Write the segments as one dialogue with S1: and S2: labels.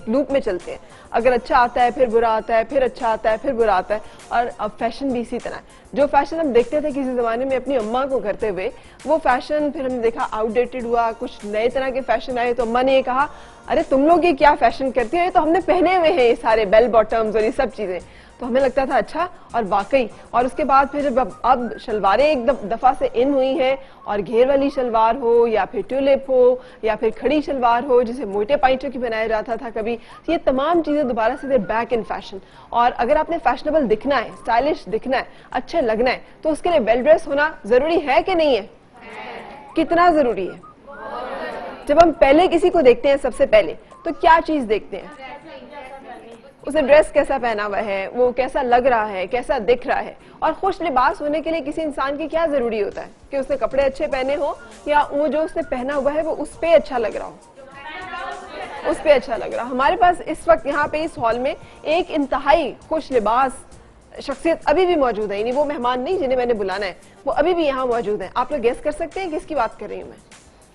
S1: एक लूप में चलते हैं। अगर अच्छा आता है फिर बुरा आता है, फिर अच्छा आता है फिर बुरा आता है। और अब फैशन भी इसी तरह है। जो फैशन हम देखते थे किसी जमाने में अपनी अम्मा को करते हुए, वो फैशन फिर हमने देखा आउटडेटेड हुआ, कुछ नए तरह के फैशन आए, तो अम्मा ने ये कहा अरे तुम लोग ये क्या फैशन करती हो, ये तो हमने पहने हुए हैं ये सारे बेल बॉटम्स और ये सब चीजें। तो हमें लगता था अच्छा, और वाकई। और उसके बाद फिर जब अब शलवारें एक दफा से इन हुई हैं, और घेर वाली शलवार हो या फिर ट्यूलिप हो या फिर खड़ी शलवार हो जिसे मोटे पाइंटों की बनाया जाता था कभी, ये तमाम चीजें दोबारा से बैक इन फैशन। और अगर आपने फैशनेबल दिखना है, स्टाइलिश दिखना है, अच्छे लगना है, तो उसके लिए वेल ड्रेस होना जरूरी है कि नहीं है? कितना जरूरी है? जब हम पहले किसी को देखते हैं सबसे पहले तो क्या चीज देखते हैं? उसे ड्रेस कैसा पहना हुआ है, वो कैसा लग रहा है, कैसा दिख रहा है। और खुश लिबास होने के लिए किसी इंसान की क्या जरूरी होता है कि उसने कपड़े अच्छे पहने हो या वो जो उसने पहना हुआ है वो उस पे अच्छा लग रहा हो, उस पे अच्छा लग रहा। हमारे पास इस वक्त यहाँ पे इस हॉल में एक इंतहाई खुश लिबास शख्सियत अभी भी मौजूद है, यानी वो मेहमान नहीं जिन्हें मैंने बुलाना है, वो अभी भी यहाँ मौजूद है। आप लोग गेस कर सकते हैं किसकी बात कर रही हूँ मैं?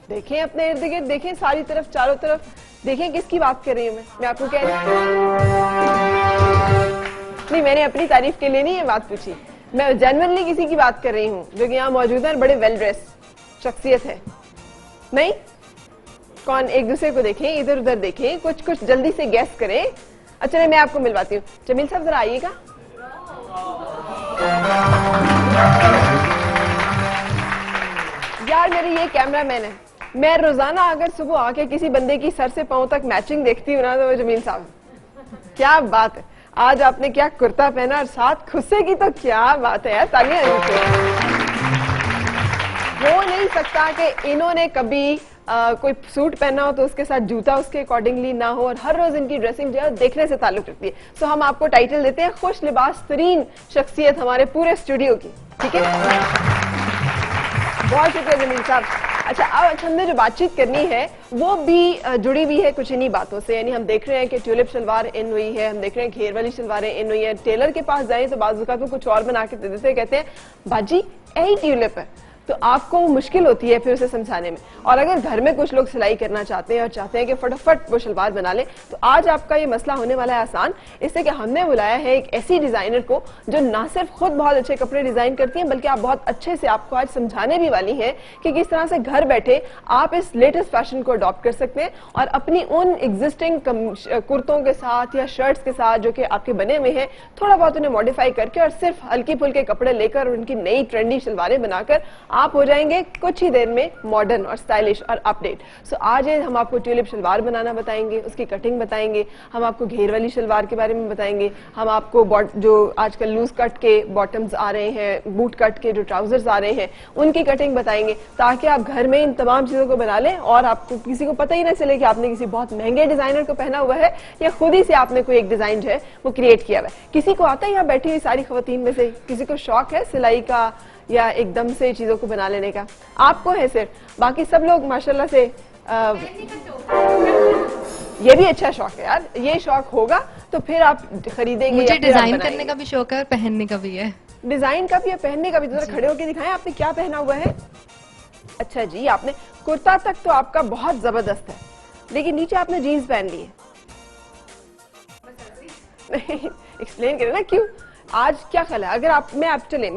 S1: देखें अपने इर्द गिर्द, देखें सारी तरफ, चारों तरफ देखें किसकी बात कर रही हूँ मैं आपको कह रही नहीं, मैंने अपनी तारीफ के लिए नहीं ये बात पूछी, मैं जेन्युइनली किसी की बात कर रही हूँ जो कि यहाँ मौजूद है, बड़े वेल ड्रेस शख्सियत है। नहीं कौन? एक दूसरे को देखें, इधर उधर देखें, कुछ कुछ जल्दी से गैस करें। अच्छा मैं आपको मिलवाती हूँ। जमील साहब जरा आइएगा। यार मेरे ये कैमरा मैन है, मैं रोजाना अगर सुबह आके किसी बंदे की सर से पांव तक मैचिंग देखती हूँ ना, तो वो जमील साहब, क्या बात है, आज आपने क्या कुर्ता पहना और साथ खुस्से की, तो क्या बात है यार, तालियां। हो नहीं सकता कि इन्होंने कभी कोई सूट पहना हो तो उसके साथ जूता उसके अकॉर्डिंगली ना हो, और हर रोज इनकी ड्रेसिंग जो है देखने से ताल्लुक रखती है। सो हम आपको टाइटल देते हैं खुश लिबास तरीन शख्सियत हमारे पूरे स्टूडियो की, ठीक है? बहुत शुक्रिया जमील साहब। अच्छा अब हमने जो बातचीत करनी है वो भी जुड़ी हुई है कुछ इन्हीं बातों से, यानी हम देख रहे हैं कि ट्यूलिप शलवार इन हुई है, हम देख रहे हैं घेर वाली शलवारें इन हुई है। टेलर के पास जाएं तो बाज़ वो कुछ और बना के दे देते हैं, कहते हैं बाजी यही ट्यूलिप है, तो आपको मुश्किल होती है फिर उसे समझाने में। और अगर घर में कुछ लोग सिलाई करना चाहते हैं और चाहते हैं कि फटाफट वो शलवार बना लें, तो आज आपका ये मसला होने वाला है आसान, इससे कि हमने बुलाया है एक ऐसी डिजाइनर को जो ना सिर्फ खुद बहुत अच्छे कपड़े डिजाइन करती हैं, बल्कि आप बहुत अच्छे से आपको आज समझाने भी वाली हैं कि किस तरह से घर बैठे आप इस लेटेस्ट फैशन को अडॉप्ट कर सकते हैं और अपनी उन एग्जिस्टिंग कुर्तों के साथ या शर्ट्स के साथ जो कि आपके बने हुए हैं, थोड़ा बहुत उन्हें मॉडिफाई करके और सिर्फ हल्की फुल्के कपड़े लेकर उनकी नई ट्रेंडी शलवारें बनाकर आप हो जाएंगे कुछ ही देर में मॉडर्न और स्टाइलिश और अपडेट। सो आज हम आपको ट्यूलिप शलवार बनाना बताएंगे, उसकी कटिंग बताएंगे, हम आपको घेर वाली शलवार के बारे में बताएंगे, हम आपको जो आजकल लूज कट के बॉटम्स आ रहे हैं, बूट कट के जो ट्राउजर्स आ रहे हैं, उनकी कटिंग बताएंगे, ताकि आप घर में इन तमाम चीजों को बना लें और आपको किसी को पता ही ना चले कि आपने किसी बहुत महंगे डिजाइनर को पहना हुआ है या खुद ही से आपने कोई एक डिजाइन जो है वो क्रिएट किया हुआ है। किसी को आता है यहाँ बैठी हुई सारी खवातीन में से, किसी को शौक है सिलाई का या एकदम से चीजों को बना लेने का? आपको है सिर्फ, बाकी सब लोग माशाल्लाह से ये भी अच्छा शौक है यार, ये शौक होगा तो फिर आप खरीदेंगे।
S2: मुझे डिजाइन करने का भी शौक है और पहनने का भी है।
S1: डिजाइन का भी है, पहनने का भी। तो खड़े होकर दिखाएं आपने क्या पहना हुआ है। अच्छा जी, आपने कुर्ता तक तो आपका बहुत जबरदस्त है, लेकिन नीचे आपने जीन्स पहन ली है। एक्सप्लेन करें ना क्यों, आज क्या ख्याल है अगर मैं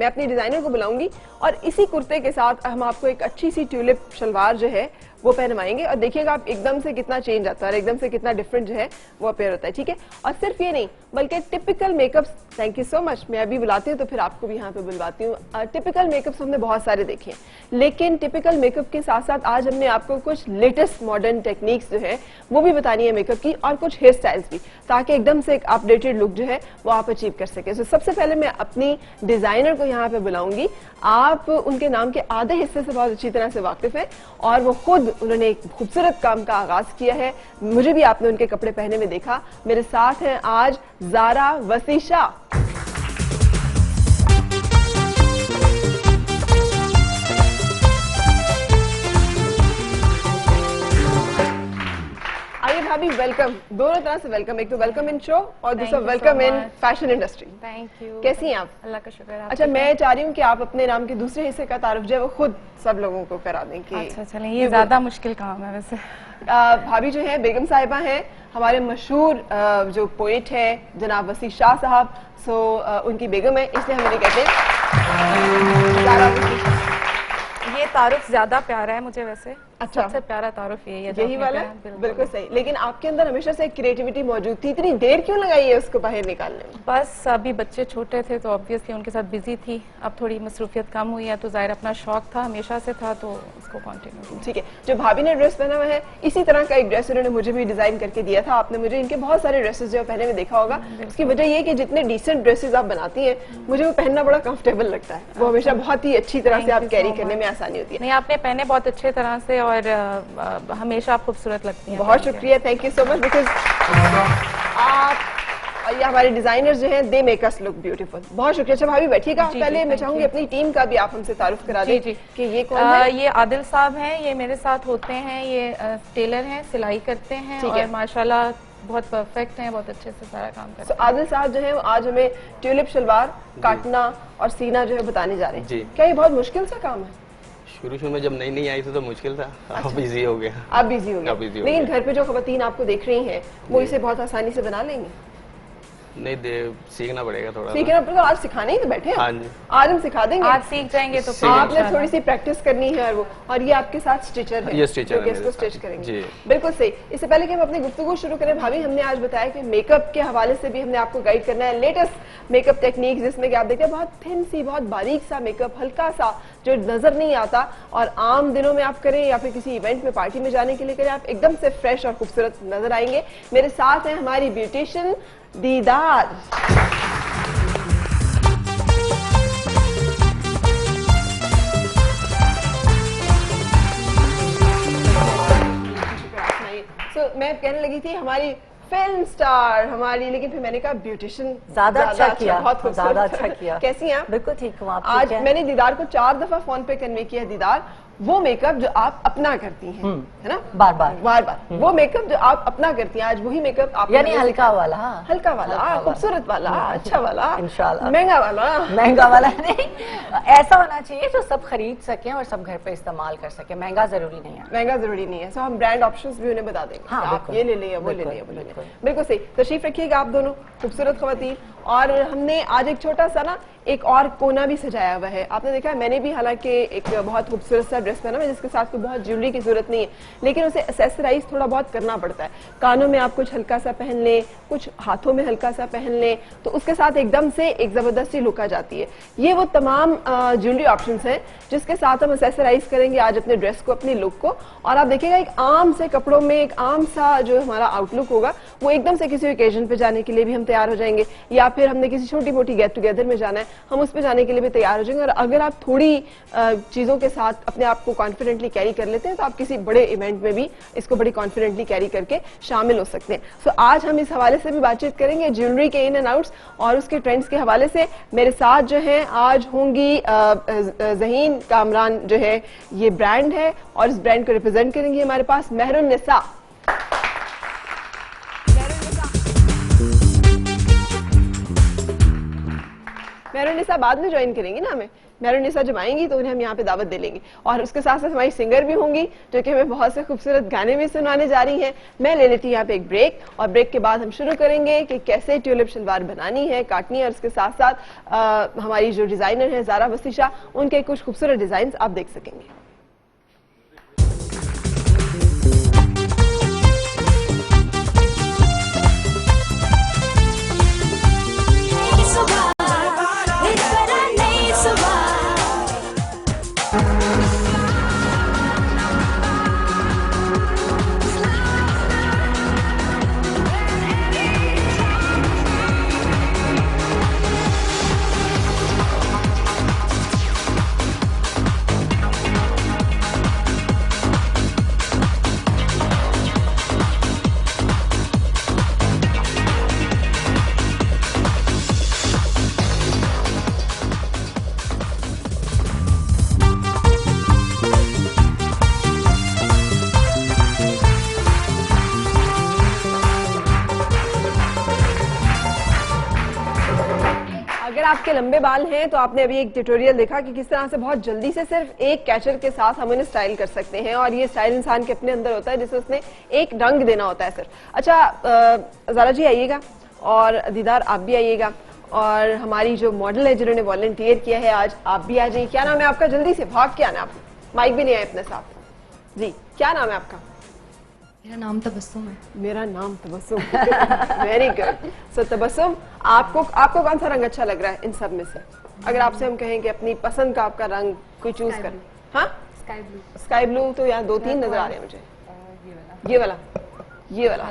S1: अपनी डिजाइनर को बुलाऊंगी और इसी कुर्ते के साथ हम आपको एक अच्छी सी ट्यूलिप शलवार जो है वो पहनवाएंगे और देखिएगा आप एकदम से कितना चेंज आता है और एकदम से कितना डिफरेंट जो है वो अपेयर होता है, ठीक है? और सिर्फ ये नहीं बल्कि typical makeups, thank you so much, मैं अभी बुलाती हूँ तो फिर आपको भी यहाँ पे बुलवाती हूँ। टिपिकल मेकअप्स हमने बहुत सारे देखे हैं, लेकिन टिपिकल मेकअप के साथ साथ आज हमने आपको कुछ लेटेस्ट मॉडर्न टेक्निक्स जो है वो भी बतानी है मेकअप की, और कुछ हेयर स्टाइल्स भी, ताकि एकदम से एक अपडेटेड लुक जो है वो आप अचीव कर सके। तो सबसे पहले मैं अपनी डिजाइनर को यहाँ पे बुलाऊंगी। आप उनके नाम के आधे हिस्से से बहुत अच्छी तरह से वाकिफ है और वो खुद उन्होंने एक खूबसूरत काम का आगाज किया है। मुझे भी आपने उनके कपड़े पहने में देखा। मेरे साथ हैं आज ज़ारा वसीशा। आइए भाभी, वेलकम, दोनों तरह से वेलकम, एक तो वेलकम इन शो और दूसरा welcome in fashion industry.
S3: Thank you.
S1: कैसी हैं आप?
S3: अल्लाह का शुक्र है।
S1: अच्छा, मैं चाह रही हूँ कि आप अपने नाम के दूसरे हिस्से का तारुफ जो है वो खुद सब लोगों को करा दें कि
S3: अच्छा चलें, ये ज्यादा मुश्किल काम है वैसे।
S1: भाभी जो है बेगम साहिबा हैं, हमारे मशहूर जो पोइट है जनाब वसी शाह साहब, सो उनकी बेगम है, इसलिए हम इन्हें कहते हैं ज़ारा वसी शाह।
S3: ये तारुफ ज्यादा प्यारा है मुझे वैसे।
S1: अच्छा,
S3: सबसे प्यारा तारुफ यही है।
S1: यही वाला? बिल्कुल सही। लेकिन आपके अंदर हमेशा से क्रिएटिविटी मौजूद थी, इतनी देर क्यों लगाई है उसको बाहर निकालने में?
S3: बस अभी बच्चे छोटे थे तो ऑब्वियसली उनके साथ बिजी थी, अब थोड़ी मसरूफियत कम हुई है तो जाहिर अपना शौक था, हमेशा से था, तो उसको कंटिन्यू।
S1: ठीक है, जो भाभी ने ड्रेस पहना हुआ है इसी तरह का एक ड्रेस उन्होंने मुझे भी डिजाइन करके दिया था। आपने मुझे इनके बहुत सारे ड्रेसेस जो पहने में देखा होगा। उसकी वजह ये कि जितने डिसेंट ड्रेसेस आप बनाती हैं मुझे वो पहनना बड़ा कंफर्टेबल लगता है, वो हमेशा बहुत ही अच्छी तरह से आप कैरी करने में आसानी होती है।
S3: नहीं, आपने पहने बहुत अच्छे तरह से और हमेशा आप खूबसूरत लगती हैं।
S1: बहुत शुक्रिया, thank you so much, because आप और ये हमारे डिजाइनर्स जो हैं they make us look beautiful. बहुत शुक्रिया। अच्छा भाभी बैठिएगा, पहले मैं चाहूंगी अपनी टीम का भी आप हमसे तारुफ करा दें कि ये कौन है।
S3: ये आदिल साहब हैं, ये मेरे साथ होते हैं, ये टेलर हैं, सिलाई करते हैं और माशाल्लाह बहुत परफेक्ट हैं, बहुत अच्छे से सारा काम करते हैं।
S1: आदिल साहब जो है आज हमें ट्यूलिप शलवार काटना और सीना जो है बताने जा रहे हैं। क्या ये बहुत मुश्किल सा काम है?
S4: शुरू में जब नई आई थी तो मुश्किल था। अब बिजी हो गया।
S1: अब बिजी हो गया। लेकिन घर पे जो खवातीन आपको देख रही हैं वो इसे बहुत आसानी से बना लेंगे?
S4: नहीं, सीखना पड़ेगा थोड़ा।
S1: सीखना पड़ेगा, आज सिखाने ही तो बैठे हैं।
S4: हाँ जी,
S1: आज हम सिखा देंगे।
S3: आज सीख जाएंगे तो
S1: आपने थोड़ी सी प्रैक्टिस करनी है। और ये आपके साथ स्टिचर है,
S4: ये स्टिचर
S1: है, इसको स्टिच करेंगे। बिल्कुल सही। इससे पहले कि हम अपनी गुफ्तगू शुरू करें, भाभी हमने आज बताया कि मेकअप के हवाले से भी हमने आपको गाइड करना है, लेटेस्ट मेकअप टेक्निक, जिसमें कि आप देखते हैं बहुत थिन सी, बहुत बारीक सा मेकअप, हल्का सा जो नजर नहीं आता, और आम दिनों में आप करें या फिर किसी इवेंट में, पार्टी में जाने के लिए करें, आप एकदम से फ्रेश और खूबसूरत नजर आएंगे। मेरे साथ है हमारी ब्यूटिशियन दीदार। मैं कहने लगी थी हमारी फिल्म स्टार हमारी, लेकिन फिर मैंने कहा ब्यूटिशियन
S5: ज्यादा अच्छा किया,
S1: बहुत
S5: ज्यादा अच्छा किया।
S1: कैसी हैं आप?
S5: बिल्कुल ठीक हूँ। आप
S1: आज मैंने दीदार को 4 दफा फोन पे कन्वे किया, दीदार वो मेकअप जो आप अपना करती हैं, है ना,
S5: बार बार
S1: वो मेकअप जो आप अपना करती हैं, आज वही मेकअप आप,
S5: यानी हल्का वाला,
S1: हल्का वाला, खूबसूरत वाला, अच्छा वाला,
S5: इंशाल्लाह,
S1: महंगा वाला
S5: नहीं, ऐसा होना चाहिए जो सब खरीद सकें और सब घर पे इस्तेमाल कर सकें। महंगा जरूरी नहीं है,
S1: महंगा जरूरी नहीं है। सो हम ब्रांड ऑप्शंस भी उन्हें बता देंगे।
S5: हाँ,
S1: आप ये ले लें, वो ले लें, वो ले लें। बिल्कुल सही। तशरीफ रखिएगा आप दोनों खूबसूरत खवातीन। और हमने आज एक छोटा सा ना एक और कोना भी सजाया हुआ है। आपने देखा है, मैंने भी हालांकि एक बहुत खूबसूरत सा ड्रेस पहना है जिसके साथ कोई बहुत ज्वेलरी की जरूरत नहीं है, लेकिन उसे एक्सेसराइज थोड़ा बहुत करना पड़ता है। कानों में आप कुछ हल्का सा पहन लें, कुछ हाथों में हल्का सा पहन लें, तो उसके साथ एकदम से एक जबरदस्ती लुक आ जाती है। ये वो तमाम ज्वेलरी ऑप्शंस हैं जिसके साथ हम एक्सेसराइज करेंगे आज अपने ड्रेस को, अपनी लुक को। और आप देखिएगा एक आम से कपड़ों में एक आम सा जो हमारा आउटलुक होगा वो एकदम से किसी ओकेजन पे जाने के लिए भी हम तैयार हो जाएंगे, या फिर हमने किसी छोटी मोटी गेट टुगेदर में जाना है, हम उस पे जाने के लिए भी तैयार हो जाएंगे। और अगर आप थोड़ी चीजों के साथ अपने आप को कॉन्फिडेंटली कैरी कर लेते हैं तो आप किसी बड़े इवेंट में भी इसको बड़ी कॉन्फिडेंटली कैरी करके शामिल हो सकते हैं। सो आज हम इस हवाले से भी बातचीत करेंगे, ज्वेलरी के इन एंड आउट्स और उसके ट्रेंड्स के हवाले से। मेरे साथ जो है आज होंगी ज़हीन कामरान, जो है ये ब्रांड है और इस ब्रांड को रिप्रेजेंट करेंगी हमारे पास मेहरुन्निसा। मेहरुन्निसा बाद में ज्वाइन करेंगी ना हमें। मेहरुन्निसा जब आएंगी तो उन्हें हम यहाँ पे दावत दे लेंगे। और उसके साथ साथ हमारी सिंगर भी होंगी जो कि हमें बहुत से खूबसूरत गाने भी सुनाने जा रही हैं। मैं ले लेती हूँ यहाँ पे एक ब्रेक, और ब्रेक के बाद हम शुरू करेंगे कि कैसे ट्यूलिप शलवार बनानी है, काटनी है। और उसके साथ साथ हमारी जो डिजाइनर है ज़ारा वसी शाह, उनके कुछ खूबसूरत डिजाइन आप देख सकेंगे। अगर आपके लंबे बाल हैं तो आपने अभी एक ट्यूटोरियल देखा कि किस तरह से बहुत जल्दी से सिर्फ एक कैचर के साथ हम इन्हें स्टाइल कर सकते हैं, और ये स्टाइल इंसान के अपने अंदर होता है जिसे उसने एक रंग देना होता है सिर्फ। अच्छा ज़ारा जी आइएगा, और दीदार आप भी आइएगा, और हमारी जो मॉडल है जिन्होंने वॉलंटियर किया है आज, आप भी आ जाइए। क्या नाम है आपका? जल्दी से भाग के आना, आप माइक भी नहीं आए अपने साथ जी। क्या नाम है आपका?
S2: मेरा नाम तबस्सुम है।
S1: मेरा नाम Tabassum. Very good. So Tabassum, आपको कौन सा रंग अच्छा लग रहा है इन सब में से? अगर आपसे हम कहें कि अपनी पसंद का आपका रंग कोई चूज कर। हाँ,
S2: स्काई ब्लू।
S1: स्काई ब्लू तो यहाँ 2-3 नजर आ रहे हैं मुझे। ये वाला, ये वाला।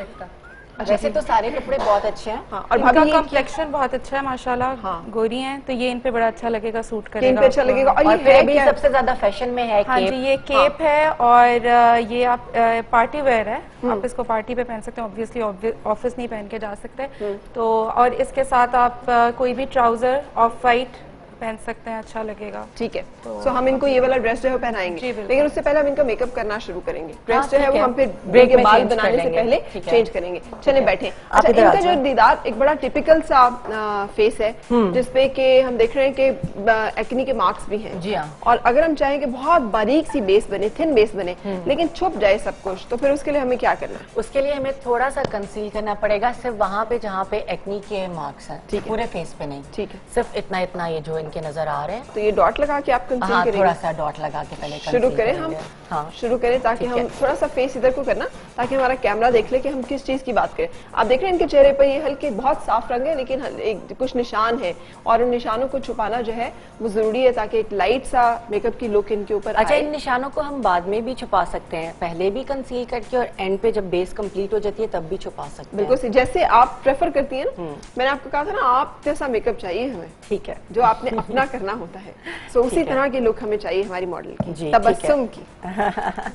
S5: अच्छा, वैसे तो सारे कपड़े बहुत अच्छे हैं।
S1: हाँ, और
S3: इनका
S1: भाभी
S3: कॉम्प्लेक्शन बहुत अच्छा है माशाल्लाह।
S1: हाँ।
S3: गोरी हैं तो ये इन पे बड़ा अच्छा लगेगा, सूट
S1: इन
S3: करेगा
S1: पे अच्छा लगेगा। और
S5: और
S1: ये
S5: फिर
S1: है
S5: अभी
S1: क्या?
S5: सबसे ज्यादा फैशन में है
S3: हाँ
S5: केप।
S3: जी, ये केप है, और ये आप पार्टी वेयर है, आप इसको पार्टी पे पहन सकते हैं, ऑब्वियसली ऑफिस नहीं पहन के जा सकते। तो और इसके साथ आप कोई भी ट्राउजर ऑफ वाइट पहन सकते हैं, अच्छा लगेगा।
S1: ठीक है। सो हम इनको ये वाला ड्रेस जो है पहनाएंगे,
S3: जी, बिल्कुल।
S1: लेकिन उससे पहले हम इनका मेकअप करना शुरू करेंगे। ड्रेस
S5: हाँ,
S1: जो है
S5: ठीक
S1: वो
S5: है।
S1: हम फिर
S5: ब्रेक
S1: ब्रेक के
S5: में
S1: बाल
S5: change कर
S1: बनाने से
S5: लेंगे।
S1: पहले
S5: ठीक है।
S1: चेंज करेंगे। चले बैठे।
S5: आप
S1: अच्छा,
S5: इधर आ
S1: इनका जो
S5: जाओ।
S1: दीदार एक बड़ा टिपिकल सा फेस है, जिसपे के हम देख रहे हैं कि एक्नी के मार्क्स भी हैं।
S5: जी हाँ।
S1: और अगर हम चाहें कि बहुत बारीक सी बेस बने, थिन बेस बने, लेकिन छुप जाए सब कुछ, तो फिर उसके लिए हमें क्या करना है?
S5: उसके लिए हमें थोड़ा सा कंसील करना पड़ेगा, सिर्फ वहाँ पे जहाँ पे एक्नी के मार्क्स हैं।
S1: ठीक है।
S5: पूरे फेस पे नहीं।
S1: ठीक है।
S5: सिर्फ इतना इतना ये जो इनके नजर आ रहे हैं।
S1: तो ये डॉट लगा के आप कंसील
S5: हाँ,
S1: करेंगे?
S5: थोड़ा सा डॉट लगा के पहले
S1: शुरू
S5: conceal
S1: करें हम?
S5: करेंगे। हाँ,
S1: शुरू करें, ताकि
S5: ठीक
S1: हम
S5: है।
S1: थोड़ा सा फेस इधर को करना, ताकि हमारा कैमरा देख ले कि हम किस चीज की बात करें। आप देख रहे हैं इनके चेहरे पर ये हल्के बहुत साफ रंग है, लेकिन एक कुछ निशान है, और उन निशानों को छुपाना जो है वो जरूरी है, ताकि एक लाइट सा मेकअप की लुक इनके ऊपर
S5: अच्छा,
S1: आए।
S5: इन निशानों को हम बाद में भी छुपा सकते हैं, पहले भी कंसील करके, और एंड पे जब बेस कंप्लीट हो जाती है तब भी छुपा सकते हैं।
S1: बिल्कुल, जैसे आप प्रेफर करती हैं ना, मैंने आपको कहा था ना, आप जैसा मेकअप चाहिए हमें,
S5: ठीक है।
S1: जो आपने अपना करना होता है। सो उसी तरह की लुक हमें चाहिए हमारी मॉडल की,
S5: जी,
S1: तबस्सुम की।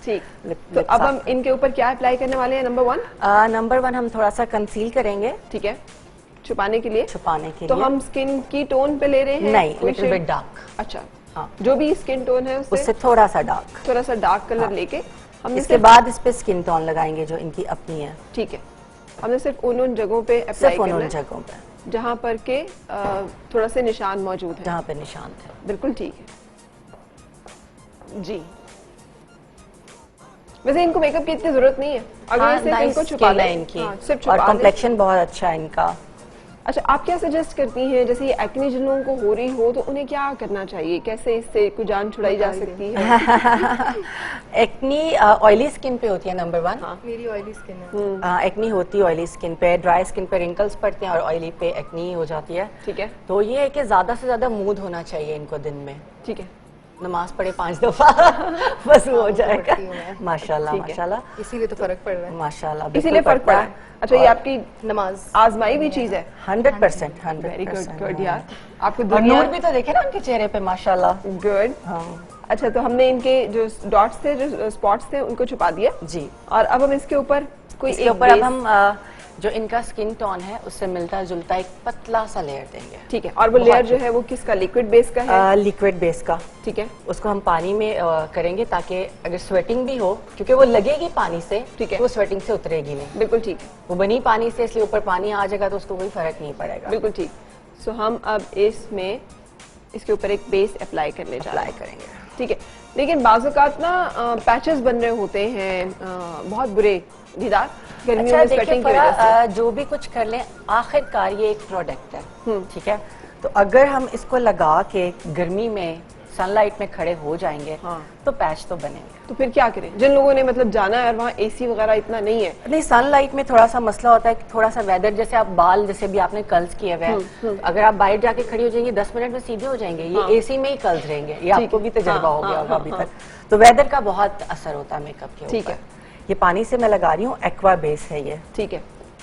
S1: ठीक, तो अब हम इनके ऊपर क्या अप्लाई करने वाले हैं? नंबर 1,
S5: नंबर 1 हम थोड़ा सा कंसील करेंगे,
S1: ठीक है, छुपाने के लिए।
S5: छुपाने के
S1: तो
S5: लिए।
S1: हम स्किन की टोन पे ले रहे हैं?
S5: नहीं,
S1: कोई
S5: लिटिल
S1: shade?
S5: Bit dark.
S1: अच्छा,
S5: हाँ,
S1: जो भी स्किन टोन है
S5: उससे थोड़ा सा डार्क।
S1: थोड़ा सा डार्क कलर लेके हमने
S5: इसके बाद इस पे स्किन टोन लगाएंगे जो इनकी अपनी है।
S1: ठीक है, हमने सिर्फ उन जगहों पे अप्लाई
S5: सिर्फ
S1: करना
S5: उन
S1: है
S5: जगहों पे
S1: जहाँ पर के थोड़ा से निशान मौजूद है।
S5: जहाँ पे निशान थे।
S1: बिल्कुल ठीक है जी। वैसे इनको मेकअप की इतनी जरूरत नहीं है, अगर
S5: हाँ,
S1: ये सिर्फ
S5: nice
S1: इनको छुपा
S5: skin है
S1: दें।
S5: इनकी।
S1: हाँ, सिर्फ
S5: और
S1: छुपा दें।
S5: कॉम्प्लेक्शन बहुत अच्छा है इनका।
S1: अच्छा, आप क्या सजेस्ट करती हैं, जैसे ये एक्ने जिन लोगों को हो रही हो तो उन्हें क्या करना चाहिए, कैसे इससे कोई जान छुड़ाई जा सकती है?
S5: एक्नी ऑयली स्किन पे होती है नंबर 1।
S2: मेरी ऑयली स्किन है।
S5: एक्नी होती है ऑयली स्किन पे, ड्राई स्किन पे रिंकल्स पड़ते हैं, और ऑयली पे एक्नी हो जाती है।
S1: ठीक है,
S5: तो ये है कि ज्यादा से ज्यादा मूड होना चाहिए इनको दिन में।
S1: ठीक है,
S5: नमाज पढ़े 5 दफा बस वो हो जाएगा।
S2: पढ़ती हूँ मैं।
S5: माशाल्लाह
S1: ठीक है।
S5: माशाल्लाह
S2: इसीलिए तो फर्क पड़ रहा है।
S5: माशाल्लाह,
S1: इसीलिए
S5: बिल्कुल
S1: फर्क पड़ा है। अच्छा, ये आपकी
S2: नमाज
S1: आजमाई हुई चीज है?
S5: 100%।
S1: वेरी गुड, गुड यार। आपको
S5: और
S1: दुनिया
S5: नूर भी तो देखे ना उनके चेहरे पे माशाल्लाह।
S1: गुड।
S5: हाँ
S1: अच्छा, तो हमने इनके जो डॉट्स थे, जो स्पॉट्स थे, उनको छुपा दिया,
S5: जी।
S1: और अब हम इसके ऊपर कोई
S5: इसके
S1: एक
S5: ऊपर अब
S1: base-
S5: हम जो इनका स्किन टोन है उससे मिलता जुलता एक पतला सा लेयर देंगे।
S1: ठीक है, और वो लेयर जो है वो किसका, लिक्विड बेस का है?
S5: लिक्विड बेस का।
S1: ठीक है,
S5: उसको हम पानी में करेंगे, ताकि अगर स्वेटिंग भी हो, क्योंकि वो लगेगी पानी से,
S1: ठीक है।
S5: तो वो स्वेटिंग से उतरेगी नहीं।
S1: बिल्कुल ठीक है,
S5: वो बनी पानी से, इसलिए ऊपर पानी आ जाएगा तो उसको कोई फर्क नहीं पड़ेगा।
S1: बिल्कुल ठीक। सो हम अब इसमें इसके ऊपर एक बेस अप्लाई करने जा रहे
S5: अप्लाई
S1: हैं।
S5: करेंगे।
S1: ठीक है, लेकिन बाज़-औक़ात ना पैचेस बन रहे होते हैं बहुत बुरे दीदार, गर्मियों
S5: अच्छा
S1: में
S5: देखिए
S1: स्वेटिंग की वजह से।
S5: जो भी कुछ कर लें, आखिरकार ये एक प्रोडक्ट है, ठीक है। तो अगर हम इसको लगा के गर्मी में सनलाइट में खड़े हो जाएंगे,
S1: हाँ।
S5: तो पैच तो बनेंगे।
S1: तो फिर क्या करें, जिन लोगों ने मतलब जाना है और वहाँ एसी वगैरह इतना नहीं है?
S5: नहीं, सनलाइट में थोड़ा सा मसला होता है कि थोड़ा सा वेदर, जैसे आप बाल जैसे भी आपने कर्ल्स किए हुए हैं, तो अगर आप बाहर जाके खड़ी हो जाएंगी 10 मिनट में सीधे हो जाएंगे, ये एसी में ही कर्ल्स रहेंगे। ये आपको भी तजर्बा हो गया होगा अभी तक। तो वेदर का बहुत असर होता है मेकअप के ऊपर।
S1: ठीक है।
S5: ये पानी से मैं लगा रही हूँ, एक्वा बेस है ये।
S1: ठीक है,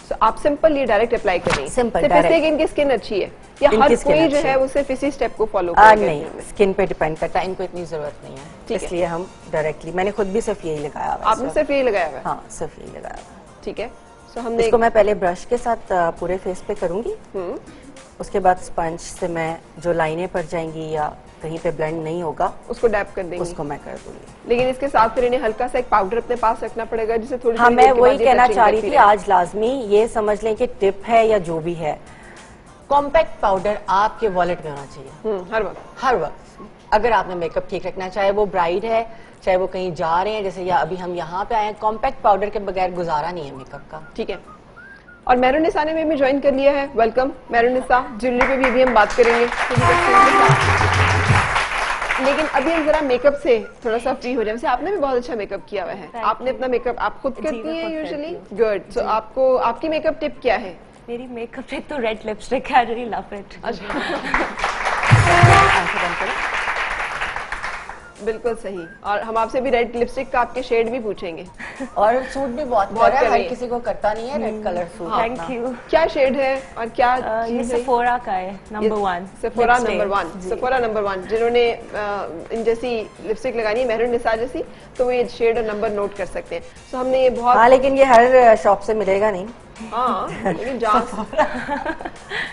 S1: सो आप सिंपल ये डायरेक्ट अप्लाई कर रही हैं?
S5: Simple,
S1: सिर्फ
S5: direct।
S1: इसलिए कि इनकी स्किन अच्छी है, या
S5: इनकी
S1: हर
S5: skin
S1: कोई जो
S5: अच्छी
S1: है
S5: है।
S1: वो सिर्फ इसी स्टेप को फॉलो करेगा?
S5: नहीं, स्किन पे डिपेंड करता है, इनको इतनी जरूरत नहीं है,
S1: ठीक है।
S5: इसलिए हम डायरेक्टली, मैंने खुद भी सिर्फ यही लगाया हुआ है।
S1: आपने सिर्फ यही लगाया हुआ है?
S5: हाँ, सिर्फ यही लगाया हुआ है।
S1: ठीक है, सो हमने
S5: इसको मैं पहले ब्रश के साथ पूरे फेस पे करूंगी, उसके बाद स्पंज से मैं जो लाइनें पड़ जाएंगी या कहीं पे ब्लेंड नहीं होगा
S1: उसको डैप कर देंगे,
S5: उसको मैं कर दूंगी।
S1: लेकिन इसके साथ फिर इन्हें हल्का सा एक पाउडर अपने पास रखना पड़ेगा, जिसे थोड़ी
S5: हाँ,
S1: थोड़ी
S5: मैं
S1: देर के
S5: वही
S1: बाद ये
S5: कहना
S1: touching
S5: चाह रही
S1: करती
S5: थी,
S1: रहे।
S5: आज लाजमी ये समझ लें कि टिप है या जो भी है, कॉम्पैक्ट पाउडर आपके वॉलेट में होना चाहिए हर वक्त। अगर आपने मेकअप ठीक रखना है, चाहे वो ब्राइड है, चाहे वो कहीं जा रहे हैं, जैसे या अभी हम यहाँ पे आए हैं, कॉम्पैक्ट पाउडर के बगैर गुजारा नहीं है मेकअप का।
S1: ठीक है। और मेहरुनिसा ने भी ज्वाइन कर लिया है, वेलकम मेहरुनिसा। ज्वेलरी पे भी अभी हम बात करेंगे, लेकिन अभी हम जरा मेकअप से थोड़ा सा फ्री हो जाए। वैसे आपने भी बहुत अच्छा मेकअप किया हुआ है, आपने अपना मेकअप आप खुद करती हैं यूजुअली? गुड। सो आपको आपकी मेकअप टिप क्या है?
S6: मेरी मेकअप टिप तो red lipstick, I really love it.
S1: बिल्कुल सही। और हम आपसे भी रेड लिपस्टिक का आपके शेड भी पूछेंगे।
S5: और सूट भी बहुत
S1: बहुत
S5: है,
S1: कर
S5: हर
S1: रही है।
S5: किसी को करता नहीं है red colour suit.
S6: Thank you.
S1: क्या शेड है और क्या
S6: ये
S1: चीज़ है?
S6: सेफोरा का है, number 1।
S1: Sephora number 1, Sephora number 1। जिन्होंने इन जैसी लिपस्टिक लगानी है मेहरुनिसा जैसी, तो वो ये शेड और नंबर नोट कर सकते हैं। तो हमने ये बहुत,
S5: हाँ, लेकिन ये हर शॉप से मिलेगा नहीं।
S1: हाँ, लेकिन जहाँ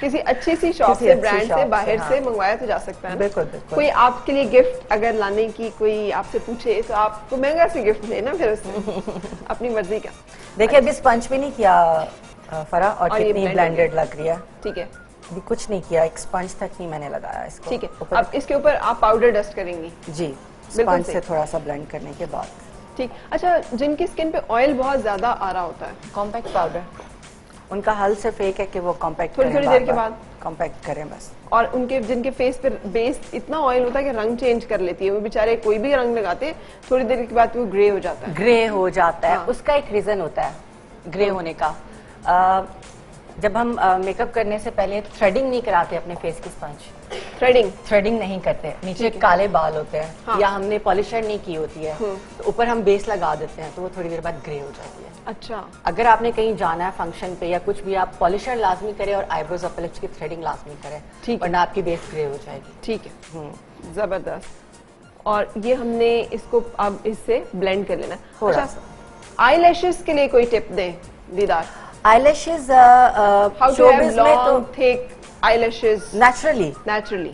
S1: किसी अच्छी सी शॉप
S5: किसी
S1: से,
S5: अच्छी
S1: ब्रांड
S5: शॉप
S1: से,
S5: से,
S1: बाहर
S5: हाँ।
S1: से मंगवाया तो जा सकता है ना?
S5: बिल्कुल बिल्कुल।
S1: कोई आपके लिए गिफ्ट अगर लाने की कोई आपसे पूछे तो आपको महंगा सी गिफ्ट देना फिर उसमें अपनी मर्जी का।
S5: देखिए अभी स्पंज भी नहीं किया फरा, और
S1: ये
S5: कितनी
S1: blend
S5: ब्लेंडेड लग रही है।
S1: ठीक है,
S5: अभी कुछ नहीं किया, एक स्पंज तक नहीं मैंने लगाया इसको।
S1: ठीक है।
S5: ऊपर-
S1: अब इसके ऊपर आप पाउडर डस्ट करेंगी?
S5: जी,
S1: बिल्कुल
S5: स्पंज
S1: सही।
S5: से थोड़ा सा ब्लेंड करने के बाद।
S1: ठीक। अच्छा, जिनकी स्किन पे ऑयल बहुत ज्यादा आ रहा होता है,
S5: कॉम्पैक्ट पाउडर, उनका हल से फेक है कि वो कॉम्पैक्ट
S1: थोड़ी देर के बाद
S5: कॉम्पैक्ट करें बस।
S1: और उनके जिनके फेस पे बेस इतना ऑयल होता है कि रंग चेंज कर लेती है वो बेचारे, कोई भी रंग लगाते हैं थोड़ी देर के बाद वो ग्रे हो जाता है।
S5: ग्रे हो जाता है,
S1: हाँ।
S5: उसका एक रीजन होता है ग्रे होने का। जब हम मेकअप करने से पहले थ्रेडिंग नहीं कराते अपने फेस की स्पंज, थ्रेडिंग नहीं करते, नीचे काले बाल होते हैं,
S1: हाँ।
S5: या हमने पॉलिशर नहीं की होती है, तो ऊपर हम बेस लगा देते हैं, तो वो थोड़ी देर बाद ग्रे हो जाती है।
S1: अच्छा,
S5: अगर आपने कहीं जाना है फंक्शन पे या कुछ भी, आप पॉलिशर लाजमी करें और आईब्रोज अपर लिप्स की थ्रेडिंग लाजमी करें,
S1: ठीक है।
S5: वरना आपकी बेस ग्रे हो जाएगी।
S1: ठीक है, जबरदस्त। और ये हमने इसको अब इससे ब्लेंड कर लेना है।
S5: थोड़ा
S1: अच्छा, आईलैशेस के लिए कोई टिप दें Deedar?
S5: Eyelashes
S1: how to have
S5: showbiz में तो
S1: long thick eyelashes
S5: naturally,
S1: naturally.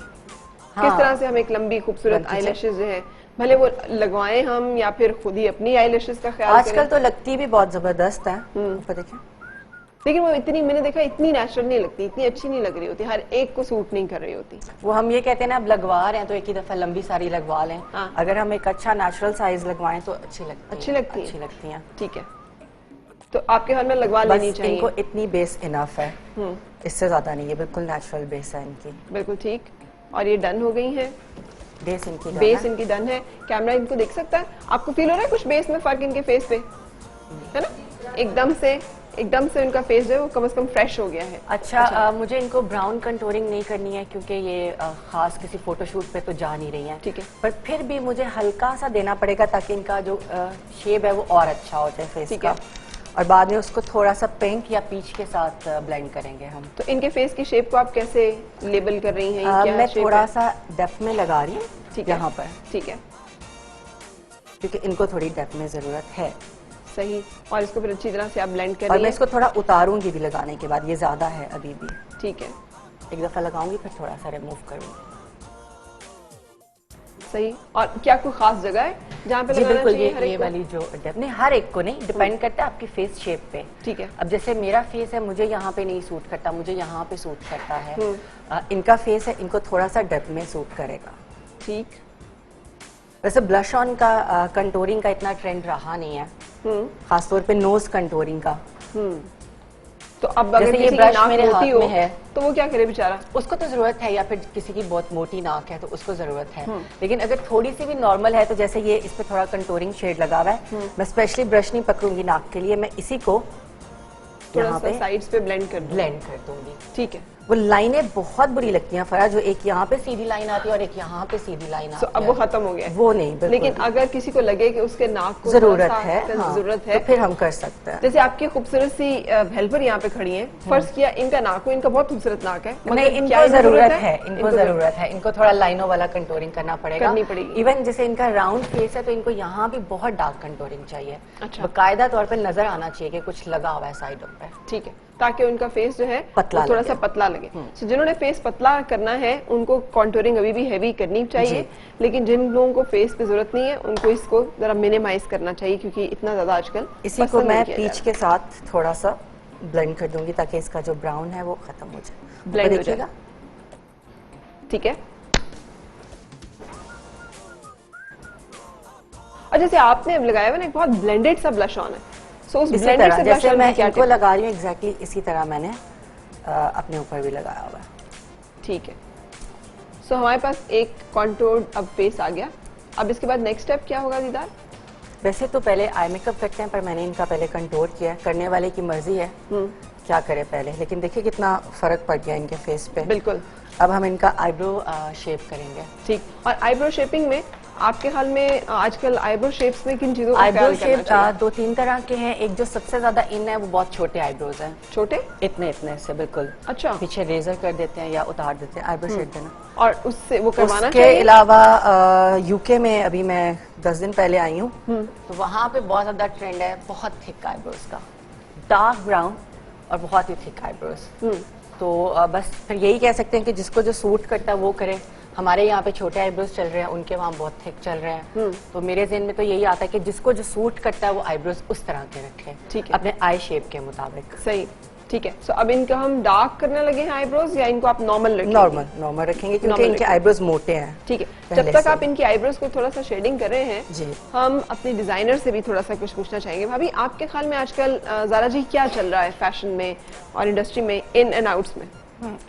S5: हाँ।
S1: किस तरह से हम एक लंबी खूबसूरत
S5: बनती है।
S1: आईलैशेस जो है, भले वो लगवाएं हम या फिर खुद ही अपनी आईलैशेस का ख्याल
S5: आजकल
S1: करें,
S5: तो लगती भी बहुत जबरदस्त है। ऊपर देखिए,
S1: लेकिन वो इतनी, मैंने देखा इतनी नेचुरल नहीं लगती, इतनी अच्छी नहीं लग रही होती, हर एक को सूट नहीं कर रही होती।
S5: वो हम ये कहते हैं ना, अब लगवा रहे हैं तो एक ही दफा लंबी सारी लगवा लें।
S1: हाँ।
S5: अगर हम एक अच्छा नेचुरल साइज लगवाएं तो अच्छी
S1: अच्छी लगती है।
S5: अच्छी लगती हैं।
S1: ठीक है, तो आपके घर में लगवा लेनी
S5: बस
S1: चाहिए।
S5: इनको इतनी बेस इनफ है, इससे ज्यादा नहीं है, बिल्कुल नेचुरल बेस है इनकी।
S1: बिल्कुल ठीक। और ये डन हो गई है,
S5: बेस इनकी done
S1: बेस
S5: है।
S1: इनकी डन है। कैमरा इनको देख सकता है, आपको फील हो रहा है कुछ बेस में फर्क इनके फेस पे, है ना? एकदम से उनका फेस जो है वो कम से कम फ्रेश हो गया है।
S5: अच्छा, मुझे इनको ब्राउन कंटूरिंग नहीं करनी है क्योंकि ये खास किसी फोटोशूट पे तो जा नहीं रही हैं।
S1: ठीक है।
S5: पर फिर भी मुझे हल्का सा देना पड़ेगा ताकि इनका जो शेप है वो और अच्छा हो जाए फेस
S1: ठीक
S5: का।
S1: है।
S5: और बाद में उसको थोड़ा सा पिंक या पीच के साथ ब्लेंड करेंगे हम।
S1: तो इनके फेस की शेप को आप कैसे लेबल कर रही हैं? क्या
S5: मैं
S1: shape
S5: थोड़ा
S1: है?
S5: सा डेप्थ में लगा रही हूँ,
S1: ठीक है,
S5: यहाँ पर,
S1: ठीक है,
S5: क्योंकि इनको थोड़ी डेप्थ में जरूरत है।
S1: सही। और इसको फिर अच्छी तरह से आप ब्लेंड कर
S5: और
S1: रही
S5: मैं
S1: हैं।
S5: इसको थोड़ा उतारूंगी भी लगाने के बाद, ये ज्यादा है अभी भी।
S1: ठीक है,
S5: एक दफा लगाऊंगी फिर थोड़ा सा रिमूव करूंगी।
S1: सही। और क्या कोई खास जगह है जहाँ पे
S5: जी
S1: लगाना
S5: बिल्कुल,
S1: चाहिए हर
S5: ये
S1: एक को?
S5: वाली जो डेप्थ नहीं, हर एक को नहीं, डिपेंड करता है आपकी फेस शेप पे।
S1: ठीक है।
S5: अब जैसे मेरा फेस है, मुझे यहाँ पे नहीं सूट करता, मुझे यहाँ पे सूट करता है। इनका फेस है, इनको थोड़ा सा डेप्थ में सूट करेगा।
S1: ठीक।
S5: वैसे ब्लश ऑन का कंटूरिंग का इतना ट्रेंड रहा नहीं है, खासतौर पे नोज कंटूरिंग का।
S1: तो अब अगर
S5: जैसे ये
S1: किसी की
S5: ब्रश
S1: नाक
S5: मेरे
S1: मोटी
S5: हाथ
S1: हो
S5: में है,
S1: तो वो क्या करे बेचारा?
S5: उसको तो जरूरत है, या फिर किसी की बहुत मोटी नाक है तो उसको जरूरत है। लेकिन अगर थोड़ी सी भी नॉर्मल है, तो जैसे ये इस पे थोड़ा कंटूरिंग शेड लगा हुआ है, मैं स्पेशली ब्रश नहीं पकड़ूंगी नाक के लिए, मैं इसी को
S1: थोड़ा
S5: यहाँ
S1: सा
S5: पे
S1: साइड्स पे ब्लेंड कर दो।
S5: ब्लेंड कर दूंगी।
S1: ठीक है।
S5: वो लाइनें बहुत बुरी लगती हैं फरा, जो एक यहाँ पे सीधी लाइन आती है और एक यहाँ पे सीधी लाइन
S1: तो
S5: आती
S1: अब
S5: है।
S1: वो खत्म हो गया है।
S5: वो नहीं, बिल्कुल
S1: लेकिन
S5: भी।
S1: अगर किसी को लगे कि उसके नाक को
S5: जरूरत
S1: थोड़ा सा
S5: है, हाँ,
S1: जरूरत है,
S5: तो फिर हम कर सकते हैं।
S1: जैसे आपकी खूबसूरत सी हेल्पर यहाँ पे खड़ी हैं, फर्ज किया इनका नाक हो, इनका बहुत खूबसूरत नाक है,
S5: नहीं,
S1: क्या
S5: इनको जरूरत है, इनको
S1: इनको
S5: जरूरत है, इनको थोड़ा लाइनों वाला कंटूरिंग करना पड़ेगा।
S1: करनी पड़ेगी।
S5: इवन जैसे इनका राउंड फेस है तो इनको यहाँ भी बहुत डार्क कंटूरिंग चाहिए।
S1: अच्छा।
S5: बाकायदा तौर पे नजर आना चाहिए कि कुछ लगा हुआ है साइडों पे।
S1: ठीक है, ताकि उनका फेस जो है
S5: पतला
S1: वो थोड़ा
S5: लगे।
S1: सा पतला लगे। So, जिन्होंने फेस पतला करना है उनको कॉन्टूरिंग अभी भी हैवी करनी चाहिए, लेकिन जिन लोगों को फेस पे जरूरत नहीं है उनको इसको जरा मिनिमाइज करना चाहिए, क्योंकि इतना ज्यादा आजकल
S5: इसी को
S1: पसंद नहीं
S5: मैं
S1: किया
S5: पीच
S1: जा
S5: के साथ थोड़ा सा ब्लेंड कर दूंगी ताकि इसका जो ब्राउन है वो खत्म हो जाए।
S1: Blend हो
S5: देखिएगा।
S1: ठीक है। और जैसे आपने अब लगाया हुआ ना एक बहुत ब्लेंडेड सा ब्लश ऑन है, सो उस
S5: इसी
S1: ब्लेंडेड
S5: तरह
S1: से ब्लश
S5: जैसे
S1: ऑन
S5: मैं
S1: में क्या
S5: इनको
S1: tip?
S5: लगा रही हूँ एग्जैक्टली इसी तरह मैंने अपने ऊपर भी लगाया हुआ है।
S1: ठीक है। सो हमारे पास एक कॉन्टूर अब फेस आ गया। अब इसके बाद नेक्स्ट स्टेप क्या होगा दीदार?
S5: वैसे तो पहले आई मेकअप करते हैं पर मैंने इनका पहले कंटूर किया है, करने वाले की मर्जी है क्या करे पहले, लेकिन देखिए कितना फर्क पड़ गया इनके फेस पे।
S1: बिल्कुल।
S5: अब हम इनका आईब्रो शेप करेंगे।
S1: ठीक। और आईब्रो शेपिंग में आपके ख्याल में आजकल आईब्रो शेप्स में किन चीजों का
S5: आईब्रो
S1: ख्याल करना
S5: शेप
S1: चाहिए?
S5: 2-3 तरह के हैं। एक जो सबसे ज्यादा इन है वो बहुत छोटे आईब्रोज हैं,
S1: छोटे?
S5: इतने इतने से बिल्कुल।
S1: अच्छा।
S5: पीछे रेजर कर देते हैं या उतार देते हैं आईब्रो शेप देना।
S1: और उससे वो करवाना
S5: उसके
S1: चाहिए?
S5: अलावा यूके में अभी मैं 10 दिन पहले आई हूँ, तो वहाँ पे बहुत ज्यादा ट्रेंड है बहुत थिक आईब्रोज का, डार्क ब्राउन और बहुत ही थिक आईब्रोज। तो बस फिर यही कह सकते हैं कि जिसको जो सूट करता है वो करे। हमारे यहाँ पे छोटे आईब्रोज चल रहे हैं, उनके वहाँ बहुत थिक चल रहे हैं। तो मेरे ज़हन में तो यही आता है कि जिसको जो सूट करता है वो आईब्रोज उस तरह के रखे,
S1: ठीक है।
S5: अपने आई शेप के मुताबिक।
S1: सही। ठीक है। सो अब इनका हम डार्क करने लगे हैं आईब्रोज या इनको आप नॉर्मल रखेंगे?
S5: नॉर्मल रखेंगे क्योंकि
S1: Normal
S5: इनके
S1: रखेंगे।
S5: आईब्रोज मोटे हैं।
S1: ठीक है।
S5: पहले
S1: जब तक
S5: से।
S1: आप इनकी आईब्रोज को थोड़ा सा शेडिंग कर रहे हैं,
S5: जी।
S1: हम अपने डिजाइनर से भी थोड़ा सा कुछ पूछना चाहेंगे। भाभी आपके ख्याल में आजकल ज़ारा जी क्या चल रहा है फैशन में और इंडस्ट्री में, इन एंड आउट्स में?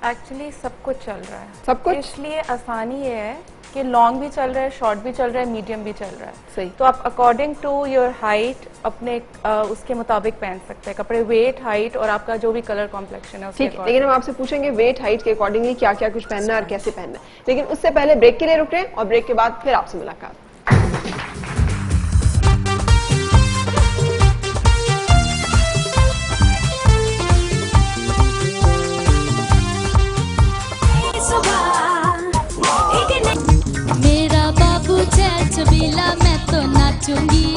S3: एक्चुअली सब कुछ चल रहा है।
S1: सब कुछ?
S3: इसलिए आसानी ये है कि लॉन्ग भी चल रहा है, शॉर्ट भी चल रहा है, मीडियम भी चल रहा है।
S1: सही।
S3: तो आप अकॉर्डिंग टू योर हाइट अपने उसके मुताबिक पहन सकते हैं कपड़े, वेट, हाइट और आपका जो भी कलर कॉम्प्लेक्शन है उसके
S1: ठीक है।
S3: according।
S1: लेकिन हम आपसे पूछेंगे वेट हाइट के अकॉर्डिंगली क्या क्या कुछ पहनना है और कैसे पहनना है, लेकिन उससे पहले ब्रेक के लिए रुक रहे हैं और ब्रेक के बाद फिर आपसे मुलाकात।
S7: मेरा बाबू छैल छबीला मैं तो नाचूंगी,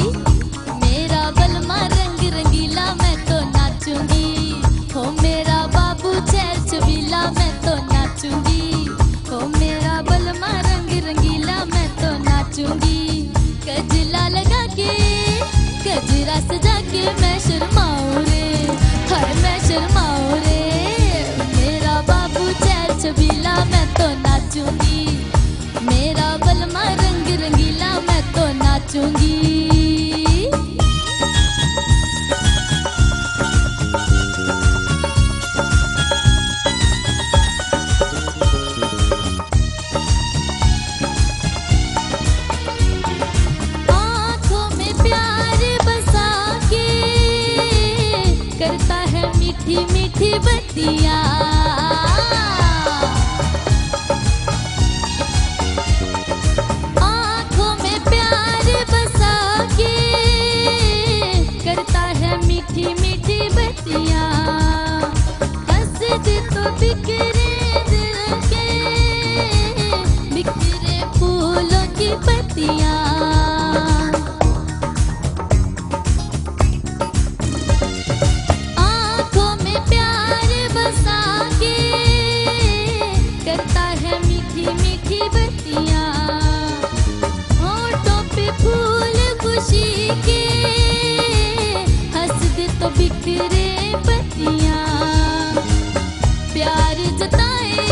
S7: मेरा बलमा रंग रंगीला मैं तो नाचूंगी, हो मेरा बाबू छैल छबीला मैं तो नाचूंगी, हो मेरा बलमा रंग रंगीला मैं तो नाचूंगी। गजला लगा के गजरा सजा के मैं शर्माऊं रे, हाय मैं शर्माऊं रे, मेरा बाबू छैल छबीला मैं तो नाचूंगी, मेरा बलमा रंग रंगीला मैं तो नाचूंगी। आँखों में प्यार बसा के करता है मीठी मीठी बत्तियाँ, आँखों में प्यार बसा के करता है मीठी मीठी बत्तियाँ, हंस दे तो बिखरे दिल के बिखरे फूलों की पत्तियाँ। आँखों में प्यार बसा के करता है मीठी मीठी बत्तियाँ, होठों पे फूल खुशी के हंस दे तो बिखरे पत्तियाँ, प्यार जताए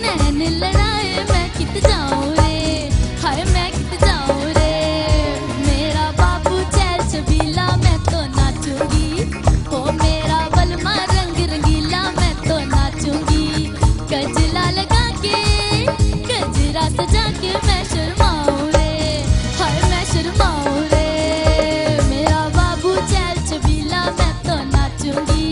S7: नैन लड़ाए मैं कित जाऊं रे, हाय मैं कित जाऊं रे, मेरा बाबू छैल छबीला मैं तो नाचूंगी, हो मेरा बलमा रंग रंगीला मैं तो नाचूंगी। गजला लगा के गजरा सजा के मैं शर्माऊं रे, हाय मैं शर्माऊं रे, मेरा बाबू छैल छबीला मैं तो नाचूंगी।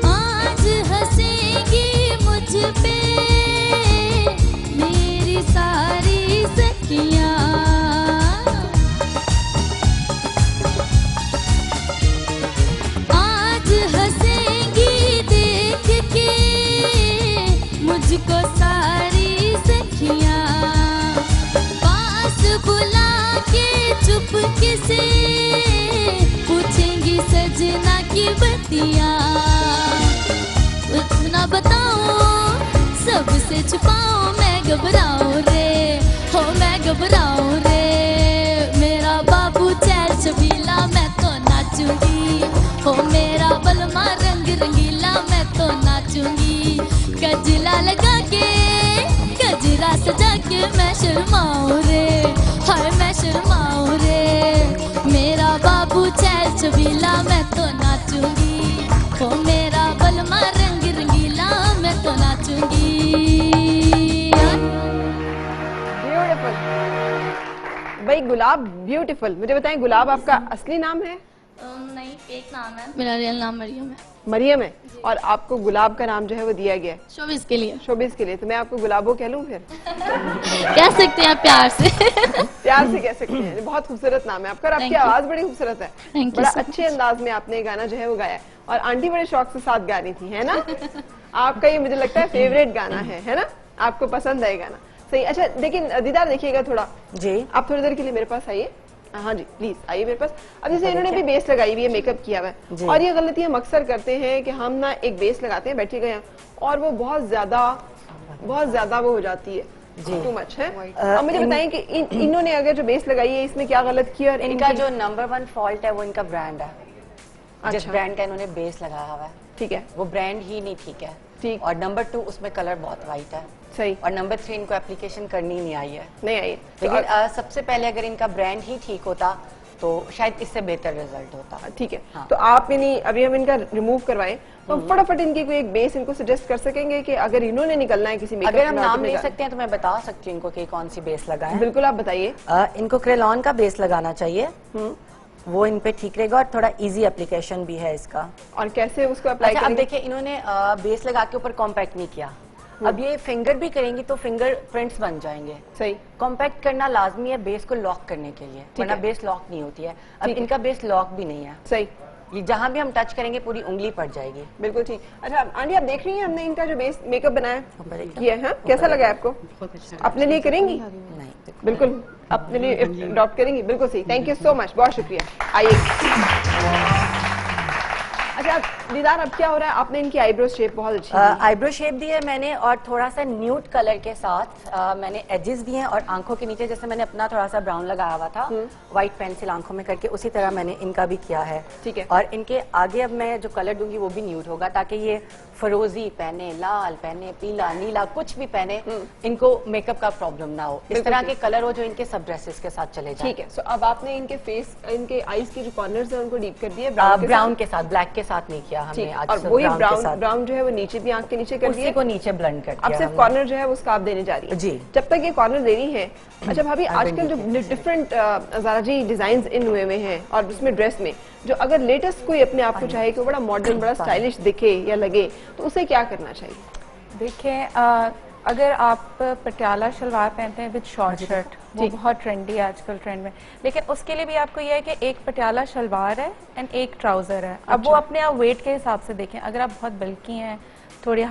S7: आज हंसेगी मुझ पे मेरी सारी सखियाँ, आज हंसेगी देख के मुझको सारी सखियाँ, पास बुला के चुपके से पूछेंगी सजना की बत्तियाँ, बताऊं, सबसे छुपाऊं, मैं घबराऊं रे, हो मैं घबराऊं रे। मेरा बाबू चैल छबीला, मैं तो नाचूंगी, हो मेरा बलमा रंग रंगीला, मैं तो नाचूंगी। गजला लगा के, गजरा सजा के, मैं शर्माऊं रे, हाय मैं शर्माऊं रे। मेरा बाबू चैल छबीला, मैं तो नाचूंगी, हो मेरा बलमा रंग रंगीला, मैं तो नाचूंगी।
S1: ब्यूटीफुल भाई, गुलाब ब्यूटीफुल। मुझे बताएं, गुलाब आपका असली नाम है?
S7: नहीं, फेक नाम है मेरा, रियल नाम मरियम है।
S1: मरियम है, और आपको गुलाब का नाम जो है वो दिया गया है
S7: शोबिस के लिए।
S1: शोबिस के लिए। तो मैं आपको गुलाबो कह लूं फिर?
S7: कह सकते हैं प्यार से।
S1: प्यार से कह सकते हैं। बहुत खूबसूरत नाम है आपका, और आपकी आवाज बड़ी खूबसूरत है।
S7: Thank you
S1: बड़ा
S7: so
S1: अच्छे अंदाज में आपने गाना जो है वो गाया है, और आंटी बड़े शौक से साथ गा रही थी, है ना? आपका ये मुझे लगता है फेवरेट गाना है ना? आपको पसंद है गाना, सही। अच्छा, लेकिन दीदार देखिएगा थोड़ा
S5: जी,
S1: आप थोड़ी देर के लिए मेरे पास आइए। हाँ जी, प्लीज आइए मेरे पास। अब जैसे इन्होंने भी बेस लगाई हुई है, मेकअप किया हुआ है, और ये गलती हम अक्सर करते हैं कि हम ना एक बेस लगाते हैं, बैठिएगा यहाँ, और वो बहुत ज्यादा वो हो जाती है, टू मच है। अब मुझे बताएं कि इन्होंने अगर जो बेस लगाई है इसमें क्या गलत किया? और
S5: इनका जो नंबर 1 फॉल्ट है वो इनका ब्रांड है। जिस
S1: अच्छा।
S5: ब्रांड का इन्होंने बेस लगाया हुआ है,
S1: ठीक है,
S5: वो ब्रांड ही नहीं ठीक है।
S1: ठीक।
S5: और नंबर 2, उसमें कलर बहुत वाइट है।
S1: सही।
S5: और नंबर 3, इनको एप्लीकेशन करनी नहीं आई है।
S1: नहीं आई।
S5: लेकिन सबसे पहले अगर इनका ब्रांड ही ठीक होता तो शायद इससे बेहतर रिजल्ट होता।
S1: ठीक है,
S5: हाँ।
S1: तो आप यानी अभी हम इनका रिमूव करवाएं तो फटाफट इनकी कोई एक बेस इनको सजेस्ट कर सकेंगे कि अगर इन्होंने निकलना है किसी मेकअप
S5: अगर हम नाम ले सकते हैं तो मैं बता सकती हूँ इनको कि कौन सी बेस लगाएं।
S1: बिल्कुल, आप बताइए।
S5: इनको क्रेलॉन का बेस लगाना चाहिए, वो इन पे ठीक रहेगा, और थोड़ा इजी एप्लीकेशन भी है इसका।
S1: और कैसे उसको अप्लाई
S5: अच्छा, अब
S1: करेंगे?
S5: देखिए इन्होंने बेस लगा के ऊपर कॉम्पैक्ट नहीं किया। अब ये फिंगर भी करेंगी तो फिंगर प्रिंट्स बन जाएंगे।
S1: सही।
S5: कॉम्पैक्ट करना लाजमी है बेस को लॉक करने के लिए, वरना
S1: है।
S5: बेस लॉक नहीं होती है। अब
S1: ठीक है।
S5: इनका बेस लॉक भी नहीं है।
S1: सही।
S5: ये जहाँ भी हम टच करेंगे पूरी उंगली पड़ जाएगी।
S1: बिल्कुल ठीक। अच्छा आंटी, आप देख रही हैं हमने इनका जो बेस मेकअप बनाया
S5: ऊपर
S1: किया है, कैसा लगा आपको? अपने लिए करेंगी?
S5: नहीं,
S1: बिल्कुल अपने लिए अडॉप्ट करेंगी। बिल्कुल सही, थैंक यू सो मच, बहुत शुक्रिया। आइए। अच्छा दीदार, अब क्या हो रहा है? आपने इनकी आईब्रो शेप बहुत अच्छी दी।
S5: आईब्रो शेप दी है मैंने, और थोड़ा सा न्यूड कलर के साथ मैंने एजेस दिए हैं, और आंखों के नीचे जैसे मैंने अपना थोड़ा सा ब्राउन लगाया हुआ था व्हाइट पेंसिल आंखों में करके, उसी तरह मैंने इनका भी किया है।
S1: ठीक है।
S5: और इनके आगे अब मैं जो कलर दूंगी वो भी न्यूड होगा, ताकि ये फरोजी पहने, लाल पहने, पीला, नीला, कुछ भी पहने, इनको मेकअप का प्रॉब्लम ना हो। इस तरह के कलर हो जो इनके सब ड्रेसेस के साथ चले जाए।
S1: ठीक है, सो अब आपने इनके फेस, इनके आईज के जो कॉर्नर्स हैं उनको डीप कर दिए
S5: ब्राउन के साथ, ब्लैक के साथ नहीं किया हमने आज।
S1: और वही ब्राउन जो है वो नीचे भी आंख के नीचे कर दिया,
S5: उसी को नीचे ब्लेंड कर
S1: अब
S5: दिया
S1: सिर्फ
S5: हमने।
S1: कॉर्नर जो है वो उसका आप देने जा रही है।
S5: जी।
S1: जब तक ये कॉर्नर दे रही है। अच्छा भाभी, आजकल जो डिफरेंट ज़ारा जी डिजाइन इन हुए में हैं, और उसमें ड्रेस में जो अगर लेटेस्ट कोई अपने आप को चाहे कि वो बड़ा मॉडर्न, बड़ा स्टाइलिश दिखे या लगे, तो उसे क्या करना चाहिए?
S3: देखिए, अगर आप पटियाला शलवार पहनते हैं विद शॉर्ट शर्ट, वो बहुत ट्रेंडी है आजकल ट्रेंड में, लेकिन उसके लिए भी आपको यह है कि एक पटियाला शलवार है एंड एक ट्राउजर है। अब वो अपने आप वेट के हिसाब से देखें। अगर आप बहुत बल्की हैं, थोड़ी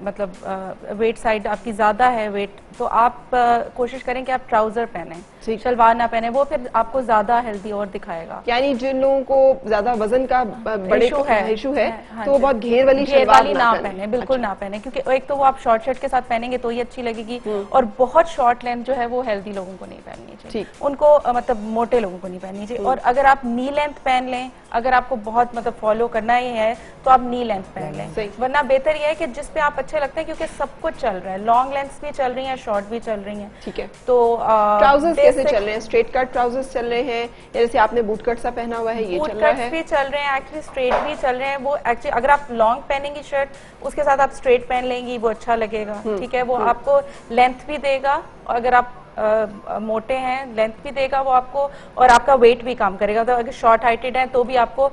S3: मतलब वेट साइड आपकी ज्यादा है वेट, तो आप कोशिश करें कि आप ट्राउजर पहने, शलवार ना पहने, वो फिर आपको ज्यादा हेल्दी और दिखाएगा।
S1: यानी जिन लोगों को ज्यादा वजन का बड़े इशू है
S3: हाँ
S1: तो वो बहुत घेर वाली
S3: ना पहने, बिल्कुल ना पहने, क्योंकि एक तो वो आप शॉर्ट शर्ट के साथ पहनेंगे तो ही अच्छी लगेगी, और बहुत शॉर्ट लेंथ जो है वो हेल्दी लोगों को नहीं पहननी चाहिए, उनको मतलब मोटे लोगों को नहीं पहननी चाहिए। और अगर आप नी लेंथ पहन लें, अगर आपको बहुत मतलब फॉलो करना ही है तो आप नी लेंथ पहन लें, वरना बेहतर ये है कि जिस पे आप अच्छे लगते हैं, क्योंकि सब कुछ चल रहा है, लॉन्ग लेंथ भी चल रही है, शॉर्ट भी चल रही है।
S1: ठीक है।
S3: तो
S1: ट्राउजर्स कैसे चल रहे हैं? स्ट्रेट कट ट्राउजर्स चल रहे हैं, या जैसे आपने बूट कट सा पहना हुआ है ये चल रहा है?
S3: भी चल रहे हैं, एक्चुअली स्ट्रेट भी चल रहे हैं। वो एक्चुअली अगर आप लॉन्ग पहनेंगी शर्ट, उसके साथ आप स्ट्रेट पहन लेंगी, वो अच्छा लगेगा। ठीक है, वो आपको लेंथ भी देगा, और अगर आप मोटे हैं लेंथ भी देगा वो आपको, और आपका वेट भी कम करेगा। तो अगर शॉर्ट हाइटेड है तो भी आपको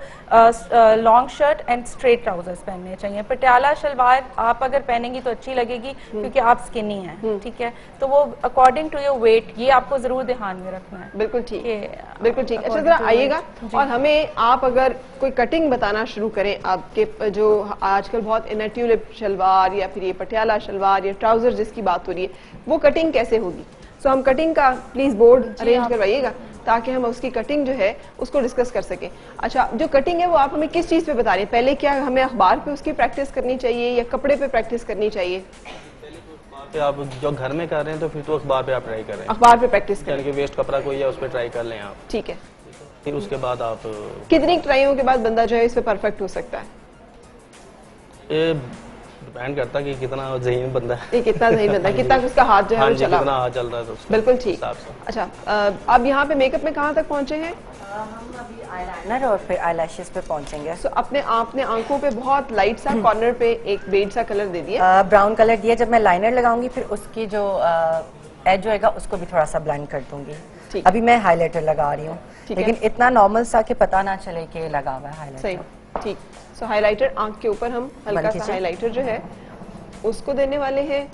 S3: long shirt and straight trousers पहनने चाहिए। पटियाला शलवार आप अगर पहनेंगी तो अच्छी लगेगी, क्योंकि आप स्किनी हैं। ठीक है, तो वो अकॉर्डिंग टू योर वेट, ये आपको जरूर ध्यान में रखना है।
S1: बिल्कुल ठीक, बिल्कुल ठीक। अच्छा जरा आइएगा, और हमें आप अगर कोई कटिंग बताना शुरू करें, आपके जो आजकल बहुत इन ट्यूलिप शलवार या फिर ये पटियाला शलवार या ट्राउजर जिसकी बात हो रही है, वो कटिंग कैसे होगी? तो हम कटिंग का प्लीज बोर्ड अरेंज करवाइएगा, ताकि हम उसकी कटिंग जो है उसको डिस्कस कर सकें। अच्छा, जो कटिंग है वो आप हमें किस चीज़ पे बता रही हैं? पहले क्या हमें अखबार पे उसकी प्रैक्टिस करनी चाहिए या कपड़े पे प्रैक्टिस करनी चाहिए?
S4: पे आप जो घर में कर रहे हैं तो फिर तो अखबार पे आप ट्राई करें,
S1: अखबार पे प्रैक्टिस करें।
S4: यानी कि वेस्ट कपड़ा कोई है उस पर ट्राई कर लें आप,
S1: ठीक है।
S4: फिर उसके बाद आप
S1: कितनी ट्राइयों के बाद बंदा जो है इस पे परफेक्ट हो सकता है?
S4: ये डिपेंड करता है कि कितना ज़हीन बंदा है,
S1: ये कितना सही बंदा है, कितना उसका हाथ जो है
S4: हाँ
S1: वो
S4: जी,
S1: चला।
S4: कितना हाथ चल रहा है तो उसका
S1: बिल्कुल ठीक।
S4: हिसाब से।
S1: अच्छा, अब यहाँ पे मेकअप में कहाँ तक पहुँचे हैं?
S5: हम अभी आईलाइनर और फिर आईलैशेस पे पहुंचेंगे।
S1: तो अपने आपने आंखों पे बहुत लाइट सा कॉर्नर पे एक बेड सा कलर दे दिया।
S5: ब्राउन कलर दिया। जब मैं लाइनर लगाऊंगी फिर उसकी जो एज होएगा उसको भी थोड़ा सा ब्लेंड कर दूंगी।
S1: ठीक।
S5: अभी मैं हाइलाइटर लगा रही हूँ,
S1: ठीक है।
S5: लेकिन इतना नॉर्मल सा कि पता ना चले कि लगा हुआ है हाइलाइटर।
S1: सही, ठीक। सो हाइलाइटर आंख के ऊपर हम हल्का
S5: बन
S1: सा
S5: खींचे।
S1: हाइलाइटर जो है उसको देने वाले हैं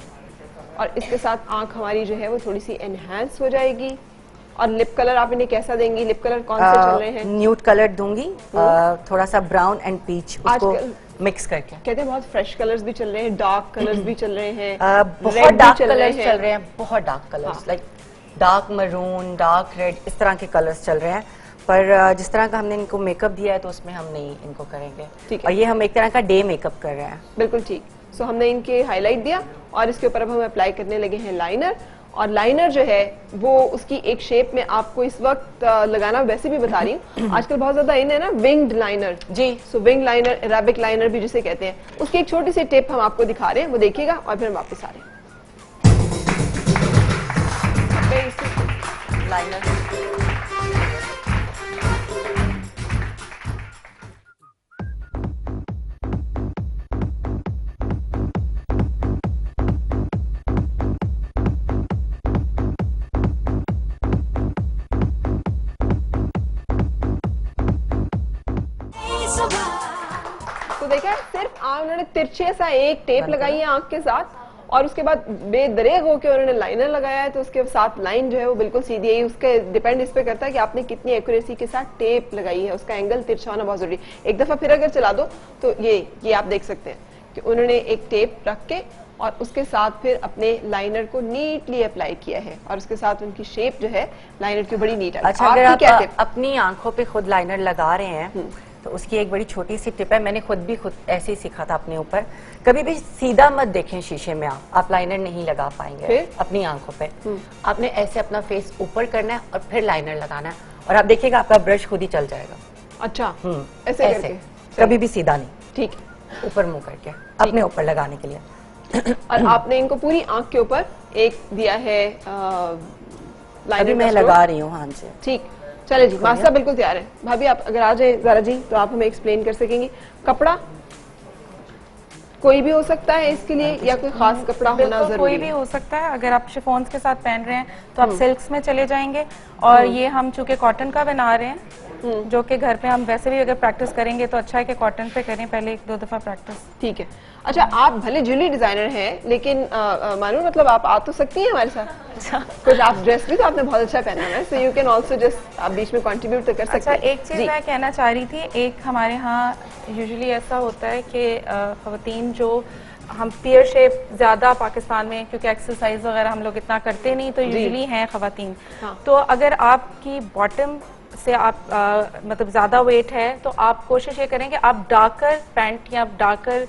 S1: और इसके साथ आंख हमारी जो है वो थोड़ी सी एनहांस हो जाएगी। और लिप कलर आप इन्हें कैसा देंगी? लिप कलर कौन से चल रहे हैं?
S5: न्यूड कलर दूंगी, थोड़ा सा ब्राउन एंड पीच उसको
S1: आजकल
S5: मिक्स करके।
S1: कहते हैं बहुत फ्रेश कलर्स भी चल रहे हैं, डार्क कलर्स भी चल रहे हैं,
S5: बहुत
S1: red भी
S5: डार्क
S1: चल रहे
S5: कलर्स
S1: हैं।
S5: चल रहे हैं, बहुत dark colours like dark maroon, dark red, इस तरह के कलर्स चल रहे हैं। पर जिस तरह का हमने इनको मेकअप दिया है तो उसमें हम नहीं इनको करेंगे।
S1: ठीक है।
S5: और ये हम एक तरह का डे मेकअप कर रहे हैं।
S1: बिल्कुल ठीक। सो हमने इनके हाईलाइट दिया और इसके ऊपर अब हम अप्लाई करने लगे हैं लाइनर। और लाइनर जो है वो उसकी एक शेप में आपको इस वक्त लगाना वैसे भी बता रही हूँ। आजकल बहुत ज्यादा इन है ना विंग्ड लाइनर जी। सो विंग लाइनर, अरेबिक लाइनर भी जिसे कहते हैं, उसकी एक छोटी सी टिप हम आपको दिखा रहे हैं, वो देखिएगा और फिर हम वापस आ रहे हैं।
S5: लाइनर
S1: तो देखा, सिर्फ उन्होंने तिरछे सा एक टेप लगाई है आंख के साथ और उसके बाद बेदरेग होकर उन्होंने लाइनर लगाया है, तो उसके साथ लाइन जो है वो बिल्कुल सीधी है। उसका डिपेंड इस पे करता है कि आपने कितनी एक्यूरेसी के साथ टेप लगाई है, उसका एंगल तिरछा होना बहुत जरूरी है। एक दफा फिर अगर चला दो तो ये आप देख सकते हैं कि उन्होंने एक टेप रख के और उसके साथ फिर अपने लाइनर को नीटली अप्लाई किया है और उसके साथ उनकी शेप जो है लाइनर की बड़ी नीट है।
S5: अच्छा, अगर आप अपनी आंखों पे खुद लाइनर लगा रहे हैं तो उसकी एक बड़ी छोटी सी टिप है, मैंने खुद ऐसे ही सीखा था अपने ऊपर। कभी भी सीधा मत देखें शीशे में, आप लाइनर नहीं लगा पाएंगे अपनी आंखों पे। आपने ऐसे अपना फेस ऊपर करना है और फिर लाइनर लगाना है और आप देखिएगा आपका ब्रश खुद ही चल जाएगा।
S1: अच्छा, ऐसे करके,
S5: कभी भी सीधा नहीं,
S1: ठीक,
S5: ऊपर मुंह करके अपने ऊपर लगाने के लिए।
S1: और आपने इनको पूरी आंख के ऊपर एक दिया है लाइनर।
S5: अभी मैं लगा रही हूँ। हाँ जी,
S1: ठीक, चले जी, मास्टर बिल्कुल तैयार है। भाभी आप अगर आ जाए जरा जी तो आप हमें एक्सप्लेन कर सकेंगी। कपड़ा कोई भी हो सकता है इसके लिए या कोई खास कपड़ा होना जरूरी है?
S3: कोई भी हो सकता है। अगर आप शिफॉन्स के साथ पहन रहे हैं तो आप सिल्क्स में चले जाएंगे और ये हम चूंकि कॉटन का बना रहे हैं, जो कि घर पे हम वैसे भी अगर प्रैक्टिस करेंगे तो अच्छा है कि कॉटन पे करें पहले 1-2 दफा प्रैक्टिस।
S1: ठीक है। अच्छा, आप भले ज्वेलरी डिजाइनर हैं लेकिन मानो मतलब आप आ तो सकती हैं हमारे साथ। अच्छा, कुछ आप ड्रेस भी तो आपने बहुत अच्छा पहना है, so you can also just आप बीच में कंट्रीब्यूट तो कर सकते हैं।
S3: अच्छा, एक चीज मैं कहना चाह रही थी, एक हमारे यहाँ यूजुअली ऐसा होता है कि खवातीन जो हम पियर शेप ज्यादा पाकिस्तान में, क्योंकि एक्सरसाइज वगैरह हम लोग इतना करते नहीं, तो यूजुअली हैं खवातीन। तो अगर आपकी बॉटम से आप मतलब ज्यादा वेट है तो आप कोशिश ये करें कि आप डार्कर पैंट या डार्कर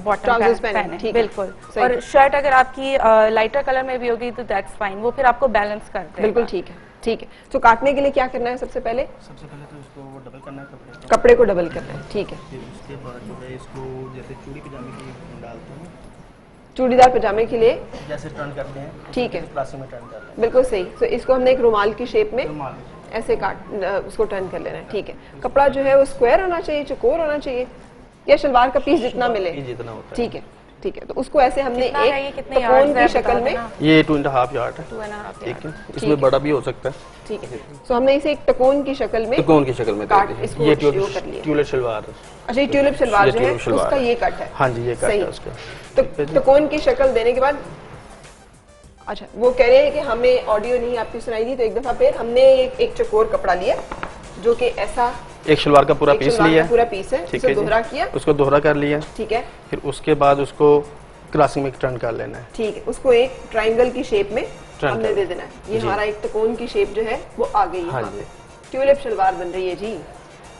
S3: बॉटम पहने। बिल्कुल। और शर्ट अगर आपकी लाइटर कलर में भी होगी तो दैट्स फाइन, वो फिर आपको बैलेंस कर देगा।
S1: बिल्कुल ठीक है, ठीक है। तो काटने के लिए क्या करना है? सबसे पहले
S4: तो इसको डबल करना है,
S1: कपड़े को डबल करना है, ठीक है।
S4: फिर उसके बाद जो है इसको जैसे चूड़ी पजामे के लिए डालते हैं,
S1: चूड़ीदार पजामे के लिए
S4: जैसे टर्न करते हैं,
S1: ठीक है,
S4: प्लास्टिक में टर्न करते हैं,
S1: बिल्कुल सही। तो इसको हमने एक रुमाल की शेप में
S4: रुमाल
S1: ऐसे उसको टर्न कर लेना है, ठीक है। कपड़ा जो है वो स्क्वायर होना चाहिए, चौकोर होना चाहिए, या शलवार का पीस जितना मिले,
S4: जितना होता है,
S1: ठीक है, ठीक है। तो उसको ऐसे हमने एक
S3: तकोन
S1: की शक्ल में,
S4: ये 2.5 यार्ड है, ठीक है, इसमें बड़ा भी हो सकता है,
S1: ठीक है। तो हमने इसे एक तकोन की शक्ल में,
S4: तकोन की शक्ल में
S1: काट इसको
S4: ये
S1: ट्यूलिप
S4: शलवार।
S1: अच्छा, ये ट्यूलिप शलवार जो है उसका ये कट है।
S4: हाँ जी, ये कट है उसका।
S1: तो तकोन की शक्ल देने के बाद, अच्छा, वो कह रहे हैं कि हमें ऑडियो नहीं आपकी सुनाई दी, तो एक दफा फिर हमने एक चकोर कपड़ा लिया जो कि ऐसा
S4: एक शलवार का पूरा पीस लिया,
S1: पूरा पीस है, उसे दोहरा किया,
S4: उसको दोहरा कर लिया,
S1: ठीक है।
S4: फिर उसके बाद उसको क्रॉसिंग में टर्न कर लेना है।
S1: ठीक है, उसको एक ट्रायंगल की शेप में
S4: Turn
S1: हमने
S4: कर
S1: दे देना है। ये
S4: जी।
S1: हमारा एक त्रिकोण की शेप जो है वो आ गई है।
S4: हाँ
S1: यहाँ
S4: जी।
S1: पे ट्यूलिप शलवार बन रही है जी।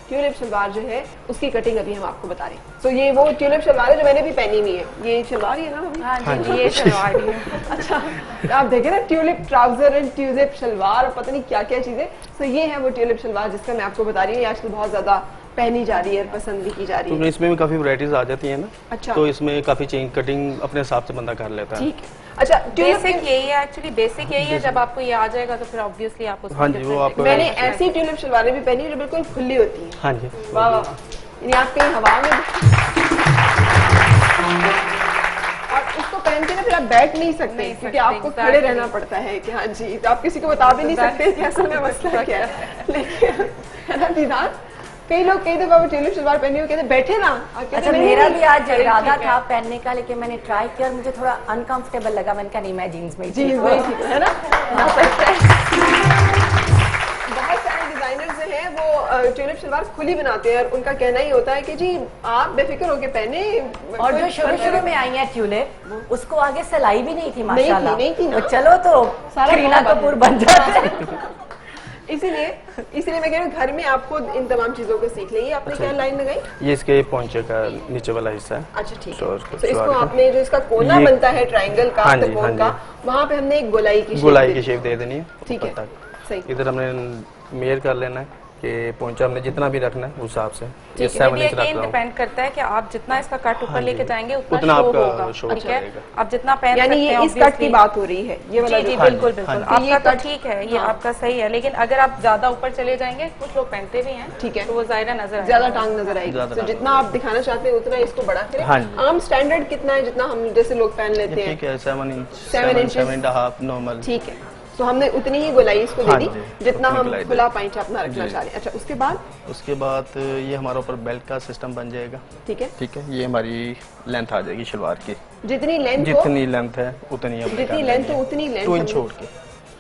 S1: ट्यूलिप शलवार जो है उसकी कटिंग अभी हम आपको बता रहे हैं। तो ये वो ट्यूलिप शलवार है जो मैंने भी पहनी हुई है। ये शलवार ही है ना अभी?
S3: हाँ जी, ये शलवार ही है।
S1: अच्छा, तो आप देखें ना, tulip trouser and tulip shalwar, पता नहीं क्या क्या चीजें। तो ये है वो ट्यूलिप शलवार जिसका मैं आपको बता रही हूँ, आजकल बहुत ज्यादा पहनी जा रही है, पसंद भी की जा रही
S4: तो
S1: है।
S4: इसमें भी काफ़ी वैरायटीज आ जाती है ना।
S1: अच्छा।
S4: तो इसमें काफ़ी चेंज कटिंग अपने हिसाब से बंदा कर लेता है।
S1: ठीक है। अच्छा, ट्यूलिप
S3: बेसिक यही है, एक्चुअली बेसिक यही है। जब आपको ये आ जाएगा तो फिर ऑब्वियसली आप उसमें
S4: हाँ जी, वो
S3: different
S4: आप-
S1: मैंने
S3: देखोगे।
S1: ऐसी ट्यूलिप शलवारें भी पहनी है जो बिल्कुल खुली होती हैं।
S4: हाँ जी।
S1: वाह वाह वाह, यानी आप कहीं हवा में और इसको पहन के ना फिर आप बैठ नहीं सकते
S3: नहीं
S1: क्योंकि
S3: सकते,
S1: आपको खड़े
S3: exactly।
S1: रहना पड़ता है कि हाँ जी, तो आप किसी को बता भी नहीं सकते कि असल में मसला क्या है। लेकिन है ना दीदार, कई लोग कई दफा वो ट्यूलिप शलवार पहनी हो कहते बैठे ना, और कहते
S5: अच्छा,
S1: नहीं,
S5: मेरा
S1: नहीं,
S5: भी आज
S3: चलिए,
S5: इरादा
S3: ठीक है।
S5: था पहनने का, लेकिन मैंने ट्राई किया और मुझे थोड़ा अनकंफर्टेबल लगा। मैंने कहा नहीं, मैं जीन्स में ही
S1: जी
S5: ठीक हूँ।
S1: वही ठीक है ना। बहुत सारे डिजाइनर्स जो हैं वो ट्यूलिप शलवार खुली बनाते हैं और उनका कहना ही होता है कि जी आप बेफिक्र होके पहने।
S5: और जो शुरू में आई है ट्यूलिप, उसको आगे सिलाई भी नहीं थी माशाल्लाह।
S1: नहीं थी ना।
S5: तो चलो तो
S1: सारा
S5: करीना
S1: काम
S5: कपूर बन जाते।
S1: इसीलिए मैं कह रही हूँ घर में आप खुद इन तमाम चीजों को सीख लेंगे। आपने क्या लाइन लगाई?
S4: ये इसके पौंचे का नीचे वाला हिस्सा है।
S1: अच्छा ठीक
S4: तो
S1: है।
S4: इसको
S1: तो इसको
S4: सलवार का-
S1: आपने जो इसका कोना
S4: ये-
S1: बनता है ट्रायंगल का,
S4: हाँ जी,
S1: त्रिकोण
S4: हाँ
S1: का,
S4: जी।
S1: वहाँ पे हमने एक गोलाई की
S4: गोलाई
S1: shape
S4: की
S1: दी।
S4: शेप दे देनी है
S1: ठीक है,
S4: ऊपर तक।
S1: सही।
S4: इधर हमने मेयर कर लेना है कि पौंचा हमने जितना भी रखना है उस हिसाब से। ये
S3: ठीक है,
S4: 7
S3: ये
S4: इंच रख
S3: अगेन
S4: रहा हूँ।
S3: डिपेंड करता है कि आप जितना इसका कट ऊपर
S4: हाँ
S3: लेके
S4: जी।
S3: जाएंगे
S4: उतना
S3: उतना शो
S4: आपका
S3: होगा।
S4: शो
S3: ठीक है,
S4: करेगा।
S3: आप जितना पहन
S1: यानी
S3: सकते
S1: ये
S3: हैं
S1: इस कट की
S3: obviously-
S1: बात हो रही है, ये वाला
S3: जी जी
S1: जो-
S3: बिल्कुल
S4: हाँ
S3: बिल्कुल,
S4: जी।
S1: तो ये
S3: आपका तो
S1: कट-
S3: ठीक है, ये
S1: हाँ।
S3: आपका सही है। लेकिन अगर आप ज्यादा ऊपर चले जाएंगे, कुछ लोग पहनते भी हैं,
S1: ठीक है।
S3: तो वो जाहिर नजर आएगा।
S1: ज्यादा टांग नजर आएगी।
S4: ज्यादा
S1: तो
S4: टांग
S1: जितना आप दिखाना चाहते हैं उतना इसको बड़ा करें।
S4: हाँ जी।
S1: आम स्टैंडर्ड कितना है जितना हम जैसे लोग पहन
S4: ये
S1: लेते हैं?
S4: ठीक है, 7 इंच,
S1: 7 इंचेस।
S4: 7.5 नॉर्मल।
S1: ठीक है, तो हमने उतनी ही गोलाई इसको दे
S4: हाँ
S1: दी
S4: जी,
S1: जितना
S4: उतनी
S1: हम
S4: गोलाई दे
S1: खुला
S4: दी।
S1: पैंच अपना रखना
S4: जी।
S1: चाह रहे हैं। अच्छा, उसके बाद
S4: उसके बाद ये हमारा ऊपर बेल्ट का सिस्टम बन जाएगा।
S1: ठीक है,
S4: ठीक है, ये हमारी लेंथ आ जाएगी शलवार की।
S1: जितनी लेंथ हो,
S4: जितनी लेंथ है उतनी हमने
S1: जितनी
S4: कर
S1: लेंथ
S4: लेनी
S1: हो
S4: है।
S1: उतनी लेंथ
S4: 2 इंच
S1: हमने-
S4: छोड़ के,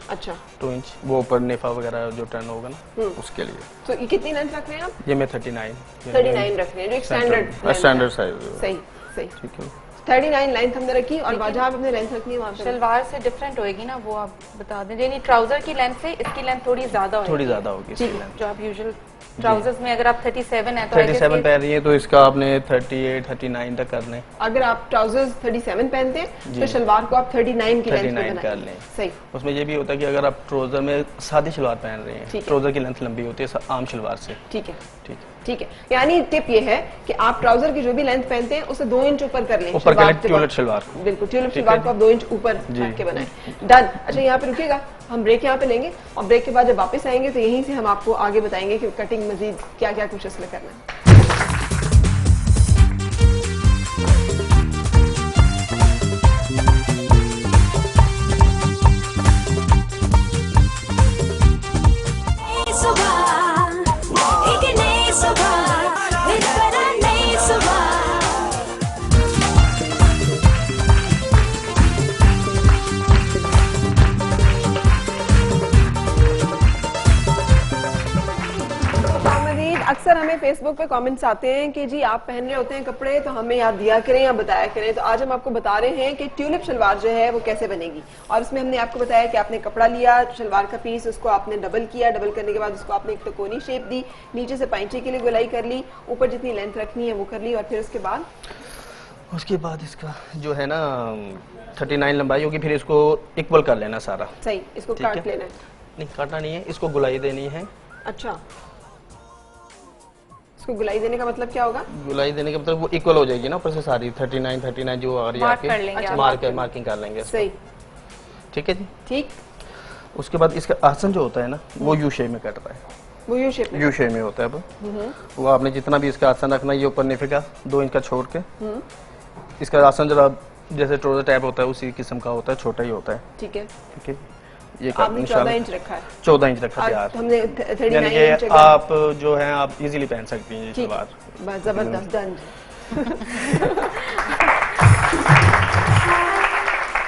S1: अच्छा,
S4: 2 इंच वो ऊपर नेफा वगैरह जो टर्न होगा ना उसके लिए।
S1: तो ये कितनी लेंथ रख रहे हैं आप?
S4: ये मैं 39
S1: 39 रख रहे हैं, जो एक स्टैंडर्ड
S4: स्टैंडर्ड साइज।
S1: सही सही।
S4: ठीक है।
S1: 39 लेंथ हमने रखी और जहाँ पे हमने लेंथ रखनी है वहाँ पे
S3: शलवार से डिफरेंट होएगी ना, वो आप बता दें। यानी ट्राउजर की लेंथ से इसकी लेंथ थोड़ी ज्यादा होगी।
S4: थोड़ी ज्यादा होगी इसकी लेंथ।
S3: जो आप यूजुअल ट्राउजर्स में अगर आप 37 है तो I guess
S4: 37
S3: ये-
S4: पहन रही है तो इसका आपने 38 39 तक करना है।
S1: अगर आप ट्राउजर्स 37 पहनते हैं
S4: जी।
S1: तो शलवार को आप 39 की लेंथ
S4: 39
S1: में
S4: कर
S1: बनाएं।
S4: लें।
S1: सही,
S4: उसमें ये भी होता है कि अगर आप ट्राउजर में सादी शलवार पहन रहे
S1: ठीक
S4: हैं,
S1: है।
S4: ट्राउजर की लेंथ लंबी होती है आम शलवार से।
S1: ठीक है
S4: ठीक है,
S1: ठीक है। यानी टिप ये है कि आप ट्राउजर की जो भी लेंथ पहनते हैं उसे 2 इंच ऊपर कर लें।
S4: ऊपर
S1: शलवार
S4: कर लें,
S1: के
S4: ट्यूलिप
S1: बाद।
S4: शलवार।
S1: बिल्कुल, ट्यूलिप
S4: ठीक
S1: शलवार
S4: है
S1: को आप 2 इंच ऊपर
S4: जी।
S1: रख के बनाएं। डन। अच्छा, यहाँ पे रुकिएगा, हम ब्रेक यहाँ पे लेंगे और ब्रेक के बाद जब वापस आएंगे तो यहीं से हम आपको आगे बताएंगे कि कटिंग मजीद क्या क्या कुछ इसमें करना है। अक्सर हमें फेसबुक पे कमेंट्स आते हैं कि जी आप पहन रहे होते हैं कपड़े तो हमें याद दिया करें या बताया करें। तो आज हम आपको बता रहे हैं कि ट्यूलिप शलवार जो है वो कैसे बनेगी। और इसमें हमने आपको बताया कि आपने कपड़ा लिया, शलवार का पीस, उसको आपने डबल किया, डबल करने के बाद उसको आपने एक त्रिकोणी शेप दी, नीचे से पैंचे के लिए गोलाई कर ली, ऊपर जितनी लेंथ रखनी है वो कर ली और फिर उसके बाद
S4: इसका जो है ना 39 लंबाई होगी, फिर इसको इक्वल कर लेना सारा।
S1: सही, इसको
S4: ठीक
S1: काट
S4: है।
S1: लेना है।
S4: नहीं काटना नहीं है, इसको गुलाई देनी है।
S1: अच्छा, इसको गुलाई देने का मतलब क्या होगा?
S4: गुलाई देने का मतलब वो इक्वल हो जाएगी ना ऊपर से सारी 39 जो आ रही है
S3: मार्क कर लेंगे
S1: अच्छा,
S3: आप।
S4: मार्किंग कर लेंगे इसको।
S1: सही,
S4: ठीक है जी।
S1: ठीक।
S4: उसके बाद इसका आसन जो होता है ना वो यू शेप में कट रहा है।
S1: वो यू शेप में।
S4: यू शेप में होता है वो आपने जितना भी इसका आसन रखना है, ये ऊपर नेफे का 2 इंच का छोड़ के इसका आसन जरा जैसे ट्राउजर टाइप होता है उसी किस्म का होता है, छोटा ही होता है।
S1: ठीक है,
S4: ठीक है, ये
S1: आपने 14 इंच रखा है।
S4: 14 इंच रखा
S1: आज
S4: यार,
S1: हमने
S4: यानी
S1: 39
S4: कि
S1: इंच
S4: आप जो है आप इजीली पहन सकती हैं ये
S1: ठीक,
S4: सलवार।
S1: बस जबरदस्त, डन।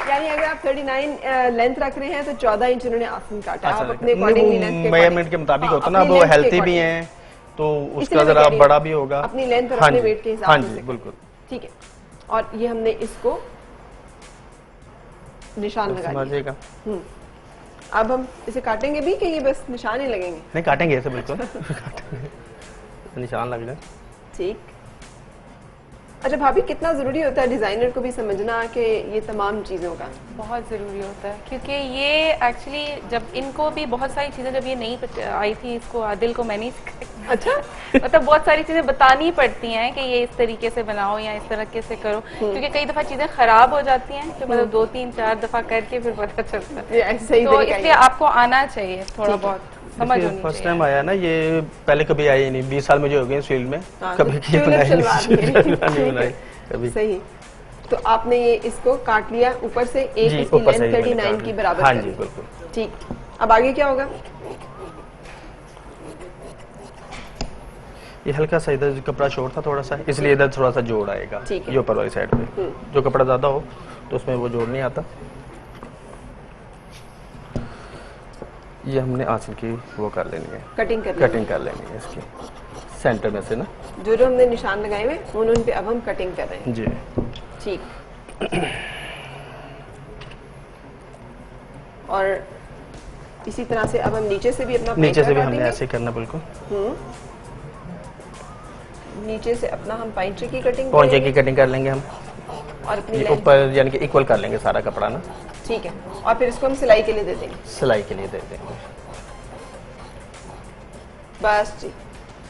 S1: यानी अगर आप 39 लेंथ रख रहे हैं तो 14 इंच इन्होंने आसन काटा। आप अपने अकॉर्डिंगली लेंथ के
S4: मेजरमेंट के मुताबिक होता है ना, वो हेल्थी भी हैं तो उसका
S1: इसलिए मैं
S4: जरा
S1: कह रही हूँ,
S4: बड़ा भी होगा
S1: अपनी लेंथ और
S4: हाँ
S1: अपने
S4: जी,
S1: वेट के हिसाब
S4: हाँ
S1: से।
S4: जी बिल्कुल।
S1: ठीक है, और ये हमने इसको निशान लगा दिए।
S4: समझिएगा।
S1: अब हम इसे काटेंगे भी कि ये बस निशान ही लगेंगे?
S4: नहीं, काटेंगे ऐसे बिल्कुल। काटेंगे, निशान लग जाए।
S1: ठीक। अच्छा भाभी, कितना जरूरी होता है डिजाइनर को भी समझना कि ये तमाम चीजों का?
S3: बहुत ज़रूरी होता है, क्योंकि ये एक्चुअली जब इनको भी बहुत सारी चीज़ें, जब ये नहीं आई थी इसको, आदिल को मैंने
S1: अच्छा
S3: मतलब बहुत सारी चीज़ें बतानी पड़ती हैं कि ये इस तरीके से बनाओ या इस तरीके से करो, क्योंकि कई दफ़ा चीज़ें ख़राब हो जाती हैं, तो मतलब 2, 3, 4 दफ़ा करके फिर पता चलता है।
S1: ये ऐसे ही
S3: तो
S1: तरीका
S3: इसलिए
S1: ही है।
S3: आपको आना चाहिए, थोड़ा बहुत समझ होनी
S4: फर्स्ट
S3: चाहिए।
S4: टाइम आया ना ये, पहले कभी आई नहीं। 20 साल मुझे हो गए इस फील्ड में,
S1: हाँ,
S4: कभी की
S1: ट्यूलिप
S4: बनाई
S1: शलवार
S4: नहीं बनाई कभी।
S1: सही। तो आपने ये इसको काट लिया ऊपर से, एक
S4: जी,
S1: इसकी
S4: ऊपर से
S1: लेंथ
S4: ही मैंने
S1: 39
S4: काट
S1: की
S4: ली।
S1: बराबर
S4: हाँ
S1: कर
S4: जी,
S1: ली।
S4: बिल्कुल।
S1: ठीक। अब आगे क्या होगा?
S4: ये हल्का सा इधर कपड़ा शॉर्ट था थोड़ा सा, इसलिए इधर थोड़ा सा जोड़ आएगा।
S1: ठीक है।
S4: ये ऊपर वाली साइड पे जो कपड़ा ज्यादा हो तो उसमें वो जोड़ नहीं आता। ये हमने आंचल की वो कर लेनी है,
S1: कटिंग कर
S4: कटिंग कर लेनी है इसकी सेंटर में से ना।
S1: जो जो हमने निशान लगाए हुए उन पे अब हम कटिंग कर रहे हैं।
S4: जी।
S1: ठीक। और इसी तरह से अब हम नीचे से भी अपना
S4: नीचे से भी
S1: पैंचरा
S4: हमने
S1: काटेंगे।
S4: ऐसे ही करना बिल्कुल।
S1: नीचे से अपना हम पैंचरे की कटिंग
S4: पहुंचे
S1: करेंगे
S4: की कटिंग कर लेंगे हम।
S1: और अपनी
S4: ये
S1: लेंथ।
S4: ऊपर यानी कि इक्वल कर लेंगे सारा कपड़ा ना,
S1: ठीक है। और फिर इसको हम सिलाई के लिए दे देंगे।
S4: सिलाई के लिए दे देंगे।
S1: बस जी,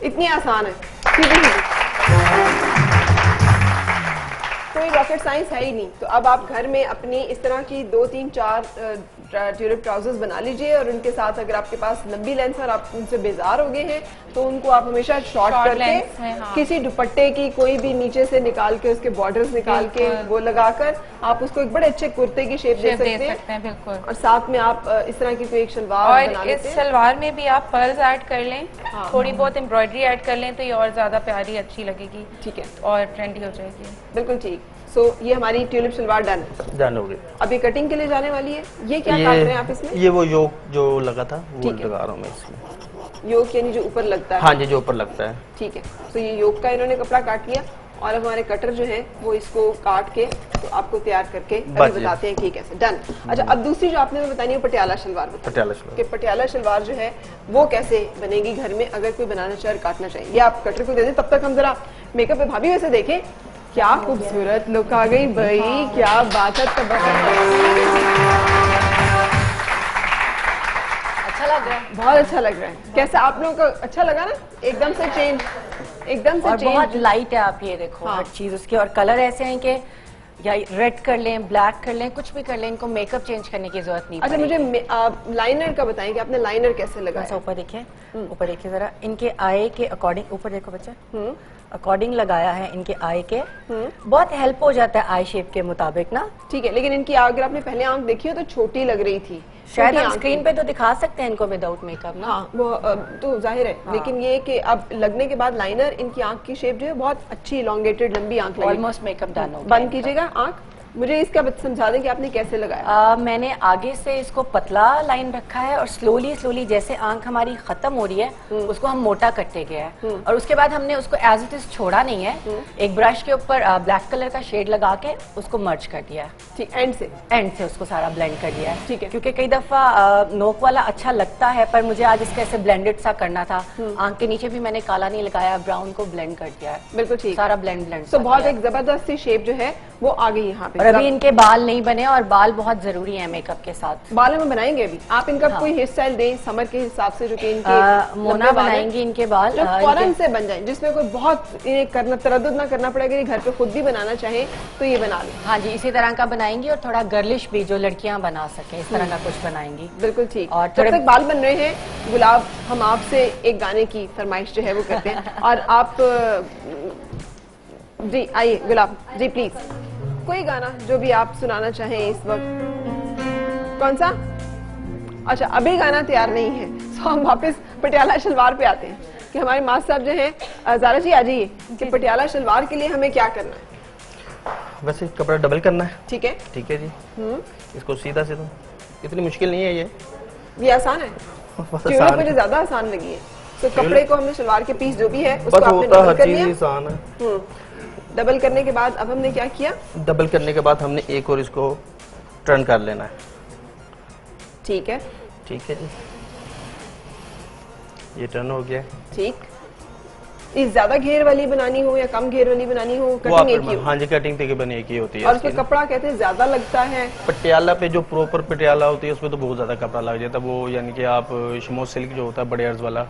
S1: इतनी आसान है, सीधी सीधी। कोई रॉकेट साइंस है ही नहीं। तो अब आप घर में अपनी इस तरह की 2, 3, 4 ट्यूलिप ट्राउजर्स बना लीजिए, और उनके साथ अगर आपके पास लंबी लेंथ और आप उनसे बेजार हो गए हैं तो उनको आप हमेशा शॉर्ट
S3: Short
S1: करके
S3: lengths में, हाँ।
S1: किसी दुपट्टे की कोई भी नीचे से निकाल के उसके बॉर्डर्स निकाल के
S3: बिल्कुल।
S1: वो लगाकर आप उसको एक बड़े अच्छे कुर्ते की शेप दे
S3: शेप दे
S1: सकते हैं।
S3: सकते हैं, बिल्कुल।
S1: और साथ में आप इस तरह की कोई एक शलवार बना
S3: और
S1: लेते
S3: इस
S1: हैं।
S3: सलवार में भी आप पर्ल्स ऐड कर लें,
S1: हाँ।
S3: थोड़ी बहुत एम्ब्रॉयडरी ऐड कर लें तो ये और ज्यादा प्यारी अच्छी लगेगी
S1: ठीक है,
S3: और ट्रेंडी हो जाएगी।
S1: बिल्कुल ठीक। सो ये हमारी ट्यूलिप शलवार डन है।
S4: डन हो गई।
S1: अभी कटिंग के लिए जाने वाली है। ये क्या काट रहे हैं आप इसमें?
S4: ये वो योग जो लगा था वो
S1: ठीक है।
S4: लगा रहा हूँ मैं इसमें।
S1: योग यानी जो ऊपर लगता है।
S4: हाँ जी, जो ऊपर लगता है।
S1: ठीक है। तो ये योग का इन्होंने कपड़ा काट लिया, और अब हमारे कटर जो है वो इसको काट के तो आपको तैयार करके अभी
S4: बस ये।
S1: बताते हैं कि कैसे। डन। अच्छा, अब दूसरी जो आपने बतानी है पटियाला शलवार बताइए।
S4: पटियाला शलवार।
S1: कि पटियाला शलवार जो है वो कैसे बनेगी घर में, अगर कोई बनाना चाहे और काटना चाहिए। ये आप कटर को दे दें, तब तक हम जरा मेकअप पे भाभी वैसे देखें। क्या खूबसूरत लुक आ गई भाई, क्या बात है।
S5: अच्छा लग रहा है
S1: बहुत अच्छा लग रहा है। कैसे आप लोगों को अच्छा लगा ना? एकदम से चेंज, एकदम से
S5: और
S1: चेंज।
S5: बहुत लाइट है। आप ये देखो
S1: हाँ।
S5: हर चीज उसकी, और कलर ऐसे हैं कि या रेड कर लें, ब्लैक कर लें, कुछ भी कर लें, इनको मेकअप चेंज करने की जरूरत नहीं
S1: अच्छा,
S5: पड़ेगी।
S1: मुझे आप लाइनर का बताएं कि आपने लाइनर कैसे
S5: थोड़ा सा
S1: लगाया?
S5: ऊपर देखिए, ऊपर देखिए जरा, इनके आई के अकॉर्डिंग, ऊपर देखो बच्चे, अकॉर्डिंग लगाया है इनके आई के। बहुत हेल्प हो जाता है आई शेप के मुताबिक ना।
S1: ठीक है, लेकिन इनकी अगर आपने पहले आंख देखी हो तो छोटी लग रही थी।
S5: शायद
S1: छोटी
S5: हम
S1: आंख
S5: स्क्रीन
S1: थी।
S5: पे तो दिखा सकते हैं इनको विदाउट मेकअप ना।
S1: हाँ, वो तो जाहिर है। लेकिन ये कि अब लगने के बाद लाइनर, इनकी आंख की शेप जो है बहुत अच्छी इलोंगेटेड लंबी आंख लगी।
S5: ऑलमोस्ट मेकअप डन हो गया
S1: बंद
S5: इनका।
S1: कीजिएगा आंख। मुझे इसका समझा दें कि आपने कैसे लगाया।
S5: मैंने आगे से इसको पतला लाइन रखा है, और स्लोली स्लोली जैसे आंख हमारी खत्म हो रही है उसको हम मोटा करते गए हैं, और उसके बाद हमने उसको एज इट इज छोड़ा नहीं है। एक ब्रश के ऊपर ब्लैक कलर का शेड लगा के उसको मर्ज कर दिया है,
S1: ठीक, एंड से।
S5: एंड से उसको सारा ब्लेंड कर दिया है।
S1: ठीक है।
S5: क्योंकि कई दफा नोक वाला अच्छा लगता है, पर मुझे आज इसका ऐसे ब्लेंडेड सा करना था। आंख के नीचे भी मैंने काला नहीं लगाया, ब्राउन को ब्लेंड कर दिया है,
S1: बिल्कुल ठीक।
S5: सारा ब्लेंड
S1: तो बहुत एक जबरदस्त सी शेप जो है वो आ गई यहाँ पे।
S5: और अभी इनके बाल नहीं बने, और बाल बहुत जरूरी है मेकअप के साथ।
S1: बाल में बनाएंगे अभी आप इनका कोई हेयर स्टाइल दें समर के हिसाब से, जो कि इनके
S5: मोना
S1: लंबे बाल हैं,
S5: बनाएंगी इनके बाल,
S1: जो फौरन
S5: इनके-
S1: से बन जाए, जिसमें कोई बहुत ये करना तरद्दुद ना करना पड़ेगा। ये घर पे खुद भी बनाना चाहे तो ये बना लें।
S5: हाँ जी, इसी तरह का बनाएंगी, और थोड़ा गर्लिश भी जो लड़कियां बना सके इस तरह का कुछ बनाएंगी।
S1: बिल्कुल ठीक।
S5: और
S1: जब
S5: थोड़े-
S1: तक बाल बन रहे हैं गुलाब, हम आपसे एक गाने की फरमाइश जो है वो करते हैं। और आप जी आइए गुलाब जी, प्लीज कोई गाना जो भी आप सुनाना चाहें इस वक्त। कौन सा? अच्छा, अभी गाना तैयार नहीं है, तो हम वापस पटियाला शलवार पे आते हैं कि हमारे मास्टर साहब जो हैं। ज़ारा जी आ जाइए कि पटियाला शलवार के लिए हमें क्या करना है।
S4: वैसे कपड़ा डबल करना है।
S1: ठीक है,
S4: ठीक है जी। इसको सीधा सीधा, इतनी मुश्किल नहीं है
S1: ये आसान है।
S4: बस
S1: ट्यूलिप
S4: आसान
S1: मुझे
S4: है।
S1: ज्यादा आसान लगी है। तो कपड़े को हमने शलवार के पीस जो भी है उसको
S4: बस
S1: आपने
S4: होता
S1: डबल
S4: हर
S1: कर
S4: चीज
S1: लिया।
S4: आसान है।
S1: डबल करने के बाद अब हमने क्या किया?
S4: डबल करने के बाद हमने एक और इसको टर्न कर लेना है।
S1: ठीक है,
S4: ठीक है जी, ये टर्न हो गया।
S1: ठीक। इस ज्यादा घेर वाली बनानी हो या कम घेर वाली बनानी हो,
S4: वो
S1: कटिंग एक ही
S4: आप
S1: हो।
S4: हाँ जी, कटिंग तकरीबन एक ही होती है
S1: और
S4: इसकी
S1: उसमें
S4: ना।
S1: कपड़ा कहते हैं ज्यादा लगता है।
S4: पटियाला पे जो प्रॉपर पटियाला होती है उसमें तो बहुत ज्यादा कपड़ा लग जाता है। वो यानी कि आप शिमो सिल्क जो होता है बड़े अर्ज वाला,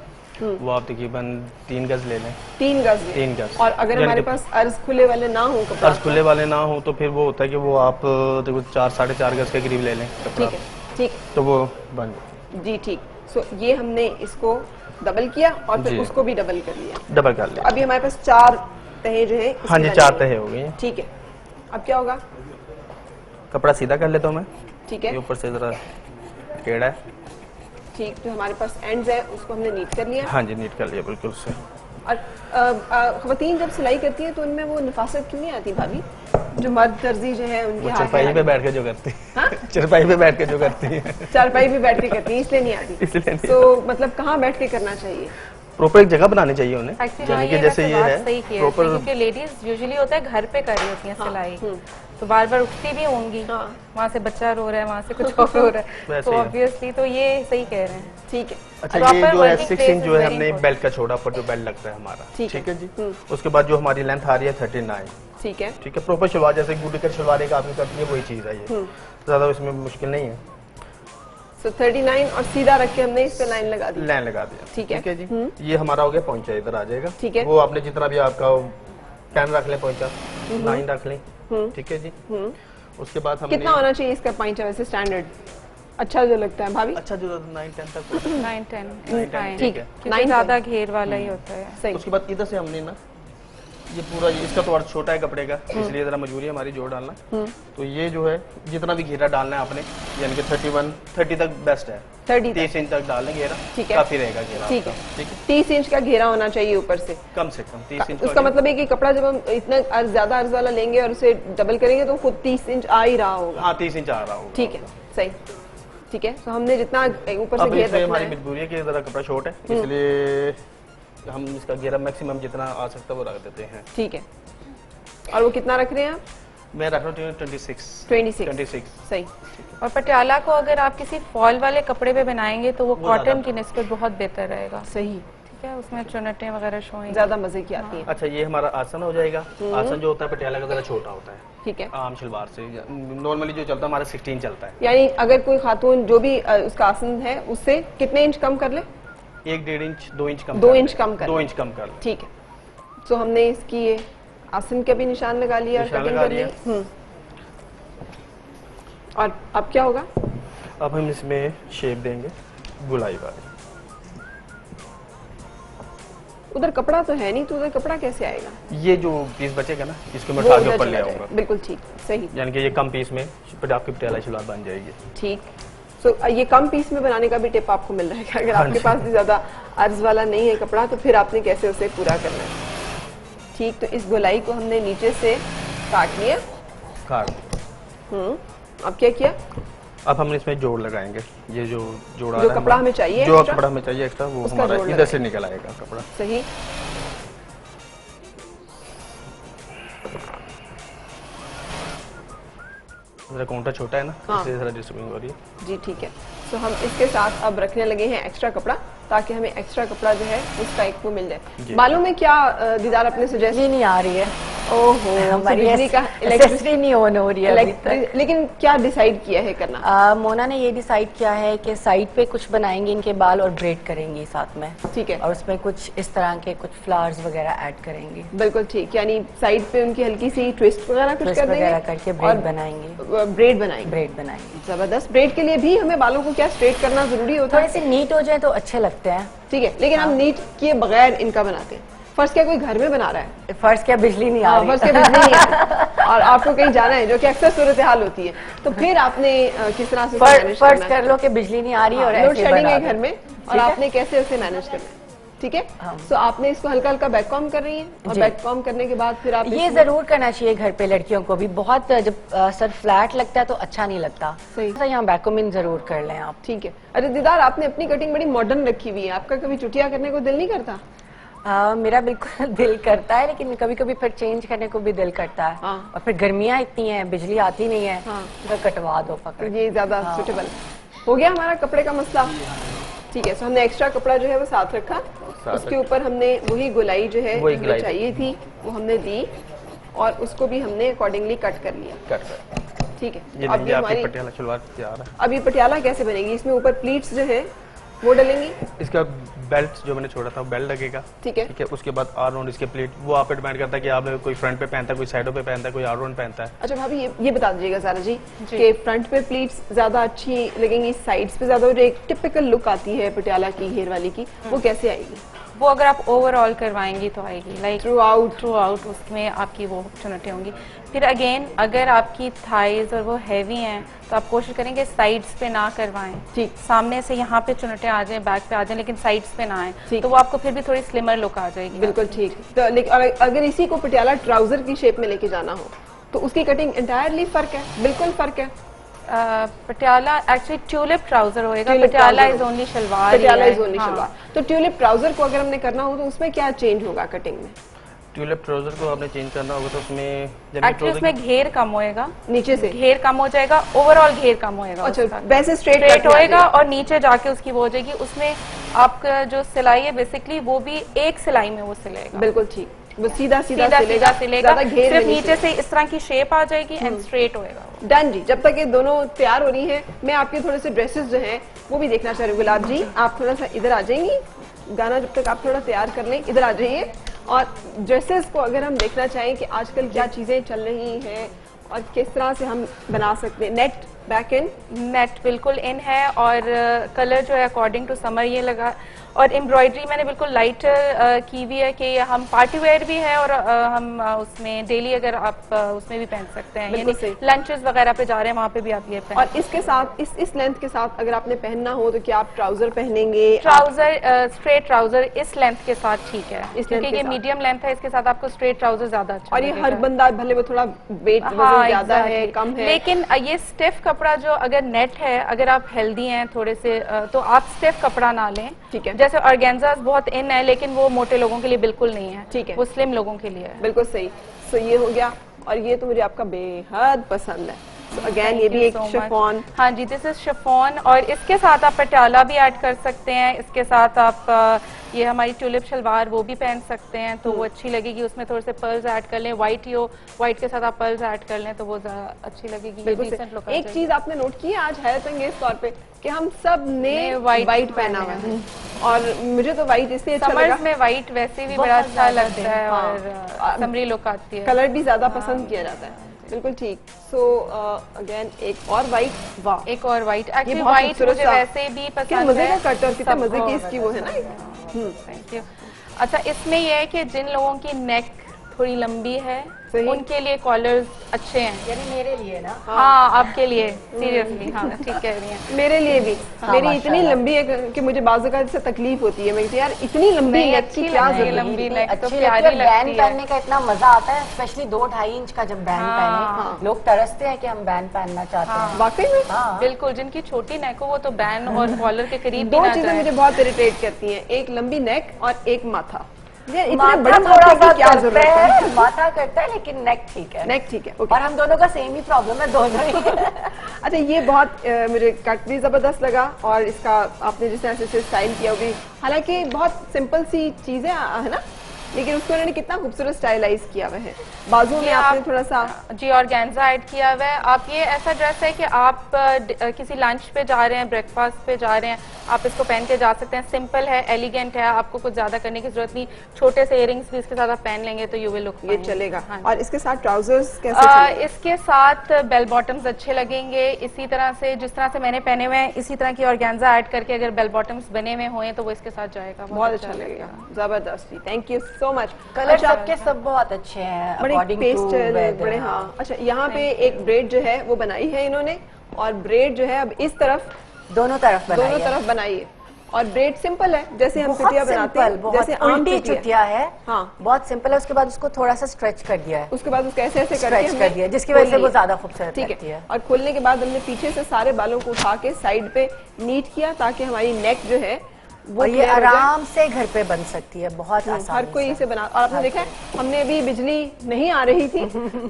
S4: वो आप तकरीबन 3 गज ले लें।
S1: 3 गज में।
S4: 3 गज।
S1: और अगर
S4: यानी
S1: हमारे
S4: कि
S1: पास अर्ज खुले वाले ना हो कपड़ा,
S4: अर्ज खुले वाले ना हो तो फिर वो होता है कि वो आप देखो 4 साढ़े 4 गज के करीब ले लें कपड़ा,
S1: ठीक है, ठीक,
S4: तो वो बन जाता
S1: जी ठीक। सो ये हमने इसको डबल किया और फिर
S4: जी।
S1: उसको भी डबल कर लिया।
S4: है। डबल कर ले।
S1: अभी हमारे पास 4 तहें जो है इसकी
S4: हाँ जी,
S1: बनी
S4: 4
S1: हैं।
S4: तहें हो गई हैं।
S1: ठीक है, अब क्या होगा?
S4: कपड़ा सीधा कर लेता हूँ मैं,
S1: ठीक
S4: ये
S1: है,
S4: ऊपर से जरा टेढ़ा है।
S1: ठीक। जो हमारे पास एंड्स है उसको हमने नीट कर लिया।
S4: हाँ जी, नीट कर लिया बिल्कुल से।
S1: और खवातीन जब सिलाई करती है तो उनमें वो नफासत क्यों नहीं आती भाभी? जो मर्द दर्जी जो है उनके
S4: वो
S1: हाथ
S4: चरपाई
S1: में
S4: पे बैठ के जो करती है,
S1: हाँ?
S4: चरपाई पे बैठ के जो करती है,
S1: चारपाई पे बैठ के करती है इसलिए नहीं आती।
S4: इसलिए नहीं।
S1: तो मतलब कहाँ बैठ के करना चाहिए?
S4: प्रॉपर एक जगह बनानी चाहिए उन्हें,
S3: एक्चुअली
S4: यानी कि जैसे ये है
S3: सही किया है,
S4: प्रॉपर।
S3: क्योंकि लेडीज यूजुअली होता है घर पे कर रही होती हैं सिलाई, तो बार बार उठती भी होंगी,
S1: हाँ।
S3: वहाँ से बच्चा रो रहा है, वहाँ से कुछ और हो रहा है,
S4: वैसे
S3: तो
S4: ही है।
S3: ऑब्वियसली तो ये सही कह रहे हैं।
S1: ठीक है,
S4: अच्छा,
S3: Proper
S4: ये जो है
S3: working
S4: 6
S3: place
S4: इंच
S3: is
S4: जो है
S3: very
S4: हमने
S3: important.
S4: बेल्ट का छोड़ा पर जो बेल्ट लगता है हमारा,
S1: ठीक है।
S4: ठीक है जी। उसके बाद जो हमारी लेंथ आ रही है 39,
S1: ठीक है,
S4: ठीक है। प्रॉपर शलवार जैसे गुडी कर शलवार एक आपकी करती है वही चीज़ है ये, ज़्यादा इसमें मुश्किल नहीं है।
S1: सो 39 और सीधा रख के हमने इस पे लाइन लगा दी।
S4: लाइन लगा दिया,
S1: ठीक है।
S4: जी। ये हमारा हो गया पहुंचा, इधर आ जाएगा।
S1: ठीक है।
S4: वो आपने जितना भी आपका पेन रख लें पहुंचा, लाइन रख लें, ठीक है जी। उसके बाद हमने
S1: कितना होना चाहिए इसका पॉइंट वैसे स्टैंडर्ड? अच्छा जो लगता है भाभी?
S4: अच्छा जो 9-10 तक होता
S3: 9-10
S4: 9-10,
S1: ठीक है,
S3: क्योंकि
S1: 9
S3: ज्यादा घेर वाला ही होता है।
S4: है।
S1: सही।
S4: उसके बाद इधर से हमने ना ये पूरा इसका तो अर्थ छोटा है कपड़े का, इसलिए जरा मजबूरी है हमारी जोड़ डालना। तो ये जो है जितना भी घेरा डालना है आपने, यानी कि 30 तक बेस्ट है। 30 इंच तक डालने घेरा,
S1: ठीक है।
S4: काफी रहेगा घेरा
S1: ठीक है,
S4: आपका, ठीक है।
S1: 30 इंच का घेरा होना चाहिए ऊपर से।
S4: कम से कम 30 इंच
S1: उसका मतलब है कि कपड़ा जब हम इतना ज्यादा अर्ज वाला लेंगे और उसे डबल करेंगे तो खुद 30 इंच आ ही रहा होगा।
S4: हाँ 30 इंच आ रहा होगा।
S1: ठीक है, सही, ठीक है। तो हमने जितना ऊपर से
S4: अब
S1: घेर
S4: इसमें
S1: रखना
S4: हमारी
S1: है,
S4: मजबूरी है कि जरा कपड़ा शॉर्ट है, इसलिए हम इसका घेरा मैक्सिमम जितना आ सकता है वो रख देते हैं।
S1: ठीक है। और वो कितना रख रहे हैं आप?
S4: मैं रख रहा हूँ 26।
S1: 26। सही।
S3: और पटियाला को अगर आप किसी फॉल वाले कपड़े पे बनाएंगे तो वो
S4: वो
S3: कॉटन
S4: ज्यादा-
S3: की निस्बत बहुत बेहतर रहेगा,
S1: सही,
S3: ठीक है, उसमें चुनटें वगैरह शो होंगी।
S1: ज्यादा मजे की आती है।
S4: अच्छा, ये हमारा आसन हो जाएगा। आसन जो होता है पटियाला का जरा छोटा होता है
S1: ठीक है,
S4: आम शलवार से। नॉर्मली जो चलता है हमारा 16 चलता है।
S1: यानी अगर कोई खातून जो भी उसका आसन है उससे कितने इंच कम कर ले?
S4: 1-1.5 इंच 2 इंच कम
S1: 2
S4: कर
S1: इंच
S4: लें।
S1: कम कर
S4: 2
S1: लें।
S4: इंच कम कर लें।
S1: ठीक है। तो हमने इसकी ये आसन का भी निशान लगा लिया और
S4: निशान
S1: कटिंग
S4: लगा
S1: कर ली।
S4: लिया।
S1: और अब क्या होगा?
S4: अब हम इसमें शेप देंगे गुलाई वाली।
S1: उधर कपड़ा तो है नहीं, तो उधर कपड़ा कैसे आएगा?
S4: ये जो पीस बचेगा ना इसको मैं
S1: वो
S4: उठा के
S1: उधर
S4: ऊपर
S1: चला
S4: ले
S1: जाएगा।
S4: आऊंगा,
S1: बिल्कुल ठीक, सही,
S4: यानी कि ये कम पीस में आपकी पटियाला शलवार बन जाएगी।
S1: ठीक। सो ये कम पीस में बनाने का भी टिप आपको मिल रहा है कि अगर आपके पास भी ज्यादा अर्ज वाला नहीं है कपड़ा तो फिर आपने कैसे उसे पूरा करना है। ठीक, तो इस गोलाई को हमने नीचे से काट लिया।
S4: काट।
S1: अब क्या किया?
S4: अब हम इसमें जोड़ लगाएंगे। ये जो जोड़ आ
S1: जो
S4: रहा है
S1: कपड़ा
S4: हमारा-
S1: हमें चाहिए
S4: जो
S1: एक्स्ट्रा?
S4: कपड़ा हमें चाहिए एक्स्ट्रा वो
S1: उसका
S4: हमारा
S1: जोड़
S4: इधर से निकल आएगा कपड़ा।
S1: सही।
S4: जरा काउंटर छोटा है ना,
S1: हाँ।
S4: इसलिए जरा डिस्टर्बिंग हो रही है।
S1: जी ठीक है। सो हम इसके साथ अब रखने लगे हैं एक्स्ट्रा कपड़ा ताकि हमें एक्स्ट्रा कपड़ा जो है उस टाइप को मिल जाए।
S4: जी।
S1: बालों में क्या दीदार अपने सजेस्ट?
S5: बिजली नहीं आ रही है,
S1: ओहो,
S5: हमारी
S1: बिजली का
S5: एक्सेसरी नहीं ऑन हो रही है अभी तक।
S1: लेकिन क्या डिसाइड किया है करना?
S5: मोना ने ये डिसाइड किया है कि साइड पे कुछ बनाएंगे इनके बाल और ब्रेड करेंगे साथ में,
S1: ठीक है,
S5: और उसमें कुछ इस तरह के कुछ फ्लावर्स वगैरह ऐड करेंगे,
S1: बिल्कुल ठीक। यानी साइड पे उनकी हल्की सी ट्विस्ट वगैरह कुछ
S5: ट्विस्ट
S1: कर देंगे
S5: वगैरह करके
S1: और
S5: ब्रेड बनाएंगे।
S1: ब्रेड बनाएंगे।
S5: ब्रेड बनाएंगे,
S1: जबरदस्त। ब्रेड के लिए भी हमें बालों को क्या स्ट्रेट करना जरूरी होता
S5: थोड़े
S1: है?
S5: से नीट हो जाए तो अच्छे लगते हैं।
S1: ठीक है, लेकिन हम नीट किए बगैर इनका बनाते हैं। फर्स्ट क्या कोई घर में बना रहा है?
S5: फर्स्ट क्या बिजली नहीं आ
S1: हाँ,
S5: रही,
S1: फर्स्ट क्या बिजली नहीं है और आपको कहीं जाना है जो कि अक्सर सूरत हाल होती है, तो फिर आपने किस तरह से मैनेज
S5: फर्स्ट
S1: करना है?
S5: कर लो कि बिजली नहीं आ रही है और
S1: लोड
S5: ऐसे
S1: शेडिंग
S5: बना
S1: है
S5: दो।
S1: घर में और
S5: ठीक है?
S1: आपने कैसे उसे मैनेज करना है, ठीक है।
S5: हाँ।
S1: तो आपने इसको हल्का हल्का बैककॉम कर रही है और
S5: जी।
S1: बैककॉम करने के बाद फिर आप
S5: ये
S1: इसमें-
S5: जरूर करना चाहिए घर पे लड़कियों को भी। बहुत जब सर फ्लैट लगता है तो अच्छा नहीं लगता,
S1: सही।
S5: तो यहाँ बैकोमिन जरूर कर लें आप।
S1: ठीक है। अरे दीदार, आपने अपनी कटिंग बड़ी मॉडर्न रखी हुई है, आपका कभी चुटिया करने को दिल नहीं करता?
S5: मेरा बिल्कुल दिल करता है, लेकिन कभी कभी फिर चेंज करने को भी दिल करता है।
S1: हाँ।
S5: और फिर गर्मियाँ इतनी हैं, बिजली आती नहीं है,
S1: हाँ।
S5: तो कटवा दो
S1: तो
S5: पकड़।
S1: ये ज्यादा सुटेबल हो गया हमारा कपड़े का मसला। ठीक है, तो हमने एक्स्ट्रा कपड़ा जो है वो साथ रखा, उसके ऊपर हमने वही गोलाई जो है
S4: वही
S1: जो
S4: गोलाई
S1: चाहिए थी वो हमने दी, और उसको भी हमने अकॉर्डिंगली कट कर लिया।
S4: कट कर
S1: ठीक है,
S4: ये
S1: अब
S4: देखिए
S1: ये
S4: आपकी
S1: हमारी
S4: पटियाला शलवार तैयार है।
S1: अब ये पटियाला कैसे बनेगी? इसमें ऊपर प्लीट्स जो है वो डलेंगी।
S4: इसका बेल्ट जो मैंने छोड़ा था बेल्ट लगेगा।
S1: ठीक है,
S4: ठीक है, उसके बाद आर राउंड इसके प्लेट, वो आप पे डिपेंड करता है कि आप कोई फ्रंट पे पहनता है, कोई साइडों पे पहनता है, कोई आर राउंड पहनता है।
S1: अच्छा भाभी ये बता दीजिएगा सारा जी कि फ्रंट पे प्लीट्स ज्यादा अच्छी लगेंगी, साइड्स पे ज्यादा, और एक टिपिकल लुक आती है पटियाला की घेर वाली की, वो कैसे आएगी?
S3: वो अगर आप ओवरऑल करवाएंगी तो आएगी, लाइक
S1: थ्रू आउट
S3: उसमें आपकी वो चुनौती होंगी। फिर अगेन अगर आपकी थाइज और वो हैवी हैं तो आप कोशिश करेंगे साइड्स पे ना करवाएं।
S1: ठीक।
S3: सामने से यहाँ पे चुनौते आ जाएं, बैक पे आ जाएं, लेकिन साइड्स पे ना आए,
S1: ठीक।
S3: तो वो आपको फिर भी थोड़ी स्लिमर लुक आ जाएगी।
S1: बिल्कुल ठीक। तो लेकिन अगर इसी को पटियाला ट्राउजर की शेप में लेके जाना हो तो उसकी कटिंग इंटायरली फर्क है, बिल्कुल फर्क है।
S3: पटियाला एक्चुअली ट्यूलिप ट्राउजर होएगा,
S1: tulip
S3: Patiala
S1: trouser
S3: is only shalwar.
S1: Patiala is only
S3: हाँ।
S1: शलवार। तो ट्यूलिप ट्राउजर को अगर हमने करना हो तो उसमें क्या चेंज होगा कटिंग में?
S4: ट्यूलिप ट्राउजर को आपने चेंज करना होगा तो उसमें
S3: एक्चुअली उसमें घेर कम होएगा,
S1: नीचे से
S3: घेर कम हो जाएगा, ओवरऑल घेर कम होएगा।
S1: अच्छा,
S3: उसका।
S1: वैसे स्ट्रेट
S3: स्ट्रेट होएगा और नीचे जाके उसकी वो हो जाएगी। उसमें आपका जो सिलाई है बेसिकली वो भी एक सिलाई में वो सिलेगा।
S1: बिल्कुल ठीक, वो सीधा
S3: सीधा
S1: सिलेगा, ज्यादा घेर
S3: सिर्फ
S1: में
S3: नीचे से इस तरह की शेप आ जाएगी एंड स्ट्रेट होएगा।
S1: डन जी। जब तक ये दोनों तैयार हो रही हैं, मैं आपके थोड़े से ड्रेसेस जो हैं वो भी देखना चाह रही हूँ। गुलाब जी आप थोड़ा सा इधर आ जाएंगी, गाना जब तक आप थोड़ा तैयार कर लें, इधर आ जाइए। और ड्रेसेस को अगर हम देखना चाहें कि आजकल क्या चीजें चल रही हैं और किस तरह से हम बना सकते हैं। नेट बैक इन
S3: नेट बिल्कुल इन है, और कलर जो है अकॉर्डिंग टू समर ये लगा, और एम्ब्रॉयडरी मैंने बिल्कुल लाइट की हुई है कि हम पार्टी वेयर भी है और हम उसमें डेली अगर आप उसमें भी पहन सकते हैं,
S1: बिल्कुल
S3: यानी
S1: सही।
S3: लंचेस वगैरह पे जा रहे हैं वहाँ पे भी आप ये पहन।
S1: और इसके साथ इस लेंथ के साथ अगर आपने पहनना हो तो क्या आप ट्राउजर पहनेंगे?
S3: ट्राउजर स्ट्रेट ट्राउजर इस लेंथ के साथ ठीक है,
S1: इस
S3: क्योंकि
S1: length के
S3: ये
S1: साथ।
S3: मीडियम लेंथ है, इसके साथ आपको स्ट्रेट ट्राउजर ज्यादा अच्छा
S1: और ये
S3: लगेगा।
S1: हर बंदा भले वो थोड़ा वेट वजन ज्यादा है, कम है,
S3: लेकिन ये स्टिफ कपड़ा जो अगर नेट है, अगर आप हेल्दी हैं थोड़े से तो आप स्टिफ कपड़ा ना लें।
S1: ठीक है।
S3: जैसे ऑर्गेन्जा बहुत इन है, लेकिन वो मोटे लोगों के लिए बिल्कुल नहीं है।
S1: ठीक है।
S3: वो स्लिम लोगों के लिए है।
S1: बिल्कुल सही। सो ये हो गया, और ये तो मुझे आपका बेहद पसंद है। सो अगेन ये
S3: Thank
S1: भी
S3: you
S1: एक
S3: so much.
S1: शिफॉन।
S3: हाँ जी, दिस इज शिफॉन, और इसके साथ आप पटियाला भी ऐड कर सकते हैं। इसके साथ आप ये हमारी ट्यूलिप शलवार वो भी पहन सकते हैं, तो वो अच्छी लगेगी। उसमें थोड़े से पर्ल्स ऐड कर लें, व्हाइट के साथ आप पर्ल्स ऐड कर लें तो वो अच्छी लगेगी।
S1: बिल्कुल
S3: decent
S1: सही।
S3: look आ
S1: एक
S3: जाएगी।
S1: चीज आपने नोट की है आज हैरत अंगेज तौर पे कि हम सब ने
S3: white
S1: व्हाइट पहना हुआ है, और मुझे तो व्हाइट इसलिए अच्छा लगा,
S3: समर्स में व्हाइट वैसे भी बड़ा अच्छा लगता है
S1: हाँ।
S3: और समरी लुक आती है।
S1: कलर भी ज्यादा पसंद किया जाता है। बिल्कुल ठीक। सो अगेन एक और व्हाइट, वाह
S3: एक और व्हाइट, एक्चुअली
S1: बहुत
S3: व्हाइट
S1: खूबसूरत
S3: मुझे
S1: सा।
S3: वैसे भी
S1: क्या
S3: पसंद
S1: मजे
S3: है।
S1: का कट और कितने मजे
S3: सबको
S1: की इसकी वो है ना।
S3: Thank you. अच्छा, इसमें यह है कि जिन लोगों की नेक थोड़ी लंबी है
S1: सही।
S3: उनके लिए कॉलर्स अच्छे हैं।
S5: यानी मेरे लिए ना।
S3: हाँ, आपके लिए सीरियसली, हाँ ठीक कह रही हैं।
S1: मेरे लिए भी। मेरी इतनी
S5: माशाल्लाह।
S1: लंबी है कि मुझे बाज़ औक़ात से तकलीफ होती है। मैं कहती यार इतनी लंबी
S3: नहीं,
S1: नेक
S3: अच्छी
S1: की क्या
S3: लगती है,
S1: जरूरत
S3: लंबी
S1: है?
S3: नेक तो
S5: अच्छी
S3: प्यारी
S5: लगती है। बैंड
S3: लगती है।
S5: पहनने का इतना मजा आता है, स्पेशली 2-2.5 इंच का जब बैंड
S3: हाँ।
S5: पहने, लोग तरसते हैं कि हम बैंड पहनना चाहते हैं।
S1: वाकई में
S5: हाँ।
S3: बिल्कुल, जिनकी छोटी नेक हो वो तो बैन और कॉलर के करीब भी
S1: दो
S3: ना
S1: चीजें
S3: जाए।
S1: मुझे बहुत इरिटेट करती हैं, एक लंबी नेक और एक माथा। ये इतने
S5: माथा
S1: बड़े
S5: थोड़ा
S1: माथे
S5: सा
S1: की क्या
S5: करता
S1: जरूरत है?
S5: है, माथा करता है, लेकिन नेक ठीक है।
S1: नेक ठीक है, ओके।
S5: और हम दोनों का सेम ही प्रॉब्लम है, दोनों ही।
S1: अच्छा, ये बहुत मुझे कट भी जबरदस्त लगा, और इसका आपने जिस तरह से स्टाइल किया वो भी, हालांकि बहुत सिंपल सी चीजें है ना, लेकिन उसको उन्होंने कितना खूबसूरत स्टाइलाइज किया हुआ है। बाजू में
S3: ये
S1: आपने
S3: आप-
S1: थोड़ा सा
S3: जी ऑर्गेन्जा ऐड किया हुआ है। आप ये ऐसा ड्रेस है कि आप किसी लंच पे जा रहे हैं, ब्रेकफास्ट पे जा रहे हैं, आप इसको पहन के जा सकते हैं। सिंपल है, एलिगेंट है, आपको कुछ ज्यादा करने की जरूरत नहीं। छोटे से इयरिंग्स भी इसके साथ आप पहन लेंगे तो यू विल लुक
S1: ये चलेगा।
S3: हाँ।
S1: और इसके साथ ट्राउजर्स कैसे चलेंगे?
S3: इसके साथ बेल बॉटम्स अच्छे लगेंगे। इसी तरह से जिस तरह से मैंने पहने हुए हैं, इसी तरह की ऑर्गेन्जा ऐड करके अगर बेल बॉटम्स बने हुए हों तो वो इसके साथ जाएगा।
S1: बहुत अच्छा लगेगा, जबरदस्त। Thank you so much.
S5: Colour सबके सब बहुत अच्छे हैं,
S1: बड़े
S5: according to
S1: पेस्टल,
S5: weather,
S1: बड़े हाँ। अच्छा, यहाँ पे एक ब्रेड जो है वो बनाई है इन्होंने, और ब्रेड जो है अब इस तरफ
S5: दोनों तरफ बनाई
S1: दोनों
S5: है।
S1: तरफ बनाई है, और ब्रेड सिंपल है जैसे हम
S5: बहुत
S1: चुटिया बनाते हैं,
S5: बहुत
S1: जैसे आम
S5: उल्टी
S1: चुटिया।
S5: चुटिया है।
S1: हाँ।
S5: बहुत सिंपल है। उसके बाद उसको थोड़ा सा स्ट्रेच कर दिया है,
S1: उसके बाद उसको ऐसे ऐसे करके
S5: स्ट्रेच
S1: हमने
S5: कर दिया, जिसकी वजह से
S1: खोल
S5: वो
S1: लिया।
S5: ज्यादा खूबसूरत
S1: ठीक
S5: लगती
S1: है।
S5: है।
S1: और खोलने के बाद हमने पीछे से सारे बालों को उठा के साइड पे नीट किया, ताकि हमारी नेक जो है
S5: और ये आराम से घर पे बन सकती है, बहुत आसान।
S1: हर कोई इसे बना। और आपने देखा है, हमने अभी बिजली नहीं आ रही थी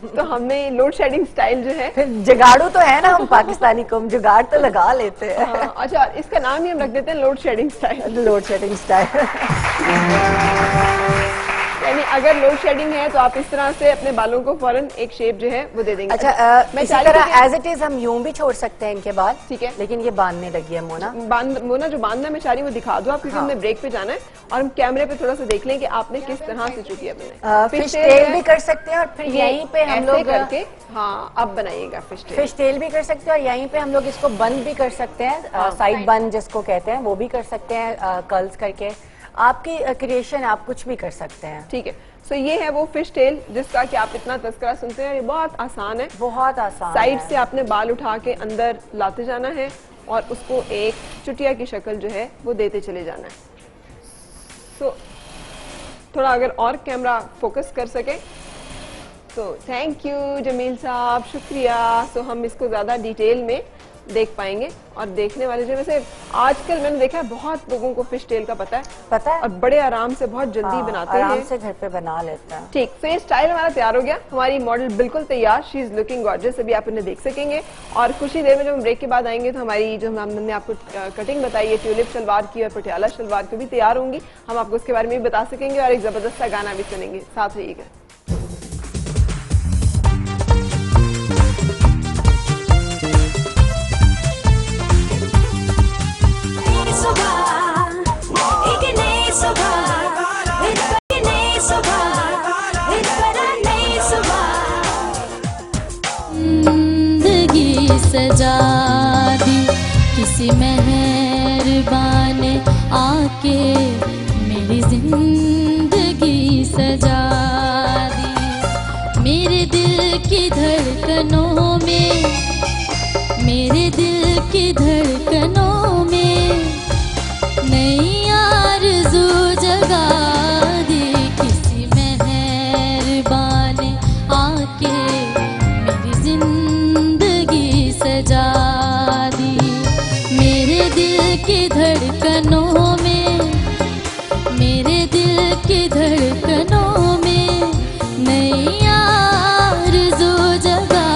S1: तो हमने लोड शेडिंग स्टाइल जो है,
S5: फिर जुगाड़ू तो है ना हम पाकिस्तानी को, हम जुगाड़ तो लगा लेते हैं।
S1: अच्छा, इसका नाम ही हम रख देते हैं load shedding style.
S5: Load shedding style.
S1: यानी अगर लोड शेडिंग है तो आप इस तरह से अपने बालों को फौरन एक शेप जो है वो दे देंगे।
S5: अच्छा,
S1: मैं
S5: इसी तरह एज इट इज हम यूं भी छोड़ सकते हैं इनके बाद,
S1: ठीक है।
S5: लेकिन ये बांधने लगी है मोना।
S1: मोना जो बांधना मैं चाह रही हूँ वो दिखा दो आप, क्योंकि हमने ब्रेक पे जाना है और हम कैमरे पे थोड़ा सा देख लें कि आपने किस तरह से चुकी है मैंने।
S5: फिश टेल भी कर सकते हैं और फिर यहीं पे हम लोग
S1: करके, हाँ अब बनाइएगा
S5: फिश टेल भी कर सकते हैं और यहीं पे हम लोग इसको बंद भी कर सकते हैं, साइड बंद जिसको कहते हैं वो भी कर सकते हैं कर्ल्स करके। आपकी क्रिएशन, आप कुछ भी कर सकते हैं।
S1: ठीक है। सो ये है वो फिश टेल जिसका कि आप इतना तस्करा सुनते हैं। ये बहुत आसान है,
S5: बहुत आसान।
S1: साइड से आपने बाल उठा के अंदर लाते जाना है और उसको एक चुटिया की शक्ल जो है वो देते चले जाना है। सो थोड़ा अगर और कैमरा फोकस कर सके तो थैंक यू जमील साहब, शुक्रिया। सो हम इसको ज्यादा डिटेल में देख पाएंगे और देखने वाले जो, वैसे आजकल मैंने देखा है बहुत लोगों को फिश टेल का पता है और बड़े आराम से बहुत जल्दी बनाते हैं,
S5: आराम से घर पे बना लेते हैं।
S1: ठीक। तो ये स्टाइल हमारा तैयार हो गया, हमारी मॉडल बिल्कुल तैयार, शी इज लुकिंग गॉर्जियस। अभी आप इन्हें देख सकेंगे और कुछ ही देर में जब हम ब्रेक के बाद आएंगे तो हमारी जो हमने आपको कटिंग बताई है ट्यूलिप शलवार की और पटियाला शलवार की भी तैयार होंगी। हम आपको उसके बारे में भी बता सकेंगे और एक जबरदस्त सा गाना भी सुनेंगे। साथ रहिएगा।
S7: जिंदगी सजा दी किसी मेहरबान ने आके, मेरी जिंदगी सजा दी। मेरे दिल की धड़कनों में, मेरे दिल की धड़कनों में नई आरज़ू जगा दी किसी मेहरबान ने आके, मेरी जिंदगी सजा दी। मेरे दिल की धड़कनों में, मेरे दिल की धड़कनों में नई आरज़ू जगा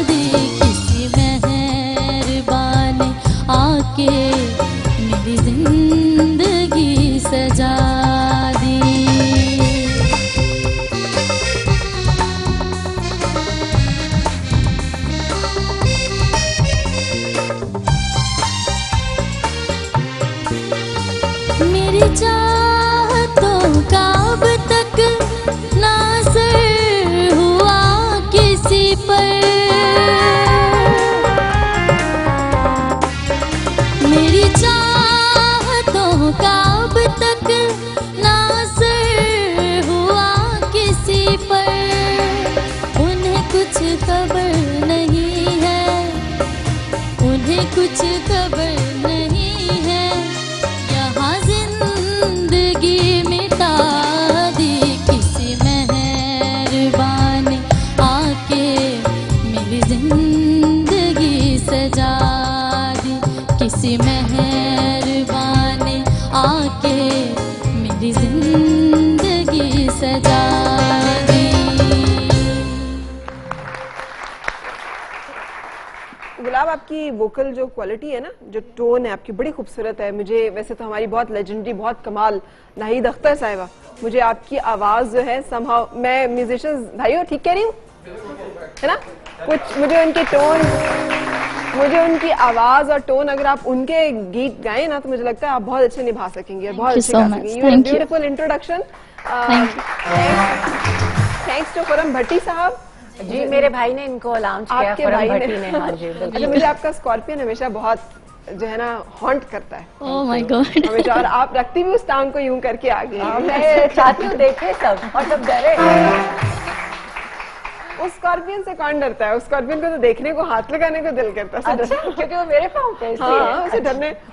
S7: दी किसी मेहरबान ने आके, मेरी जिंदगी सजा दी। मेरी चाहतों का अब तक ना असर हुआ किसी पर, मेरी चाहतों का अब तक ना असर हुआ किसी पर। उन्हें कुछ खबर नहीं है, उन्हें कुछ खबर नहीं है, यहाँ जिंदगी मिटा दी किसी मेहरबान ने आके, मेरी जिंदगी सजा दी किसी मेहरबान ने आके, मेरी जिंदगी सजा दी।
S1: गुलाब, आपकी वोकल जो क्वालिटी है ना, जो टोन है आपकी बड़ी खूबसूरत है। मुझे वैसे तो हमारी बहुत लेजेंडरी, बहुत कमाल नाहिद अख्तर साहिबा, मुझे आपकी आवाज जो है समहाउ, मैं म्यूजिशियंस भाइयों ठीक कह रही हूँ है ना, कुछ मुझे उनकी टोन, मुझे उनकी आवाज और टोन, अगर आप उनके गीत गाएं ना तो मुझे लगता है आप बहुत अच्छे निभा सकेंगे और बहुत अच्छे गा सकेंगे। You beautiful introduction. Thanks to फरम भट्टी साहब
S5: जी। मेरे भाई ने इनको लॉन्च किया,
S1: आपके भाई ने।
S5: हाँ जी,
S1: अच्छा, मुझे आपका स्कॉर्पियन हमेशा बहुत जो है ना हॉन्ट करता है।
S7: Oh my God.
S1: हमेशा, और आप रखती भी उस टांग को यूं करके आगे।
S5: मैं चाहती हूँ देखे सब और सब डरे।
S1: उस स्कॉर्पियन से कौन डरता है? उस स्कॉर्पियन को तो देखने को, हाथ लगाने को दिल करता है।
S5: अच्छा, क्योंकि वो मेरे पाँव पे है।
S1: हाँ,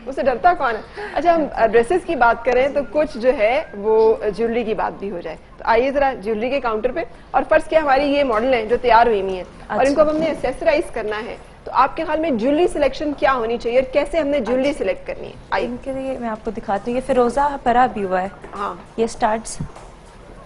S1: उसे डरता कौन है? अच्छा, हम ड्रेसेस की बात करें तो कुछ जो है वो ज्वेलरी की बात भी हो जाए, तो आइए जरा ज्वेलरी के काउंटर पे। और फर्स्ट क्या, हमारी ये मॉडल है जो तैयार हुई है और इनको अब हमने एक्सेसराइज करना है। तो आपके ख्याल में ज्वेलरी सिलेक्शन क्या होनी चाहिए और कैसे हमने ज्वेलरी सिलेक्ट करनी है? आई
S3: इनके लिए मैं आपको दिखाती हूँ, ये फिरोजा परा भी हुआ है।
S1: हाँ,
S3: ये स्टार्ट्स।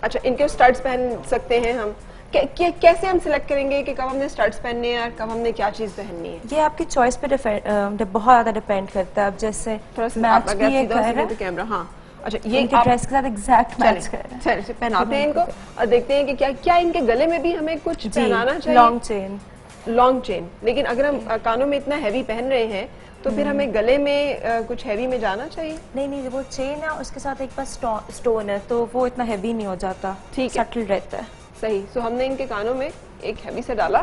S1: अच्छा, इनके स्टड्स पहन सकते हैं हम। कैसे हम सिलेक्ट करेंगे कि कब हमने स्टड्स पहनने हैं और कब हमने क्या चीज पहननी है?
S3: ये आपकी चॉइस पे बहुत ज्यादा डिपेंड करता है। अब जैसे
S1: थोड़ा सा
S3: मैच
S1: अगर
S3: भी ये
S1: सीधा
S3: कर
S1: सीधे
S3: रहा
S1: तो
S3: है,
S1: कैमरा, हाँ। अच्छा, ये
S3: इनके ड्रेस के साथ एग्जैक्ट मैच कर रहा है।
S1: चलिए पहनाते हैं इनको और देखते हैं कि क्या क्या इनके गले में भी हमें कुछ पहनाना चाहिए।
S3: Long chain.
S1: लॉन्ग चेन, लेकिन अगर हम कानों में इतना हैवी पहन रहे हैं तो फिर हमें गले में कुछ हैवी में जाना चाहिए?
S3: नहीं, वो चेन है उसके साथ एक पास स्टोन है, तो वो इतना हैवी नहीं हो जाता,
S1: ठीक है,
S3: सटल रहता है।
S1: सही। सो हमने इनके कानों में एक हैवी से डाला।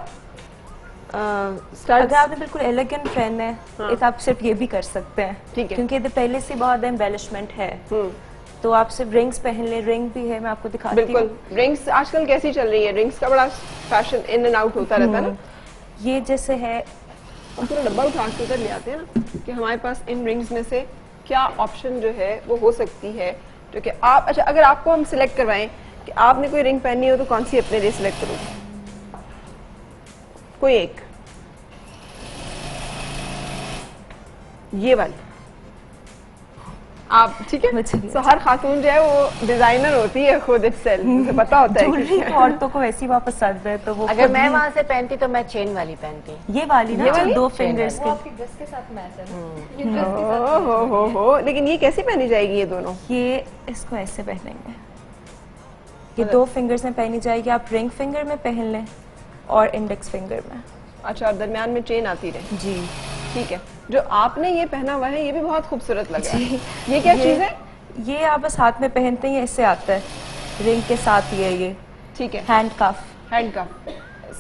S3: अगर आपने बिल्कुल एलिगेंट पहनना है, एक आप सिर्फ ये भी कर सकते हैं,
S1: ठीक है,
S3: क्योंकि पहले से बहुत एम्बेलिशमेंट है। तो आप सिर्फ रिंग्स पहन ले, रिंग भी है, मैं आपको दिखाती हूँ।
S1: बिल्कुल, रिंग्स आजकल कैसी चल रही है? रिंग्स का बड़ा फैशन इन एंड आउट होता रहता है ना।
S3: ये जैसे है,
S1: हम पूरा डब्बा उठा के उधर ले आते हैं ना कि हमारे पास इन रिंग्स में से क्या ऑप्शन जो है वो हो सकती है जो कि आप, अच्छा अगर आपको हम सिलेक्ट करवाएं कि आपने कोई रिंग पहननी हो तो कौन सी अपने लिए सिलेक्ट करोगे? कोई एक, ये वाली आप, ठीक है। तो हर खातून जो है वो डिजाइनर होती है खुद itself, मुझे पता होता है
S3: ज्वेलरी तो औरतों को वैसी वापस पसंद है, तो वो
S5: अगर मैं वहाँ से पहनती तो मैं चेन वाली पहनती।
S3: ये वाली ना,
S1: ये वाली?
S3: 2 फिंगर्स
S2: वो
S3: के।
S2: आपकी ड्रेस के साथ मैच है।
S1: हो, लेकिन ये कैसे पहनी जाएगी ये दोनों?
S3: ये इसको ऐसे पहनेंगे, ये 2 फिंगर्स में पहनी जाएगी। आप रिंग फिंगर में पहन लें और इंडेक्स फिंगर में।
S1: अच्छा, और दरमियान में चेन आती रहे।
S3: जी,
S1: ठीक है। जो आपने ये पहना हुआ है ये भी बहुत खूबसूरत लग रहा है। ये क्या चीज है?
S3: ये आप बस हाथ में पहनते हैं, इससे आता है रिंग के साथ ही है ये।
S1: ठीक है,
S3: हैंड कफ।
S1: हैंड कफ,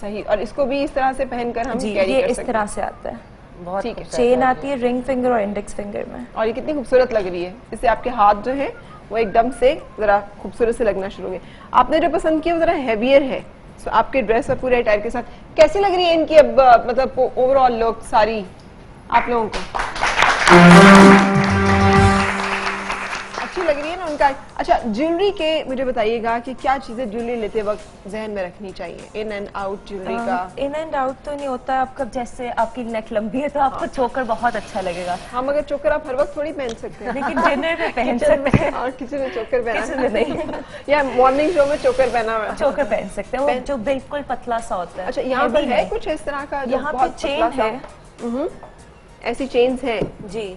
S1: सही। और इसको भी इस तरह से पहनकर हम
S3: जी,
S1: कैरी
S3: ये
S1: कर
S3: इस
S1: सकते
S3: तरह से आता है।
S5: बहुत
S1: ठीक है।
S3: चेन आती है रिंग फिंगर और इंडेक्स फिंगर में।
S1: और ये कितनी खूबसूरत लग रही है, इससे आपके हाथ जो है वो एकदम से जरा खूबसूरत से लगना शुरू हो गए। आपने जो पसंद किया वो जरा हैवियर है, सो आपके ड्रेस और पूरे अटायर के साथ कैसी लग रही है इनकी अब मतलब ओवरऑल लुक सारी आप लोगों को? अच्छी लग रही है ना उनका? अच्छा, ज्वेलरी के मुझे बताइएगा कि क्या चीजें ज्वेलरी लेते वक्त जहन में रखनी चाहिए? इन एंड आउट ज्वेलरी का
S3: इन एंड आउट तो नहीं होता। आपका जैसे आपकी नेक लंबी है तो आपको चोकर बहुत अच्छा लगेगा।
S1: हम अगर चोकर आप हर वक्त थोड़ी पहन सकते हैं,
S3: लेकिन डिनर पे पहन सकते हैं।
S1: और किचन में चोकर
S3: किचन
S1: पहना
S3: में नहीं,
S1: या मॉर्निंग शो में चोकर पहना हुआ है?
S3: चोकर पहन सकते हैं, वो जो बिल्कुल पतला सा होता है।
S1: अच्छा, यहाँ पर
S3: Heavy
S1: है
S3: नहीं।
S1: कुछ इस तरह का जो
S3: यहाँ पे
S1: बहुत
S3: चेन
S1: पतला सा?
S3: है।
S1: ऐसी चेन्स हैं,
S3: जी,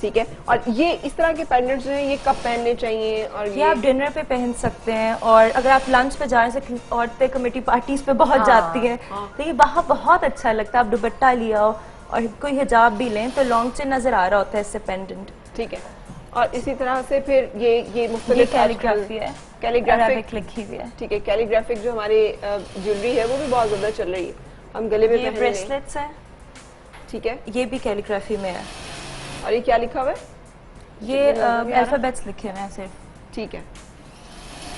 S1: ठीक है। और ये इस तरह के पेंडेंट्स जो हैं ये कब पहनने चाहिए? और
S3: ये आप डिनर पे पहन सकते हैं, और अगर आप लंच पे जा रहे हैं, औरतें कमेटी पार्टीज पे बहुत जाती हैं, तो ये वहाँ बहुत अच्छा लगता है। आप दुपट्टा लिया हो और कोई हिजाब भी लें तो लॉन्ग चेन नजर आ रहा होता है इससे पेंडेंट।
S1: ठीक है। और इसी तरह से फिर ये मुख्तलिफ
S3: कैलीग्राफी है,
S1: कैलीग्राफिक
S3: अरेबिक लिखी हुई है।
S1: ठीक है। कैलीग्राफिक जो हमारी ज्वेलरी है वो भी बहुत ज्यादा चल रही है, हम गले में
S3: ये
S1: पहने।
S3: ब्रेसलेट्स हैं,
S1: ठीक है।
S3: ये भी कैलीग्राफी में है।
S1: और ये क्या लिखा हुआ है?
S3: ये अल्फाबेट्स लिखे हुए हैं सिर्फ।
S1: ठीक है,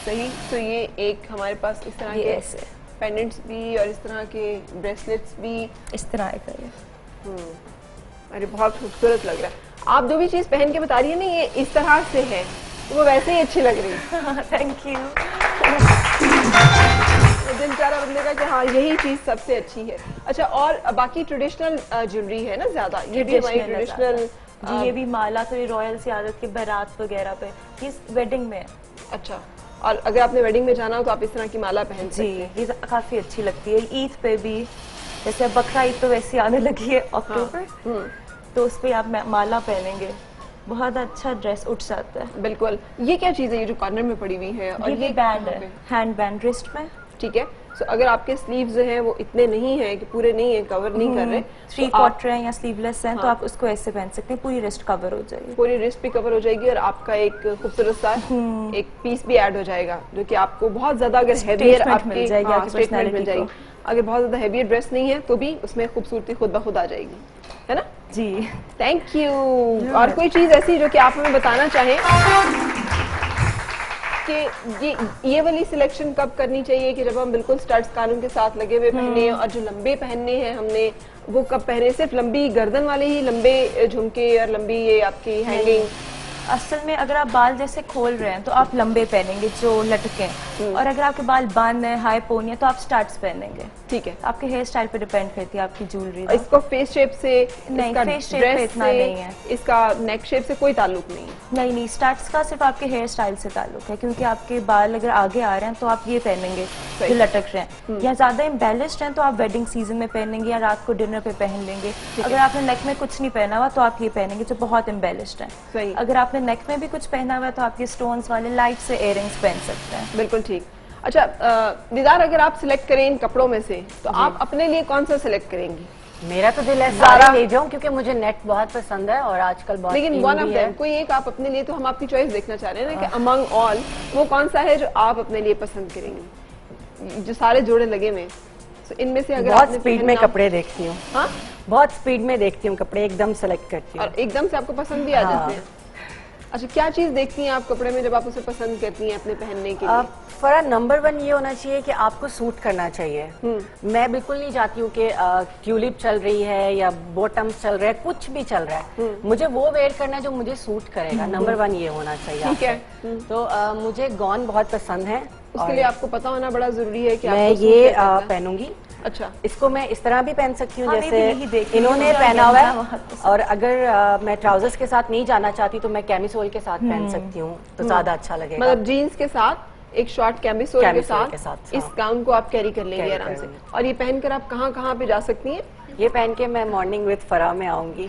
S1: सही। तो ये एक हमारे पास इस तरह
S3: ये
S1: के
S3: ऐसे
S1: पेंडेंट्स भी और इस तरह के ब्रेसलेट्स भी।
S3: इस तरह का ये।
S1: अरे बहुत खूबसूरत लग रहा है। आप जो भी चीज पहन के बता रही है ना ये इस तरह से है तो वो वैसे ही अच्छी लग रही है।
S3: Thank you.
S1: दिल चाह रहा बंदे का कि हाँ यही चीज सबसे अच्छी है। अच्छा, और बाकी ट्रेडिशनल ज्वेलरी है ना ज्यादा, ये भी हमारी ट्रेडिशनल।
S3: जी, ये भी माला थोड़ी रॉयल सी आदत की बारात वगैरह पे, ये वेडिंग में है।
S1: अच्छा, और अगर आपने वेडिंग में जाना हो तो आप इस तरह की माला पहन सकते
S3: जी,
S1: हैं।
S3: ये काफी अच्छी लगती है। ईद पे भी, जैसे बकरा ईद तो वैसे आने लगी है अक्टूबर, तो उस पे आप माला पहनेंगे, बहुत अच्छा ड्रेस उठ जाता है।
S1: बिल्कुल। ये क्या चीज है ये जो कॉर्नर में पड़ी हुई है? और
S3: ये बैंड है, हैंड बैंड रिस्ट में।
S1: ठीक है। सो अगर आपके स्लीव्स जो हैं वो इतने नहीं हैं कि पूरे नहीं है, कवर नहीं कर रहे,
S3: 3/4 है या स्लीवलेस है, तो आप उसको ऐसे पहन सकते हैं, पूरी रिस्ट कवर हो जाएगी।
S1: पूरी रिस्ट भी कवर हो जाएगी और आपका एक खूबसूरत सा एक पीस भी ऐड हो जाएगा जो कि आपको बहुत ज्यादा अगर हेवियर आपकी
S3: मिल जाएगी, आपकी
S1: स्टेटमेंट मिल
S3: personality
S1: जाएगी। अगर बहुत ज्यादा हेवियर ड्रेस नहीं है तो भी उसमें खूबसूरती खुद ब खुद आ जाएगी, है ना?
S3: जी,
S1: थैंक यू। और कोई चीज ऐसी जो कि आप हमें बताना चाहें कि ये वाली सिलेक्शन कब करनी चाहिए कि जब हम बिल्कुल स्टड्स कानून के साथ लगे हुए पहने, और जो लंबे पहनने हैं हमने वो कब पहने? सिर्फ लंबी गर्दन वाले ही लंबे झुमके और लंबी ये आपकी हैंगिंग?
S3: असल में अगर आप बाल जैसे खोल रहे हैं तो आप लंबे पहनेंगे जो लटके हैं,
S6: और अगर आपके बाल बंद है, हाई पोनी है, तो आप स्टार्ट्स पहनेंगे।
S1: ठीक है।
S6: आपके हेयर स्टाइल पे डिपेंड करती है आपकी ज्वेलरी।
S1: इसको फेस शेप से,
S6: नहीं,
S1: इसका
S6: फेस शेप
S1: ड्रेस
S6: पे इतना
S1: से,
S6: नहीं है।
S1: इसका नेक शेप से कोई ताल्लुक नहीं है।
S6: नहीं, स्टार्ट्स का सिर्फ आपके हेयर स्टाइल से ताल्लुक है, क्योंकि आपके बाल अगर आगे आ रहे हैं तो आप ये पहनेंगे जो लटक रहे हैं, या ज्यादा एम्बेलिश्ड हैं तो आप वेडिंग सीजन में पहनेंगे या रात को डिनर पे पहन लेंगे। अगर आपने नेक में कुछ नहीं पहना हुआ तो आप ये पहनेंगे जो बहुत एम्बेलिश्ड है। अगर आपने नेक में भी कुछ पहना हुआ है तो आप ये स्टोन्स वाले लाइट से इयररिंग्स पहन सकते हैं।
S1: बिल्कुल ठीक। अच्छा दीदार, अगर आप सिलेक्ट करें इन कपड़ों में से तो आप अपने लिए कौन सा सिलेक्ट करेंगी?
S5: मेरा तो दिल है सारा ले जाऊं, क्योंकि मुझे नेट बहुत पसंद है और आजकल बहुत
S1: लेकिन वन ऑफ देम कोई एक आप अपने लिए, तो हम आपकी चॉइस देखना चाह रहे हैं ना कि अमंग ऑल वो कौन सा है जो आप अपने लिए पसंद करेंगी, जो सारे जोड़े लगे हुए। तो इनमें से अगर
S5: बहुत स्पीड में कपड़े देखती हूँ।
S1: हाँ,
S5: बहुत स्पीड में देखती हूँ कपड़े, एकदम सेलेक्ट करती हूँ
S1: और एकदम से आपको पसंद भी आ जाते हैं। अच्छा, क्या चीज देखती हैं आप कपड़े में जब आप उसे पसंद करती हैं अपने पहनने के लिए?
S5: फरा नंबर 1 ये होना चाहिए कि आपको सूट करना चाहिए। मैं बिल्कुल नहीं चाहती हूँ कि ट्यूलिप चल रही है या बॉटम्स चल रहा है, कुछ भी चल रहा है, मुझे वो वेयर करना है जो मुझे सूट करेगा। नंबर 1 ये होना चाहिए।
S1: ठीक है।
S5: तो मुझे गॉन बहुत पसंद है।
S1: उसके लिए आपको पता होना बड़ा जरूरी है कि
S5: मैं
S1: आपको
S5: ये
S1: सूट कैसा
S5: पहनूंगी।
S1: अच्छा,
S5: इसको मैं इस तरह भी पहन सकती हूँ
S6: हाँ,
S5: जैसे इन्होंने पहना हुआ है, और अगर मैं ट्राउजर्स के साथ नहीं जाना चाहती तो मैं कैमिसोल के साथ पहन सकती हूँ, तो ज्यादा अच्छा लगेगा।
S1: मतलब जीन्स के साथ एक शॉर्ट कैमिसोल के साथ
S5: हाँ।
S1: इस गाउन को आप कैरी कर लेंगे आराम से। और ये पहनकर आप कहाँ कहाँ पे जा सकती हैं?
S5: ये पहन के मैं मॉर्निंग विद फरा में आऊंगी।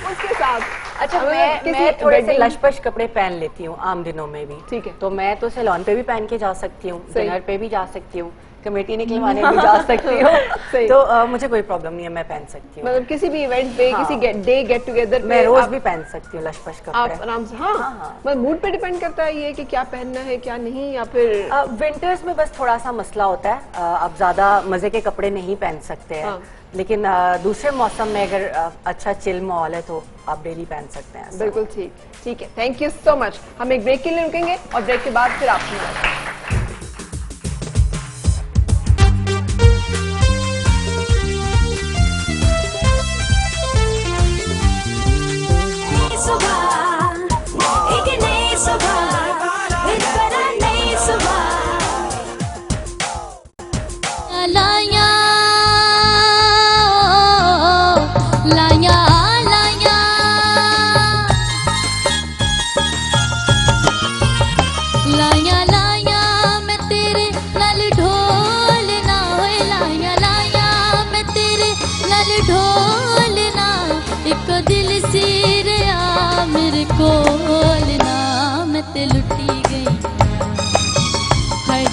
S1: उसके साथ
S5: अच्छा, मैं थोड़े से लशपश कपड़े पहन लेती हूँ आम दिनों में भी।
S1: ठीक है।
S5: तो मैं तो सैलून पे भी पहन के जा सकती हूँ, डिनर पे भी जा सकती हूँ, कमेटी निकलवाने भी जा सकती हूँ। तो मुझे कोई प्रॉब्लम नहीं है, मैं पहन सकती हूँ।
S1: मतलब किसी भी इवेंट पे, किसी डे गेट टुगेदर
S5: मैं रोज भी पहन सकती हूँ लशपश
S1: आप
S5: कपड़े।
S1: आराम से। हाँ, मतलब मूड पे डिपेंड करता है ये कि क्या पहनना है क्या नहीं, या फिर
S5: विंटर्स में बस थोड़ा सा मसला होता है, आप ज्यादा मजे के कपड़े नहीं पहन सकते हैं।
S1: हाँ।
S5: लेकिन दूसरे मौसम में अगर अच्छा चिल माहौल है तो आप डेली पहन सकते हैं।
S1: बिल्कुल ठीक। ठीक है, थैंक यू सो मच। हम एक ब्रेक के लिए रुकेंगे और ब्रेक के बाद फिर आप सुनाएं।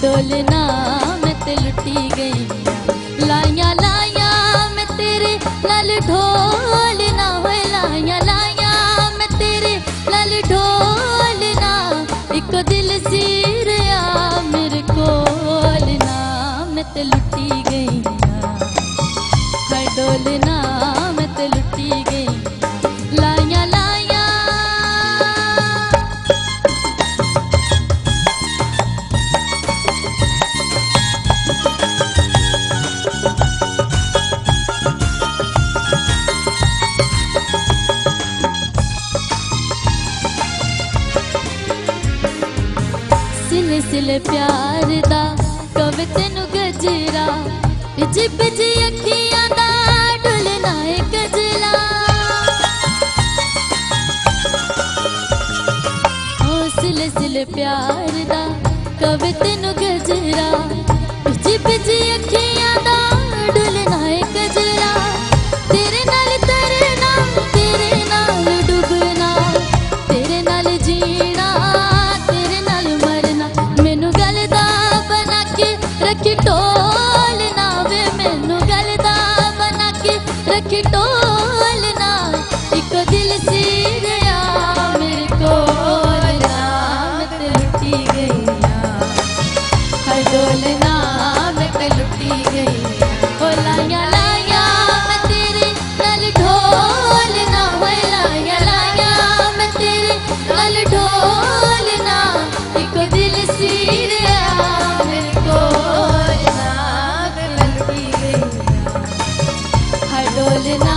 S7: डोलना मैं ते लुटी गई, लाइया लाइया मैं तेरे लाल ढोलना, होए लाइया लाइया मैं तेरे लाल ढोलना, एक दिल सीरिया मेरे कोलना मैं ते लुटी गई, हाय डोलना मैं ते लुटी गई, लाइया लाइया। सिले प्यार दा कवे तेनू गजरा, बिजी बिजी अखियां दा डुलना है गजला, ओ सिले सिले प्यार दा कवे तेनू गजरा, बिजी बिजी अखियां दा डुलना है गजला, तेरे नाल तरना तेरे नाल डुबना, तेरे नाल जीना रखी टोलना वे, मैनू गलदा बना के रखी टोलना, एक दिल सीरिया मेरे कोलना मैं ते लुटी गई, हर डोलना मैं ते लुटी गई, ओ लाया लाया मैं तेरे नाल ढोलना, होए लाया लाया मैं तेरे नाल ढोलना, एक दिल सीरिया मेरे कोलना मैं लुटी गई, हर डोलना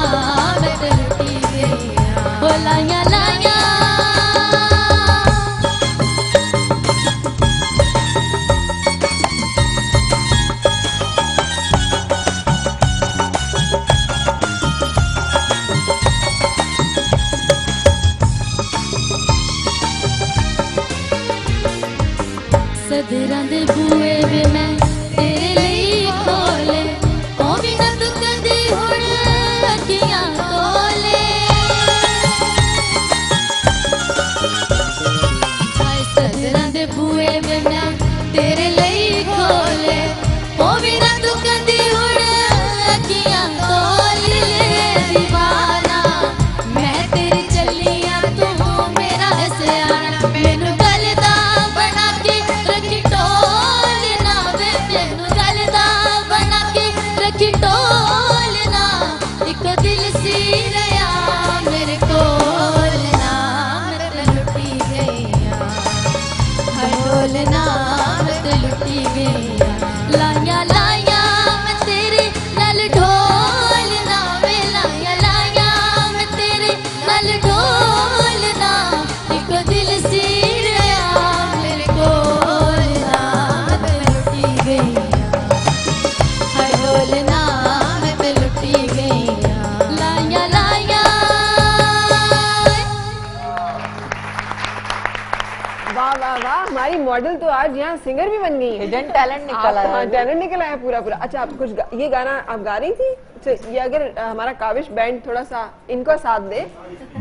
S1: मॉडल तो आज यहाँ सिंगर भी बन गई है।
S5: हिडन टैलेंट निकल आया।
S1: टैलेंट निकल आया पूरा पूरा। अच्छा आप कुछ ये गाना आप गा रही थी? अच्छा, ये अगर हमारा काविश बैंड थोड़ा सा इनको साथ दे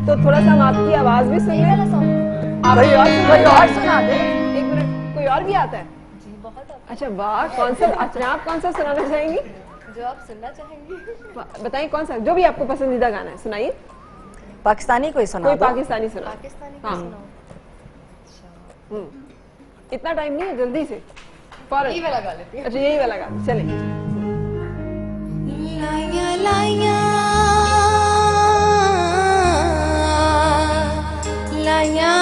S1: तो थोड़ा सा हम आपकी आवाज भी सुन लें। आप कोई और सुना दे। एक मिनट, कोई और भी आता है?
S2: जी बहुत आप
S1: अच्छा वाह, कौन सा? अच्छा आप कौन सा सुनाना चाहेंगी?
S2: जो आप सुनना चाहेंगे।
S1: बताइए कौन सा, जो भी आपको पसंदीदा गाना है सुनाइए।
S5: पाकिस्तानी कोई सुना
S1: कोई
S5: दो।
S1: पाकिस्तानी सुना।
S2: पाकिस्तानी
S1: हाँ।
S2: को सुनाओ।
S1: इतना टाइम नहीं है, जल्दी से फौरन।
S2: ये वाला गा लेती हूँ।
S1: अच्छा यही वाला गाना, चले।
S7: लाया लाया लाया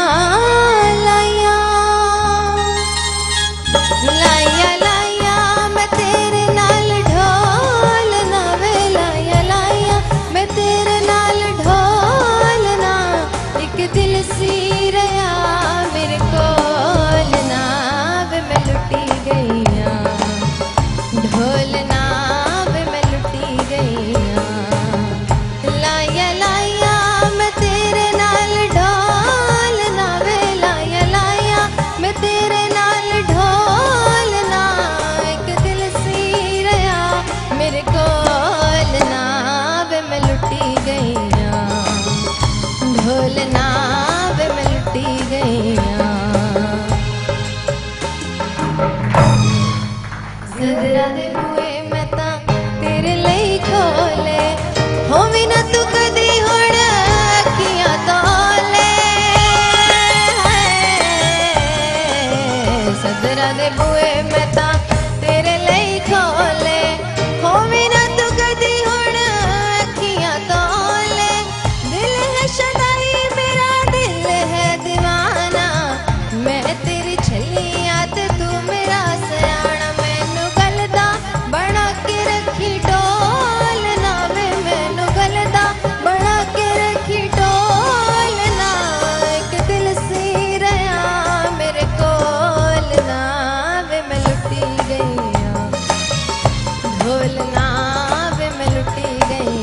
S7: लाया लाया लाया मैं तेरे नाल ढोल ना वे लाया लाया मैं तेरे नाल ढोल ना एक दिल सी रहा मेरे कोल ना वे मैं लुटी गई ढोल ना वे मैं लुटी गई लाया लाया मैं तेरे नाल ढोल ना वे लाया लाया मैं तेरे नाल ढोल ना एक दिल सी रहा मेरे कोल ना वे मैं लुटी गई ढोल ना वे मैं लुटी गई सदरा दे बूए मैं तां तेरे ਲਈ खोले होवी ना तू कदी हुण अखियां तोले सदरा दे बूए मैं तां तेरे ਲਈ खोले होवी ना तू कदी हुण अखियां तोले दिल है शदाई मेरा दिल है दीवाना मैं तेरी छलियां ते तू मेरा सयाना मैनू गलदा बना के रखी टोल ना वे मैनू गलदा बना के रखी टोल ना एक दिल सी रहा मेरे कोल ना वे मैं लुटी गई ढोल ना वे मैं लुटी गई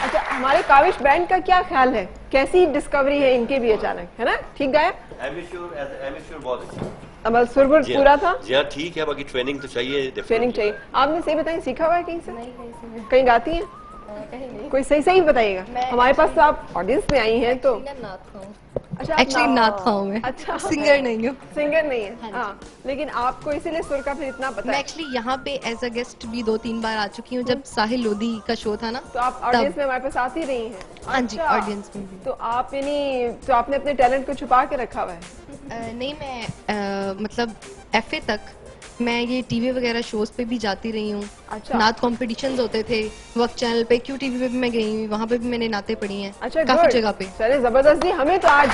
S1: अच्छा हमारे काविश बैंड का क्या ख्याल है? कैसी डिस्कवरी है इनके भी अचानक, है ना? ठीक गाया?
S8: एमिश्योर बहुत अच्छा।
S1: अब सुरगुर
S8: जी हाँ।
S1: पूरा था?
S8: जी हाँ, ठीक है, बाकी ट्रेनिंग तो चाहिए definitely।
S1: ट्रेनिंग चाहिए। आपने सही बताइए, सीखा हुआ है कहीं से?
S2: नहीं कहीं से नहीं।
S1: कहीं गाती हैं?
S2: कहीं नहीं।
S1: कोई सही सही बताइएगा।
S2: मैं
S1: हमारे पास तो आप ऑडियंस में आई हैं तो।
S2: मैं नाथ हूँ।
S1: अच्छा आप
S2: एक्चुअली नाथ हूँ मैं।
S1: अच्छा
S2: सिंगर नहीं हूँ।
S1: सिंगर नहीं है। हाँ लेकिन आपको इसीलिए सुर का फिर इतना पता
S9: मैं
S1: है।
S9: एक्चुअली यहाँ पे एज अ गेस्ट भी 2-3 बार आ चुकी हूँ जब साहिल लोधी का शो था ना।
S1: तो आप ऑडियंस में हमारे पास आती रही हैं?
S9: हाँ जी,
S1: अच्छा।
S9: ऑडियंस में भी।
S1: तो आप यानी तो आपने अपने टैलेंट को छुपा के रखा हुआ है?
S9: नहीं मैं मतलब एफए तक मैं ये टीवी वगैरह शोज पे भी जाती रही हूँ।
S1: अच्छा।
S9: नात कॉम्पिटिशंस होते थे वक्त चैनल पे, क्यू टीवी पे भी मैं गई हूँ, वहाँ पे भी मैंने नाते पढ़ी हैं।
S1: अच्छा
S9: काफी
S1: good।
S9: जगह पे।
S1: चले जबरदस्त जी। हमें तो आज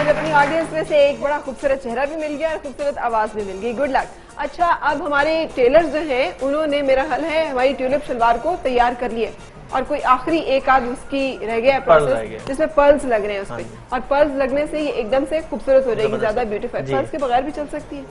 S1: अपनी ऑडियंस में से एक बड़ा खूबसूरत चेहरा भी मिल गया और खूबसूरत आवाज भी मिल गई। Good luck. अच्छा अब हमारे टेलर जो हैं उन्होंने मेरा ख्याल है हमारी ट्यूलिप शलवार को तैयार कर लिया और कोई आखिरी एक आध उसकी रह गया
S4: पर्ल रह
S1: प्रोसेस
S4: गया।
S1: जिसमें पर्ल्स लग रहे हैं उसपे और पर्ल्स लगने से ये एकदम से खूबसूरत हो जाएगी, ज्यादा ब्यूटीफुल।
S4: जी।
S1: पर्ल्स के बगैर भी चल सकती है?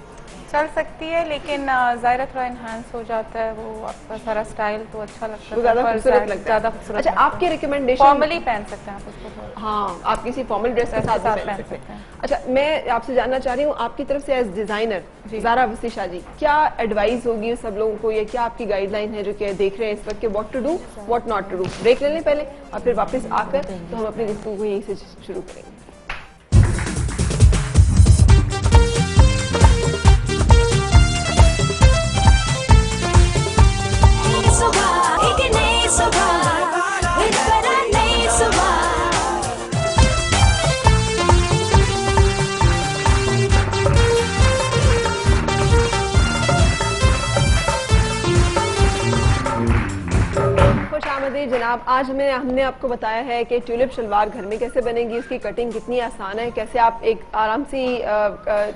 S3: चल सकती है लेकिन ज़ाहिर थोड़ा इनहांस हो जाता है वो आपका सारा स्टाइल तो अच्छा लगता
S1: वो
S3: है।
S1: ज्यादा
S3: पर
S1: खूबसूरत लगता है।
S3: ज्यादा खूबसूरत
S1: अच्छा
S3: लगता है।
S1: आपके रिकमेंडेशन?
S3: फॉर्मली पहन सकते हैं आप उसको थोड़ा।
S1: हाँ आप किसी फॉर्मल ड्रेस के
S3: ड्रेस
S1: साथ
S3: के साथ
S1: भी पहन
S3: पहन
S1: सकते
S3: सकते
S1: हैं।
S3: हैं।
S1: अच्छा मैं आपसे जानना चाह रही हूँ आपकी तरफ से एज डिजाइनर ज़ारा वसीशा जी क्या एडवाइस होगी सब लोगों को, या क्या आपकी गाइडलाइन है जो कि देख रहे हैं इस वक्त के what to do what not to do? Break ले लें पहले और फिर वापस आकर तो हम अपनी गुफ्तगू को यहीं से शुरू करेंगे।
S7: सुबह एक नई सुबह एक बड़ा नई सुबह
S1: खुश आमदीद जनाब। आज हमने आपको बताया है कि ट्यूलिप शलवार घर में कैसे बनेगी, उसकी कटिंग कितनी आसान है, कैसे आप एक आराम सी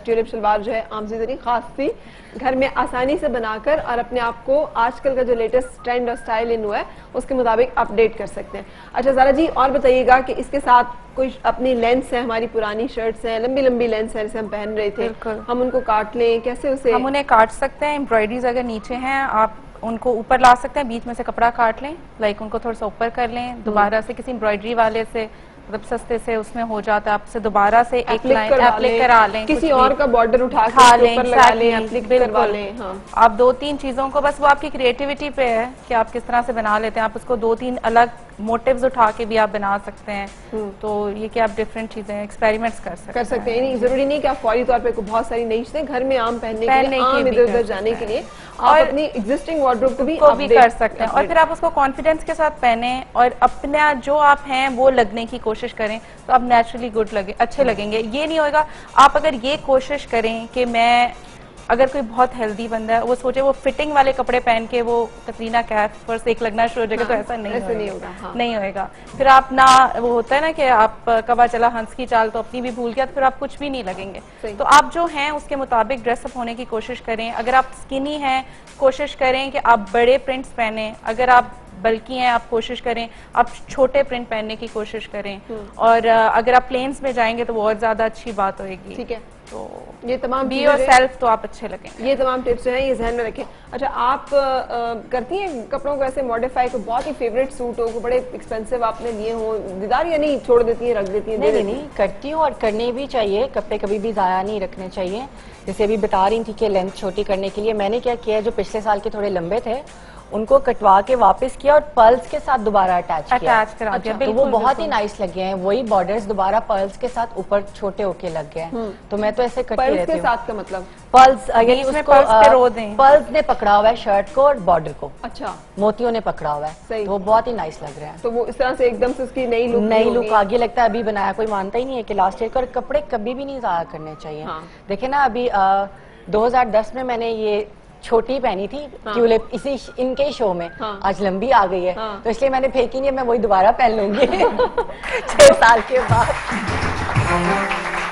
S1: ट्यूलिप शलवार जो है आमजी तरी खास सी घर में आसानी से बनाकर और अपने आप को आजकल का जो लेटेस्ट ट्रेंड और स्टाइल इन हुआ है उसके मुताबिक अपडेट कर सकते हैं। अच्छा ज़ारा जी और बताइएगा कि इसके साथ कोई अपनी लेंस है, हमारी पुरानी शर्ट्स हैं लंबी लंबी लेंस है जैसे हम पहन रहे थे,
S3: बिल्कुल।
S1: हम उनको काट लें कैसे उसे?
S3: हम उन्हें काट सकते हैं। एम्ब्रॉयडरीज अगर नीचे हैं आप उनको ऊपर ला सकते हैं, बीच में से कपड़ा काट लें, लाइक उनको थोड़ा सा ऊपर कर लें, दोबारा से किसी एम्ब्रॉयडरी वाले से मतलब सस्ते से उसमें हो जाता है, आपसे दोबारा से एक
S1: एप्लिक
S3: लाइन एप्लिक करा लें,
S1: किसी
S3: कुछ
S1: और
S3: भी।
S1: का बॉर्डर उठा के
S3: हाँ,
S1: उसके ऊपर लगा लें,
S3: exactly,
S1: एप्लिक
S3: बिल्कुल।
S1: करवा लें। हाँ,
S3: आप 2-3 चीजों को, बस वो आपकी क्रिएटिविटी पे है कि आप किस तरह से बना लेते हैं। आप उसको 2-3 अलग मोटिव्स उठा के भी आप बना सकते हैं। तो ये कि आप डिफरेंट चीजें एक्सपेरिमेंट्स कर सकते हैं।
S1: नहीं जरूरी नहीं कि आप फौरी तौर पे बहुत सारी नई चीजें घर में आम पहनने के लिए, आम
S3: भी
S1: इधर उधर
S3: कर
S1: जाने
S3: सकते
S1: के लिए
S3: और
S1: आप अपनी एग्जिस्टिंग वार्डरोब को भी
S3: कर सकते हैं। और फिर आप उसको कॉन्फिडेंस के साथ पहने और अपना जो आप हैं वो लगने की कोशिश करें, तो आप नेचुरली अच्छे लगेंगे। ये नहीं होगा आप अगर ये कोशिश करें कि मैं, अगर कोई बहुत हेल्दी बंदा है वो सोचे वो फिटिंग वाले कपड़े पहन के वो कतरीना कैफ पर से एक लगना शुरू हो जाएगा, तो ऐसा नहीं होगा।
S1: हाँ।
S3: नहीं होएगा। फिर आप ना, वो होता है ना कि आप कबा चला हंस की चाल तो अपनी भी भूल गया, तो फिर आप कुछ भी नहीं लगेंगे। तो आप जो हैं उसके मुताबिक ड्रेसअप होने की कोशिश करें। अगर आप स्किनी हैं, कोशिश करें कि आप बड़े प्रिंट्स पहने। अगर आप बल्कि हैं, आप कोशिश करें आप छोटे प्रिंट पहनने की कोशिश करें। और अगर आप प्लेन्स में जाएंगे तो वो और ज्यादा अच्छी बात होगी।
S1: ठीक है,
S3: तो
S1: ये तमाम
S3: बी योर सेल्फ, तो आप अच्छे लगेंगे।
S1: ये तमाम टिप्स जो हैं ये ध्यान में रखें। अच्छा, आप करती हैं कपड़ों को ऐसे मॉडिफाई, को बहुत ही फेवरेट सूट हो, को बड़े एक्सपेंसिव आपने लिए हो दीदार, या नहीं छोड़ देती हैं, रख देती हैं?
S5: नहीं, करती हूँ और करने भी चाहिए। कपड़े कभी भी ज़ाया नहीं रखने चाहिए। जैसे अभी बता रही थी कि लेंथ छोटी करने के लिए मैंने क्या किया, जो पिछले साल के थोड़े लंबे थे उनको कटवा के वापस किया और पर्ल्स के साथ दोबारा अटैच
S3: करा दिया।
S5: तो वो बहुत ही नाइस लगे हैं। वही बॉर्डर्स दोबारा पर्ल्स के साथ ऊपर छोटे होके लग गए हैं। तो मैं तो ऐसे करती रहती हूँ।
S1: पर्ल्स के साथ का मतलब
S5: पर्ल्स, यानी उसको पर्ल्स ने पकड़ा हुआ है शर्ट को और बॉर्डर को।
S1: अच्छा,
S5: मोतियों ने पकड़ा हुआ है, तो वो बहुत ही नाइस लग रहा है।
S1: तो वो इस तरह से एकदम से उसकी नई लुक
S5: आगे लगता है। अभी बनाया कोई मानता ही नहीं है कि लास्ट ईयर का। और कपड़े कभी भी नहीं ज़ाया करने चाहिए। देखे ना, अभी 2010 में मैंने ये छोटी पहनी थी ट्यूलिप, इसी इनके शो में। आज लंबी आ गई है, तो इसलिए मैंने फेंकी नहीं है, मैं वही दोबारा पहन लूंगी 6 साल के बाद।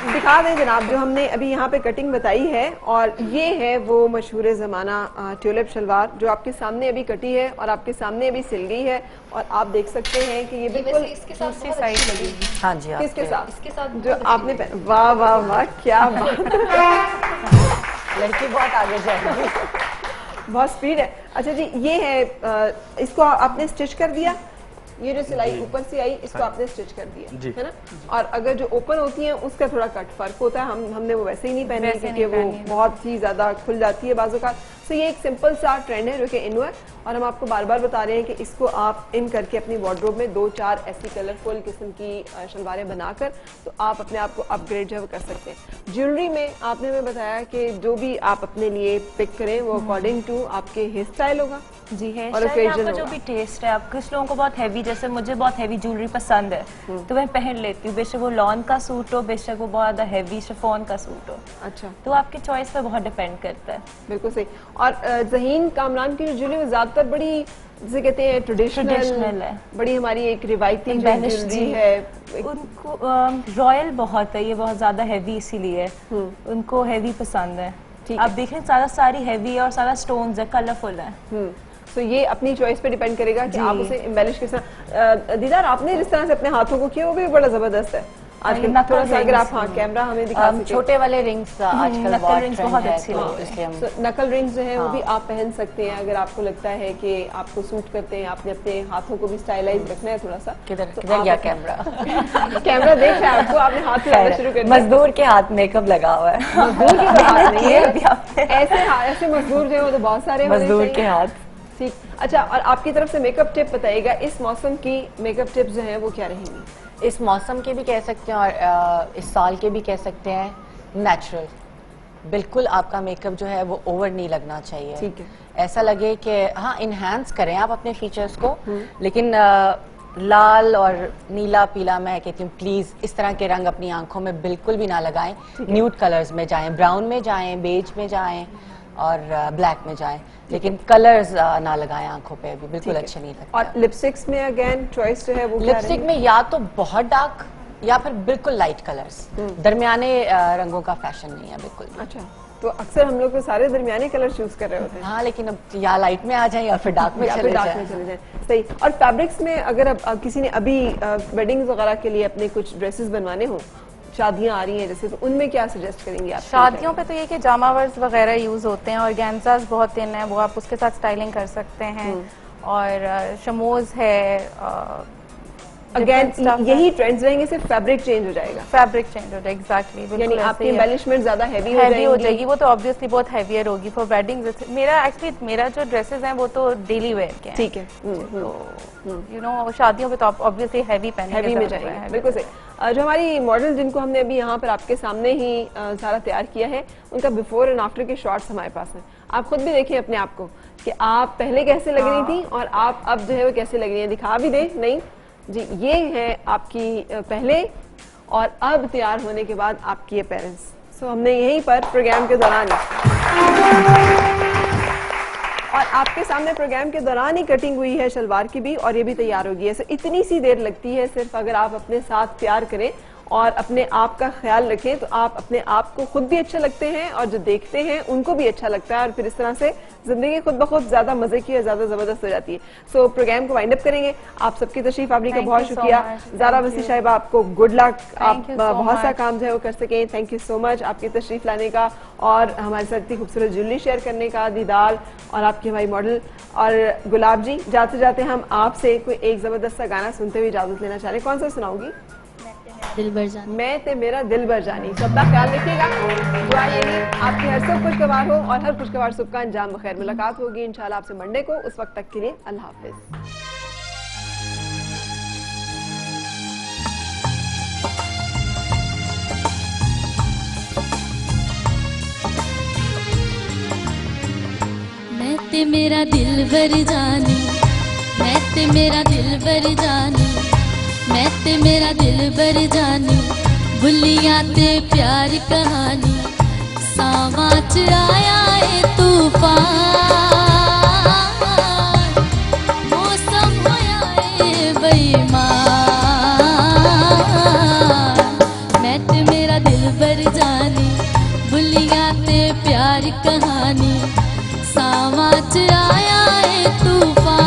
S1: दिखा दें जनाब, जो हमने अभी यहाँ पे कटिंग बताई है, और ये है वो मशहूर ज़माना ट्यूलिप शलवार जो आपके सामने अभी कटी है और आपके सामने अभी सिल गई है। और आप देख सकते हैं कि ये बिल्कुल
S9: इसके साथ
S3: दूसरी साइड लगेगी।
S5: हाँ जी,
S1: किसके साथ?
S9: इसके साथ
S1: जो आपने वाह वाह वाह, क्या बात
S5: लड़की बहुत आगे जाएगी।
S1: बहुत स्पीड है। अच्छा जी, ये है इसको आपने स्टिच कर दिया, ये जो सिलाई ऊपर से आई इसको आपने स्टिच कर दिया है ना। और अगर जो ओपन होती है उसका थोड़ा कट फर्क होता है। हमने वो वैसे ही नहीं पहनी क्योंकि वो बहुत ही ज्यादा खुल जाती है बाजू का। तो ये एक सिंपल सा ट्रेंड है जो कि इन हुआ है, और हम आपको बार बार बता रहे हैं कि इसको आप इन करके अपनी वार्डरोब में 2-4 ऐसी कलरफुल किस्म की शलवारें बनाकर तो आप अपने आप को अपग्रेड जो कर सकते हैं। ज्वेलरी में आपने हमें बताया कि जो भी आप अपने लिए पिक करें वो अकॉर्डिंग टू आपके हेयर स्टाइल होगा।
S6: जी है,
S1: और
S6: आपका जो भी टेस्ट है। आप कुछ लोगों को बहुत हैवी, जैसे मुझे बहुत हैवी ज्वेलरी पसंद है तो मैं पहन लेती हूँ, बेशक वो लॉन का सूट हो, बेशक वो बहुत ज्यादा हैवी शिफॉन का सूट हो।
S1: अच्छा,
S6: तो आपकी चॉइस पे बहुत डिपेंड करता है।
S1: बिल्कुल सही। और ज़हीन कामरान की जो ज्वेलरी वो ज्यादातर बड़ी, जिसे कहते हैं ट्रेडिशनल है, बड़ी हमारी एक रिवायती ज्वेलरी है।
S6: उनको रॉयल बहुत है, ये बहुत ज्यादा हैवी इसीलिए उनको हैवी पसंद है। आप देखें सारी हैवी है और सारा स्टोन्स है, कलरफुल है।
S1: तो ये अपनी चॉइस पे डिपेंड करेगा कि आप उसे एम्बेलिश किस तरह। दीदार, आपने जिस तरह से अपने हाथों को किया वो भी बड़ा जबरदस्त है। आजकल थोड़ा सा अगर आप कैमरा हमें दिखा सकें,
S5: छोटे वाले रिंग्स आजकल
S6: बहुत अच्छे
S5: हैं।
S1: नकल रिंग्स जो है वो भी आप पहन सकते हैं अगर आपको लगता है कि आपको सूट करते हैं। आपने अपने हाथों को भी स्टाइलाइज रखना है थोड़ा सा।
S5: किधर गया कैमरा?
S1: कैमरा देख रहा है आपको, आपने हाथ लगाना शुरू कर दिया।
S5: मजदूर के हाथ मेकअप लगा हुआ है।
S1: मजदूर के हाथ नहीं है, ऐसे मजदूर जो है वो तो बहुत सारे
S5: मजदूर के हाथ।
S1: ठीक। अच्छा, और आपकी तरफ से मेकअप टिप बताइएगा, इस मौसम की मेकअप टिप्स जो हैं वो क्या रहेंगी?
S5: इस मौसम के भी कह सकते हैं और इस साल के भी कह सकते हैं, नेचुरल। बिल्कुल आपका मेकअप जो है वो ओवर नहीं लगना चाहिए।
S1: ठीक है,
S5: ऐसा लगे कि हाँ इनहेंस करें आप अपने फीचर्स को, लेकिन लाल और नीला पीला मैं कहती हूँ प्लीज इस तरह के रंग अपनी आंखों में बिल्कुल भी ना लगाएं। न्यूड कलर्स में जाएं, ब्राउन में जाएं, बेज में जाएं और ब्लैक में जाएं, लेकिन कलर्स ना लगाएं आंखों पे, भी बिल्कुल अच्छे नहीं लगते।
S1: और लिपस्टिक्स में अगेन चॉइस जो है वो
S5: लिपस्टिक में या तो बहुत डार्क या फिर बिल्कुल लाइट कलर्स, दरमियाने रंगों का फैशन नहीं है बिल्कुल।
S1: अच्छा, तो अक्सर हम लोग तो सारे दरमियाने कलर चूज कर रहे होते हैं।
S5: हाँ, लेकिन अब या लाइट में आ जाए या फिर डार्क में चले
S1: जाए। सही। और फैब्रिक्स में अगर अब किसी ने अभी वेडिंग्स वगैरह के लिए अपने कुछ ड्रेसेस बनवाने हो, शादियां आ रही हैं जैसे, तो उनमें क्या सजेस्ट करेंगे आप?
S3: शादियों पे तो ये कि जामावर्स वगैरह यूज होते हैं और ऑर्गेन्जास बहुत इन है, वो आप उसके साथ स्टाइलिंग कर सकते हैं। और शमोज है,
S1: अगेन यही ट्रेंड्स रहेंगे, सिर्फ फैब्रिक चेंज हो जाएगा,
S3: फैब्रिक चेंज हो जाएगा। एग्जैक्टली,
S1: यानी आपकी एम्बेलिशमेंट ज्यादा हैवी
S3: हो जाएगी। वो तो ऑब्वियसली बहुत हैवियर होगी फॉर वेडिंग्स। मेरा जो ड्रेसेस हैं वो तो डेली वेयर के हैं।
S1: ठीक है,
S3: तो यू नो शादियों पे तो आप ऑब्वियसली हैवी में जाएंगे।
S1: बिल्कुल सही। जो हमारी मॉडल जिनको हमने अभी यहाँ पर आपके सामने ही सारा तैयार किया है, उनका बिफोर एंड आफ्टर के शॉट्स हमारे पास हैं। आप खुद भी देखिए अपने आप को कि आप पहले कैसे लग रही थी और आप अब जो है वो कैसे लग रही है। दिखा भी दे नहीं जी, ये है आपकी पहले और अब तैयार होने के बाद आपकी अपीयरेंस। सो हमने यहीं पर प्रोग्राम के दौरान और आपके सामने प्रोग्राम के दौरान ही कटिंग हुई है शलवार की भी, और ये भी तैयार होगी है। सो इतनी सी देर लगती है सिर्फ अगर आप अपने साथ प्यार करें और अपने आप का ख्याल रखें, तो आप अपने आप को खुद भी अच्छा लगते हैं और जो देखते हैं उनको भी अच्छा लगता है, और फिर इस तरह से जिंदगी खुद ब खुद ज्यादा मजे की और ज्यादा जबरदस्त हो जाती है। सो प्रोग्राम को वाइंड अप करेंगे। आप सबकी तशरीफ आवरी का बहुत शुक्रिया। ज़ारा वसी साहिबा, आपको गुड लक, आप बहुत सा काम जो है वो कर सकें। थैंक यू सो मच आपकी तशरीफ लाने का और हमारे साथ इतनी खूबसूरत ज्वेलरी शेयर करने का। दीदाल और आपकी हमारी मॉडल और गुलाब जी, जाते जाते हम आपसे कोई एक जबरदस्त सा गाना सुनते हुए इजाजत लेना चाह रहे हैं। कौन सा सुनाऊंगी?
S7: दिल भर जानी।
S1: मैं ते मेरा दिल भर जानी। सबका ख्याल रखिएगा, दुआ यही आपकी हर सुख खुशगवार हो और हर खुशगवार सुख का अंजाम बखैर। मुलाकात होगी इंशाल्लाह आपसे मंडे को। उस वक्त तक के लिए अल्लाह हाफिज।
S7: मैं ते मेरा दिल भर जानी, मैं ते मेरा दिल भर जानी, मैं ते मेरा दिल भर जानी, भुलियां ते प्यार कहानी, सावां च आया ए तूफान, मौसम होया ए बेईमान, मैं ते मेरा दिल भर जानी, भुलियां ते प्यार कहानी, सावां च आया ए तूफान।